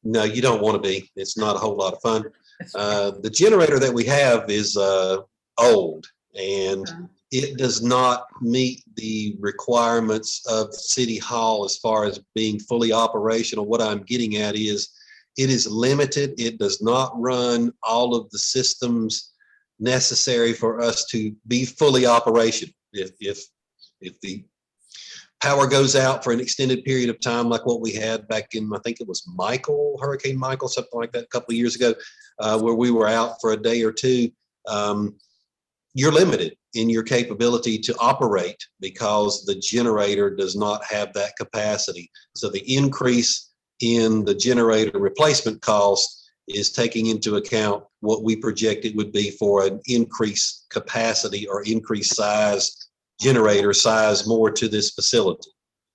[SPEAKER 4] no, you don't want to be. It's not a whole lot of fun. The generator that we have is old, and it does not meet the requirements of City Hall as far as being fully operational. What I'm getting at is it is limited. It does not run all of the systems necessary for us to be fully operational. If the power goes out for an extended period of time, like what we had back in, I think it was Hurricane Michael, something like that a couple of years ago, where we were out for a day or two, you're limited in your capability to operate because the generator does not have that capacity. So the increase in the generator replacement cost is taking into account what we project it would be for an increased capacity or increased size generator size more to this facility.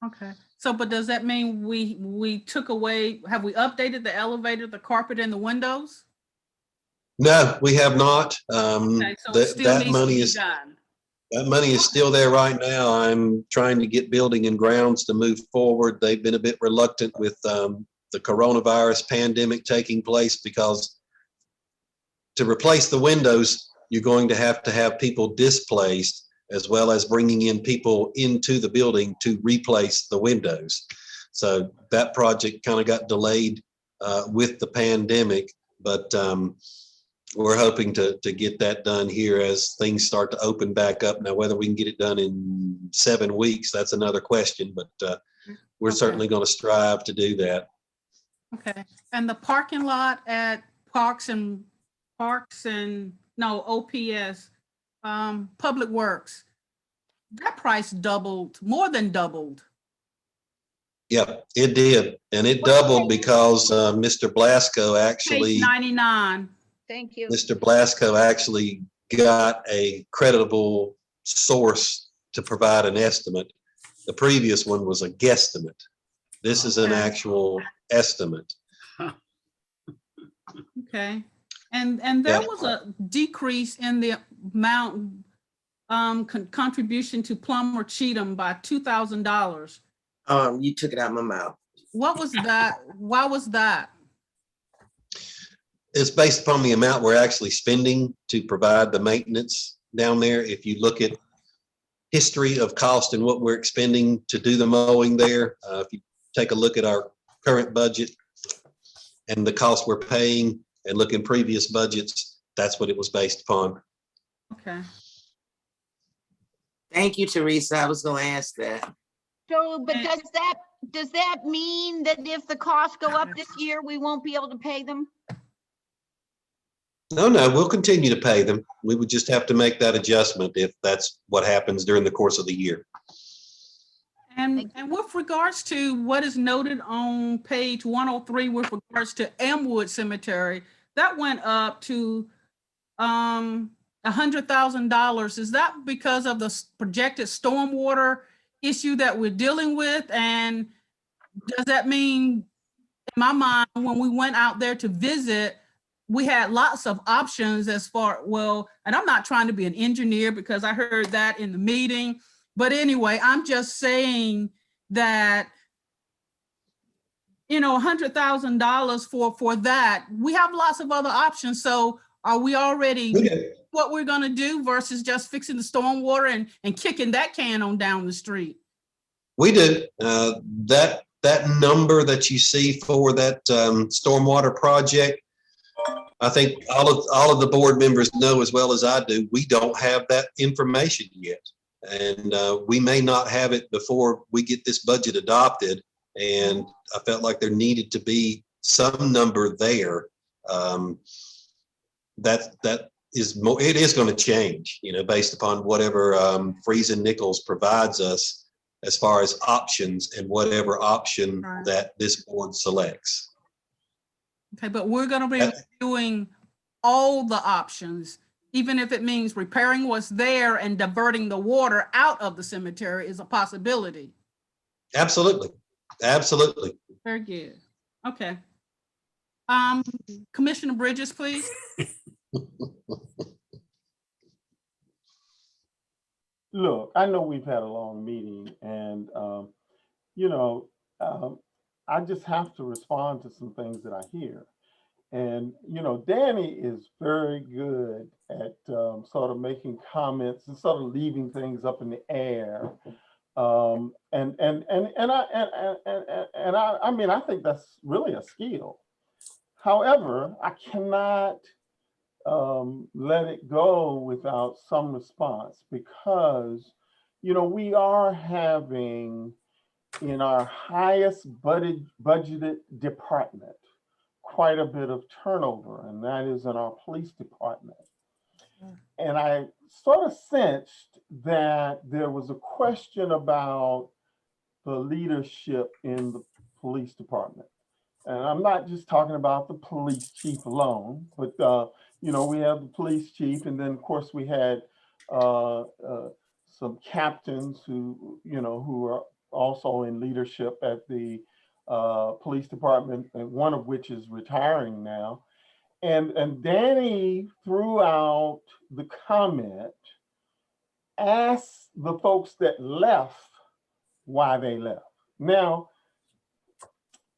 [SPEAKER 2] Okay. So, but does that mean we took away, have we updated the elevator, the carpet, and the windows?
[SPEAKER 4] No, we have not.
[SPEAKER 2] Okay, so it still needs to be done.
[SPEAKER 4] That money is still there right now. I'm trying to get building and grounds to move forward. They've been a bit reluctant with the coronavirus pandemic taking place because to replace the windows, you're going to have people displaced as well as bringing in people into the building to replace the windows. So that project kind of got delayed with the pandemic, but we're hoping to get that done here as things start to open back up. Now, whether we can get it done in 7 weeks, that's another question, but we're certainly going to strive to do that.
[SPEAKER 2] Okay. And the parking lot at OPS, Public Works, that price doubled, more than doubled.
[SPEAKER 4] Yeah, it did. And it doubled because Mr. Blasco actually,
[SPEAKER 2] Page 99.
[SPEAKER 5] Thank you.
[SPEAKER 4] Mr. Blasco actually got a creditable source to provide an estimate. The previous one was a guesstimate. This is an actual estimate.
[SPEAKER 2] Okay. And there was a decrease in the amount contribution to Plummer Cheatham by $2,000.
[SPEAKER 10] You took it out of my mouth.
[SPEAKER 2] What was that? Why was that?
[SPEAKER 4] It's based upon the amount we're actually spending to provide the maintenance down there. If you look at history of cost and what we're expending to do the mowing there, if you take a look at our current budget and the cost we're paying and look in previous budgets, that's what it was based upon.
[SPEAKER 2] Okay.
[SPEAKER 10] Thank you, Teresa. I was going to ask that.
[SPEAKER 5] So, but does that does that mean that if the costs go up this year, we won't be able to pay them?
[SPEAKER 4] No, we'll continue to pay them. We would just have to make that adjustment if that's what happens during the course of the year.
[SPEAKER 2] And with regards to what is noted on page 103 with regards to Elmwood Cemetery, that went up to $100,000. Is that because of the projected stormwater issue that we're dealing with? And does that mean, in my mind, when we went out there to visit, we had lots of options as far, well, and I'm not trying to be an engineer because I heard that in the meeting. But anyway, I'm just saying that, you know, $100,000 for that, we have lots of other options. So are we already what we're gonna do versus just fixing the stormwater and kicking that can on down the street?
[SPEAKER 4] We do. That number that you see for that stormwater project, I think all of the board members know as well as I do, we don't have that information yet. And we may not have it before we get this budget adopted. And I felt like there needed to be some number there. That is more, it is going to change, you know, based upon whatever Friesen Nichols provides us as far as options and whatever option that this board selects.
[SPEAKER 2] Okay, but we're gonna be doing all the options, even if it means repairing what's there and diverting the water out of the cemetery is a possibility.
[SPEAKER 4] Absolutely. Absolutely.
[SPEAKER 2] Very good. Okay. Commissioner Bridges, please.
[SPEAKER 9] Look, I know we've had a long meeting and, you know, I just have to respond to some things that I hear. And, you know, Danny is very good at sort of making comments and sort of leaving things up in the air. I mean, I think that's really a skill. However, I cannot let it go without some response because, you know, we are having in our highest budgeted department quite a bit of turnover, and that is in our police department. And I sort of sensed that there was a question about the leadership in the police department. And I'm not just talking about the police chief alone, but you know, we have the police chief, and then of course we had some captains who, you know, who are also in leadership at the police department, and one of which is retiring now. And Danny, throughout the comment, asked the folks that left why they left. Now,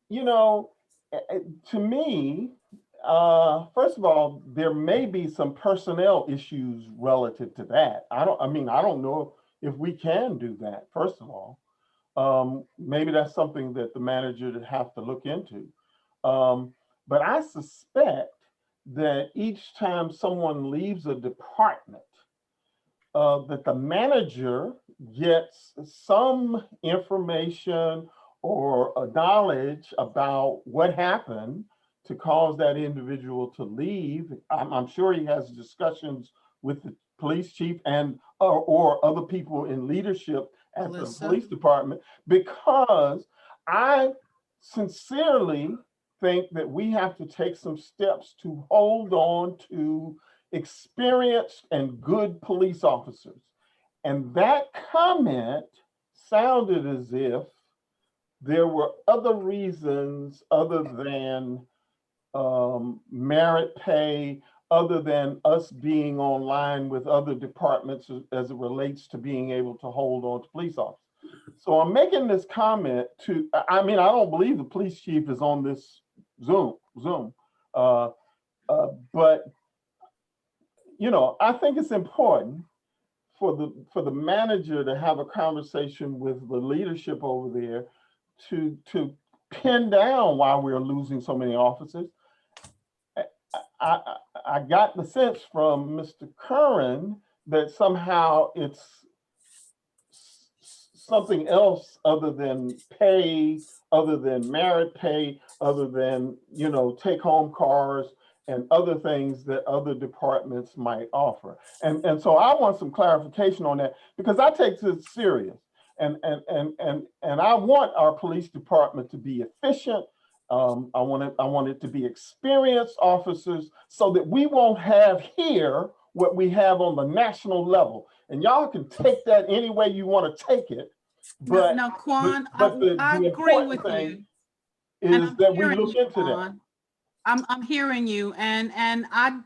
[SPEAKER 9] you know, to me, first of all, there may be some personnel issues relative to that. I don't know if we can do that, first of all. Maybe that's something that the manager would have to look into. But I suspect that each time someone leaves a department, that the manager gets some information or a knowledge about what happened to cause that individual to leave. I'm sure he has discussions with the police chief and or other people in leadership at the police department, because I sincerely think that we have to take some steps to hold on to experienced and good police officers. And that comment sounded as if there were other reasons other than merit pay, other than us being online with other departments as it relates to being able to hold on to police officers. So I'm making this comment to, I mean, I don't believe the police chief is on this Zoom. But, you know, I think it's important for the manager to have a conversation with the leadership over there to pin down why we're losing so many officers. I got the sense from Mr. Curran that somehow it's something else other than pay, other than merit pay, other than, you know, take home cars and other things that other departments might offer. And so I want some clarification on that, because I take this serious. And I want our police department to be efficient. I want it to be experienced officers, so that we won't have here what we have on the national level. And y'all can take that any way you want to take it. But
[SPEAKER 2] No, Quan,
[SPEAKER 9] but the
[SPEAKER 2] I agree
[SPEAKER 9] important
[SPEAKER 2] with
[SPEAKER 9] thing
[SPEAKER 2] you. And
[SPEAKER 9] is
[SPEAKER 2] I'm
[SPEAKER 9] that we
[SPEAKER 2] hearing
[SPEAKER 9] look
[SPEAKER 2] you,
[SPEAKER 9] into that.
[SPEAKER 2] Quan. I'm hearing you, and I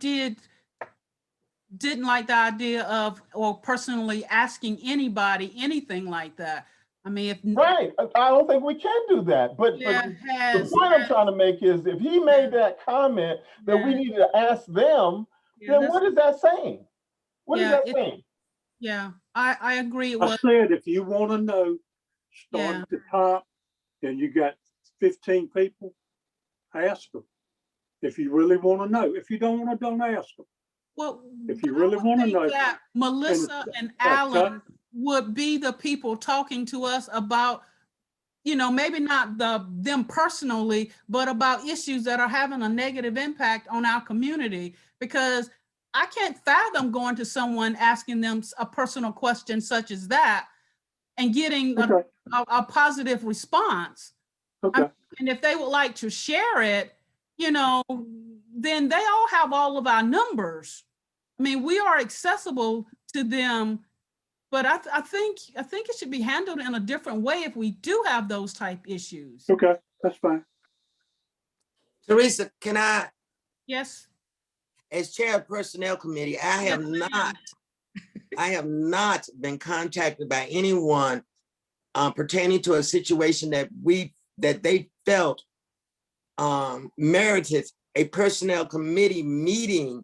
[SPEAKER 2] didn't like the idea of, or personally asking anybody anything like that. I mean, if
[SPEAKER 9] Right, I don't think we can do that, but
[SPEAKER 2] yeah,
[SPEAKER 9] the point I'm trying to make is, if he made that comment that we needed to ask them, then what is that saying? What is that saying?
[SPEAKER 2] Yeah, I agree. It
[SPEAKER 3] I
[SPEAKER 2] was,
[SPEAKER 3] said, if you want to know, start
[SPEAKER 2] Yeah.
[SPEAKER 3] at the top, and you got 15 people, ask them. If you really want to know. If you don't want to, don't ask them.
[SPEAKER 2] well,
[SPEAKER 3] If you
[SPEAKER 2] but I
[SPEAKER 3] really
[SPEAKER 2] would
[SPEAKER 3] want to
[SPEAKER 2] think
[SPEAKER 3] know.
[SPEAKER 2] that Melissa and
[SPEAKER 3] uh,
[SPEAKER 2] Alan would be the people talking to us about, you know, maybe not them personally, but about issues that are having a negative impact on our community. Because I can't fathom going to someone asking them a personal question such as that and getting
[SPEAKER 3] Okay,
[SPEAKER 2] a positive response.
[SPEAKER 3] okay.
[SPEAKER 2] And if they would like to share it, you know, then they all have all of our numbers. I mean, we are accessible to them, but I think it should be handled in a different way if we do have those type issues.
[SPEAKER 3] Okay, that's fine.
[SPEAKER 10] Teresa, can I,
[SPEAKER 2] Yes.
[SPEAKER 10] as chair of personnel committee, I have not been contacted by anyone pertaining to a situation that they felt merited a personnel committee meeting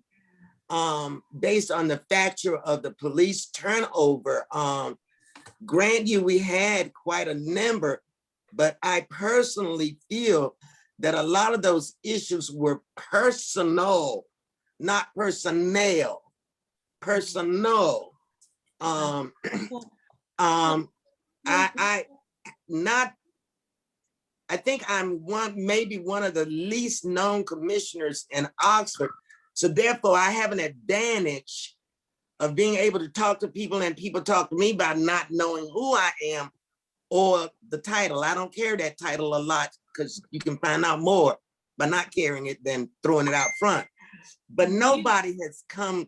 [SPEAKER 10] based on the factor of the police turnover. Grant you, we had quite a number, but I personally feel that a lot of those issues were personal, not personnel. Personal. I think I'm maybe one of the least known commissioners in Oxford. So therefore I have an advantage of being able to talk to people, and people talk to me by not knowing who I am or the title. I don't carry that title a lot, because you can find out more by not carrying it than throwing it out front. But nobody has come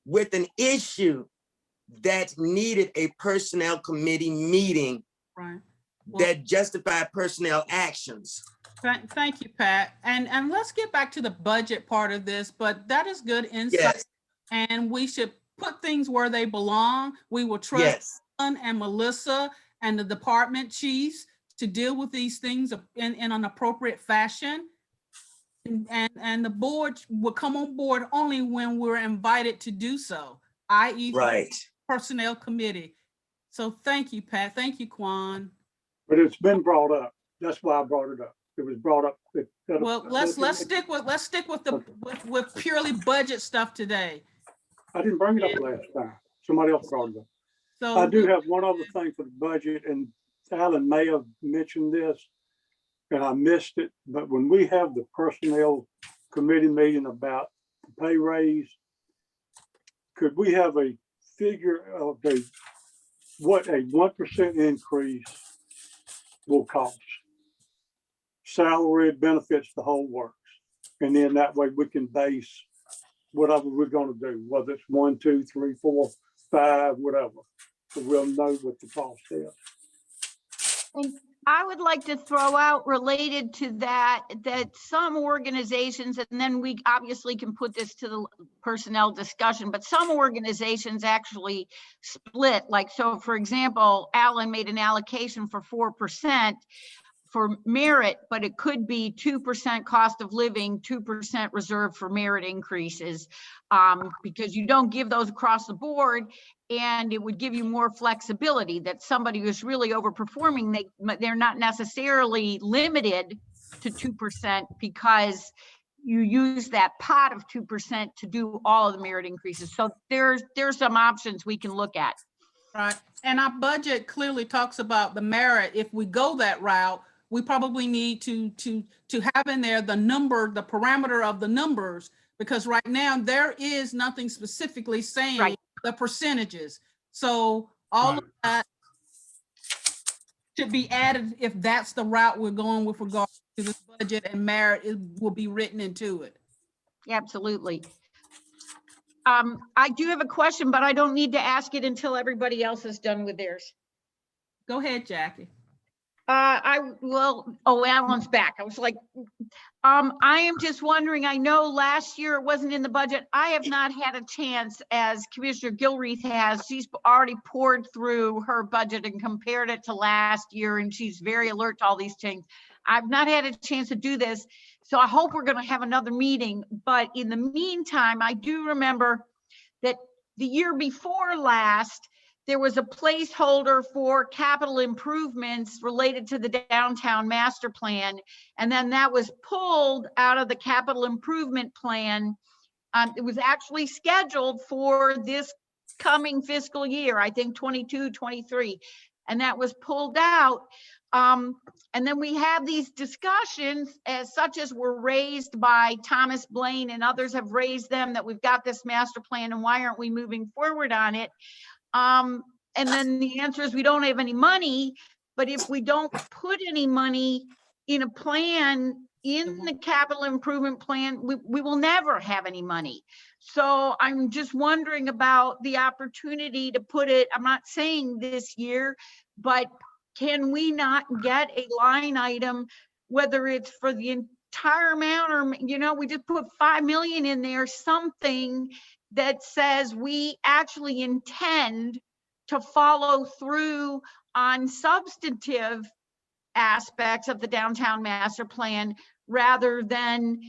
[SPEAKER 10] with an issue that needed a personnel committee meeting
[SPEAKER 2] Right.
[SPEAKER 10] that justified personnel actions.
[SPEAKER 2] Thank you, Pat. And let's get back to the budget part of this, but that is good insight.
[SPEAKER 10] Yes.
[SPEAKER 2] And we should put things where they belong. We will trust
[SPEAKER 10] Yes.
[SPEAKER 2] Alan and Melissa and the department chiefs to deal with these things in an appropriate fashion. And the board will come on board only when we're invited to do so, i.e.
[SPEAKER 10] Right.
[SPEAKER 2] Personnel committee. So thank you, Pat. Thank you, Quan.
[SPEAKER 3] But it's been brought up. That's why I brought it up. It was brought up.
[SPEAKER 2] Well, let's stick with with purely budget stuff today.
[SPEAKER 3] I didn't bring it up last time. Somebody else brought it up.
[SPEAKER 2] So
[SPEAKER 3] I do have one other thing for the budget, and Alan may have mentioned this, and I missed it, but when we have the personnel committee meeting about the pay raise, could we have a figure of what a 1% increase will cost? Salary, benefits, the whole works. And then that way we can base whatever we're gonna do, whether it's 1, 2, 3, 4, 5, whatever. So we'll know what the cost is.
[SPEAKER 5] And I would like to throw out, related to that some organizations, and then we obviously can put this to the personnel discussion, but some organizations actually split. Like, so for example, Alan made an allocation for 4% for merit, but it could be 2% cost of living, 2% reserved for merit increases, because you don't give those across the board. And it would give you more flexibility that somebody who's really overperforming, they're not necessarily limited to 2% because you use that pot of 2% to do all of the merit increases. So there's some options we can look at.
[SPEAKER 2] Right, and our budget clearly talks about the merit. If we go that route, we probably need to have in there the number, the parameter of the numbers, because right now there is nothing specifically saying
[SPEAKER 5] Right.
[SPEAKER 2] the percentages. So all of that should be added if that's the route we're going with regard to this budget, and merit will be written into it.
[SPEAKER 5] Absolutely. I do have a question, but I don't need to ask it until everybody else is done with theirs.
[SPEAKER 2] Go ahead, Jackie.
[SPEAKER 5] Alan's back. I was like, I am just wondering, I know last year it wasn't in the budget. I have not had a chance, as Commissioner Gilreath has. She's already poured through her budget and compared it to last year, and she's very alert to all these things. I've not had a chance to do this, so I hope we're going to have another meeting. But in the meantime, I do remember that the year before last, there was a placeholder for capital improvements related to the downtown master plan. And then that was pulled out of the capital improvement plan. It was actually scheduled for this coming fiscal year, I think 22, 23, and that was pulled out. And then we have these discussions as such as were raised by Thomas Blaine, and others have raised them, that we've got this master plan and why aren't we moving forward on it? And then the answer is we don't have any money, but if we don't put any money in a plan, in the capital improvement plan, we will never have any money. So I'm just wondering about the opportunity to put it, I'm not saying this year, but can we not get a line item, whether it's for the entire amount or, we just put 5 million in there, something that says we actually intend to follow through on substantive aspects of the downtown master plan rather than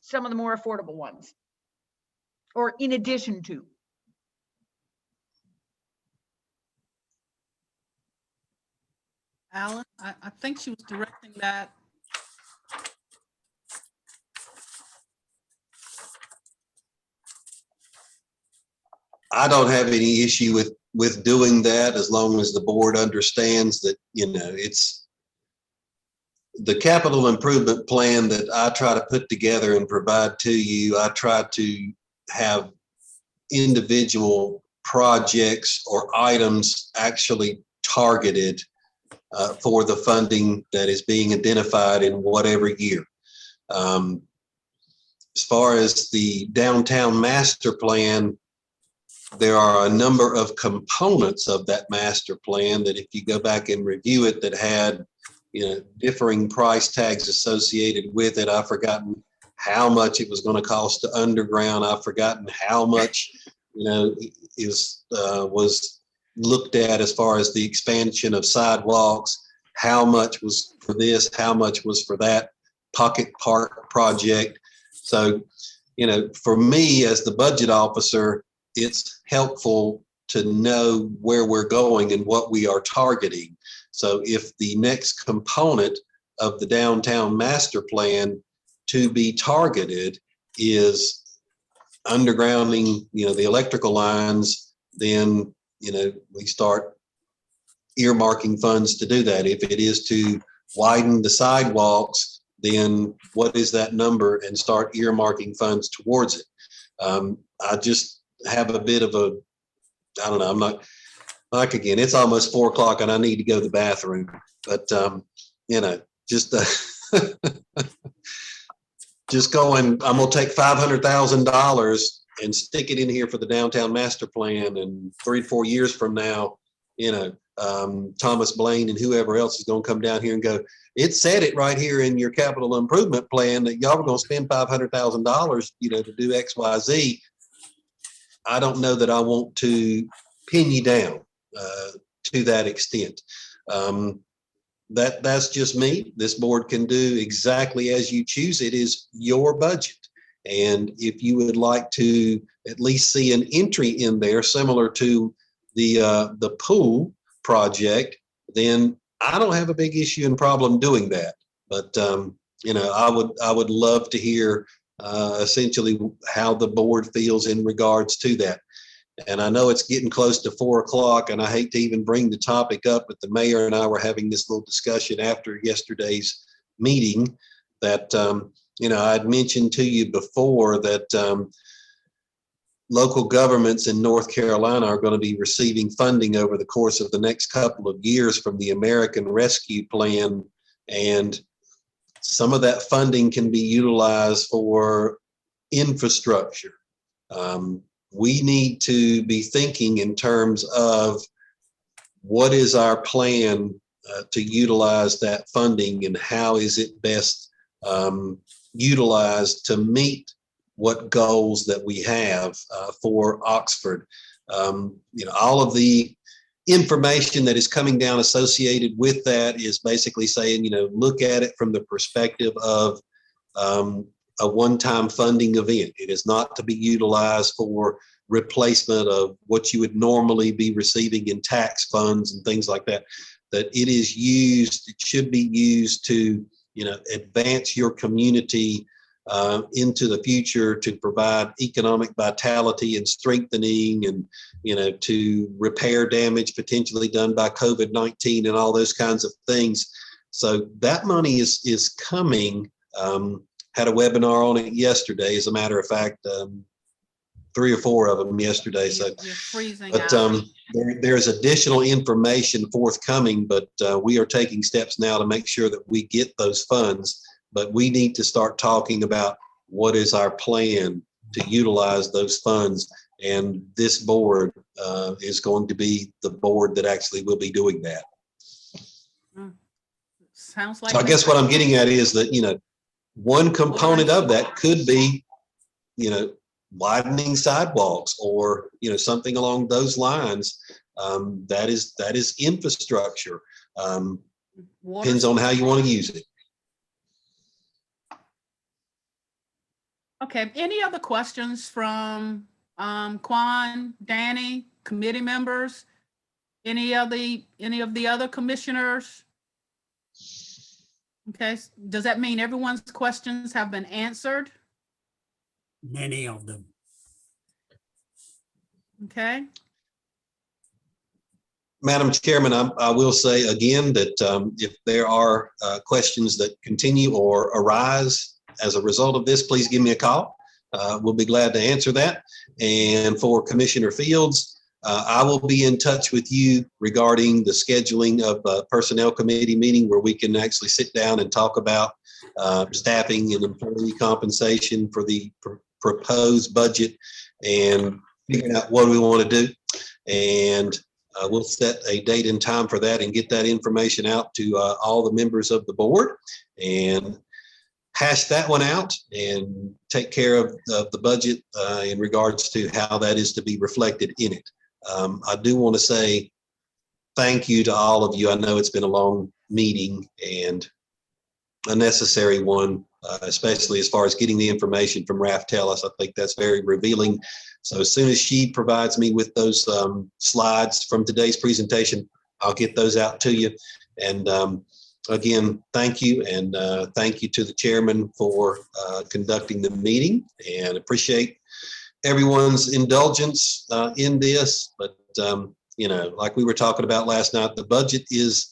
[SPEAKER 5] some of the more affordable ones, or in addition to.
[SPEAKER 2] Alan, I think she was directing that.
[SPEAKER 4] I don't have any issue with doing that, as long as the board understands that, it's the capital improvement plan that I try to put together and provide to you. I try to have individual projects or items actually targeted for the funding that is being identified in whatever year. As far as the downtown master plan, there are a number of components of that master plan that if you go back and review it, that had, differing price tags associated with it. I've forgotten how much it was going to cost to underground. I've forgotten how much, was looked at as far as the expansion of sidewalks, how much was for this, how much was for that pocket park project. So, for me as the budget officer, it's helpful to know where we're going and what we are targeting. So if the next component of the downtown master plan to be targeted is undergrounding, the electrical lines, then, we start earmarking funds to do that. If it is to widen the sidewalks, then what is that number, and start earmarking funds towards it. I just have a bit of a, I don't know, I'm not, like, again, it's almost 4 o'clock and I need to go to the bathroom, but, just, just going, I'm going to take $500,000 and stick it in here for the downtown master plan. And 3 to 4 years from now, Thomas Blaine and whoever else is going to come down here and go, it said it right here in your capital improvement plan that y'all were going to spend $500,000, to do X, Y, Z. I don't know that I want to pin you down to that extent. That's just me. This board can do exactly as you choose. It is your budget. And if you would like to at least see an entry in there similar to the pool project, then I don't have a big issue and problem doing that. But I would love to hear essentially how the board feels in regards to that. And I know it's getting close to 4 o'clock, and I hate to even bring the topic up, but the mayor and I were having this little discussion after yesterday's meeting that, I'd mentioned to you before that local governments in North Carolina are going to be receiving funding over the course of the next couple of years from the American Rescue Plan. And some of that funding can be utilized for infrastructure. We need to be thinking in terms of what is our plan to utilize that funding and how is it best utilized to meet what goals that we have for Oxford. All of the information that is coming down associated with that is basically saying, look at it from the perspective of a one-time funding event. It is not to be utilized for replacement of what you would normally be receiving in tax funds and things like that. That it should be used to, advance your community into the future, to provide economic vitality and strengthening, and to repair damage potentially done by COVID-19 and all those kinds of things. So that money is coming. Had a webinar on it yesterday, as a matter of fact, 3 or 4 of them yesterday. So,
[SPEAKER 2] You're freezing
[SPEAKER 4] but
[SPEAKER 2] out.
[SPEAKER 4] there's additional information forthcoming, but we are taking steps now to make sure that we get those funds. But we need to start talking about what is our plan to utilize those funds. And this board is going to be the board that actually will be doing that.
[SPEAKER 2] Sounds like.
[SPEAKER 4] So I guess what I'm getting at is that, one component of that could be, widening sidewalks or, something along those lines. That is infrastructure. Depends on how you want to use it.
[SPEAKER 2] Okay, any other questions from Quan, Danny, committee members? Any of the other commissioners? Okay, does that mean everyone's questions have been answered?
[SPEAKER 8] Many of them.
[SPEAKER 2] Okay,
[SPEAKER 4] Madam Chairman, I will say again that if there are questions that continue or arise as a result of this, please give me a call. We'll be glad to answer that. And for Commissioner Fields, I will be in touch with you regarding the scheduling of a personnel committee meeting where we can actually sit down and talk about staffing and employee compensation for the proposed budget and figuring out what we want to do. And we'll set a date and time for that and get that information out to all the members of the board and hash that one out and take care of the budget in regards to how that is to be reflected in it. I do want to say thank you to all of you. I know it's been a long meeting and a necessary one, especially as far as getting the information from Raf Tellis. I think that's very revealing. So as soon as she provides me with those slides from today's presentation, I'll get those out to you. And again, thank you. And thank you to the chairman for conducting the meeting, and appreciate everyone's indulgence in this. But, like we were talking about last night, the budget is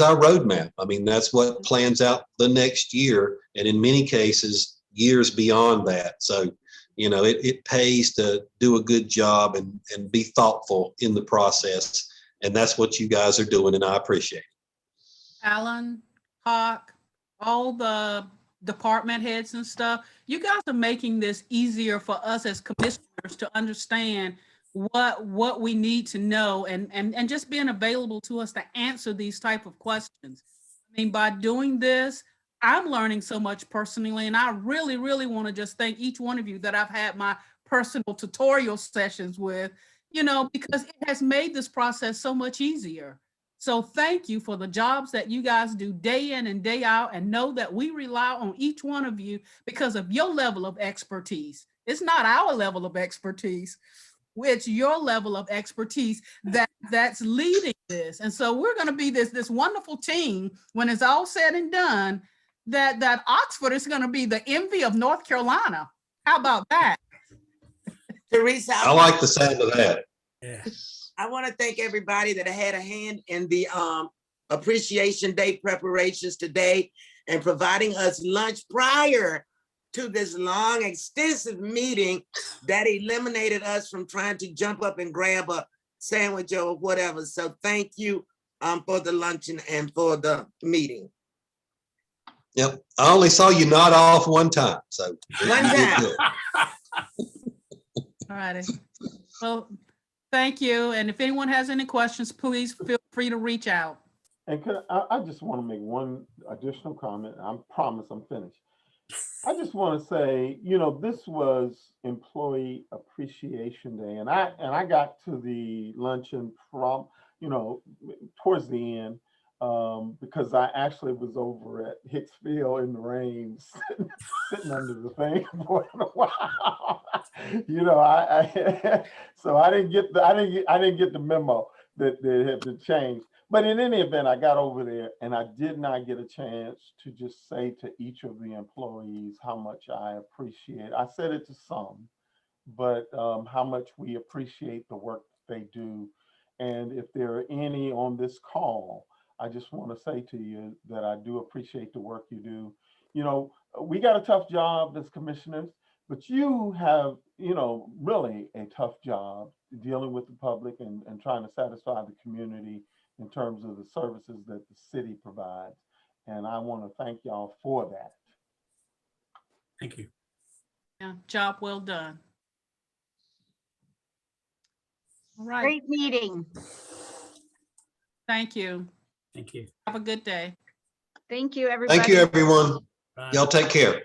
[SPEAKER 4] our roadmap. I mean, that's what plans out the next year, and in many cases, years beyond that. So, it pays to do a good job and be thoughtful in the process. And that's what you guys are doing, and I appreciate it.
[SPEAKER 2] Alan, Hawk, all the department heads and stuff, you guys are making this easier for us as commissioners to understand what we need to know and just being available to us to answer these type of questions. I mean, by doing this, I'm learning so much personally, and I really, really want to just thank each one of you that I've had my personal tutorial sessions with, because it has made this process so much easier. So thank you for the jobs that you guys do day in and day out, and know that we rely on each one of you because of your level of expertise. It's not our level of expertise, it's your level of expertise that's leading this. And so we're going to be this wonderful team when it's all said and done, that Oxford is going to be the envy of North Carolina. How about that?
[SPEAKER 10] Teresa,
[SPEAKER 4] I like the sound of that.
[SPEAKER 8] Yeah.
[SPEAKER 10] I want to thank everybody that had a hand in the Appreciation Day preparations today and providing us lunch prior to this long, extensive meeting that eliminated us from trying to jump up and grab a sandwich or whatever. So thank you for the luncheon and for the meeting.
[SPEAKER 4] Yep. I only saw you nod off one time, so.
[SPEAKER 10] One
[SPEAKER 4] you did
[SPEAKER 10] time.
[SPEAKER 4] good.
[SPEAKER 2] All righty. Well, thank you. And if anyone has any questions, please feel free to reach out.
[SPEAKER 9] And I just want to make one additional comment. I promise I'm finished. I just want to say, this was Employee Appreciation Day, and I got to the luncheon from, towards the end, because I actually was over at Hicksville in the rain, sitting under the thing for a while. So I didn't get the memo that it had been changed. But in any event, I got over there and I did not get a chance to just say to each of the employees how much I appreciate. I said it to some, but how much we appreciate the work they do. And if there are any on this call, I just want to say to you that I do appreciate the work you do. We got a tough job as commissioners, but you have, really a tough job dealing with the public and trying to satisfy the community in terms of the services that the city provides. And I want to thank y'all for that.
[SPEAKER 8] Thank you.
[SPEAKER 2] Yeah, job well done. All right.
[SPEAKER 5] Great meeting.
[SPEAKER 2] Thank you.
[SPEAKER 8] Thank you.
[SPEAKER 2] Have a good day.
[SPEAKER 5] Thank you, everybody.
[SPEAKER 4] Thank you, everyone.
[SPEAKER 8] Bye.
[SPEAKER 4] Y'all take care.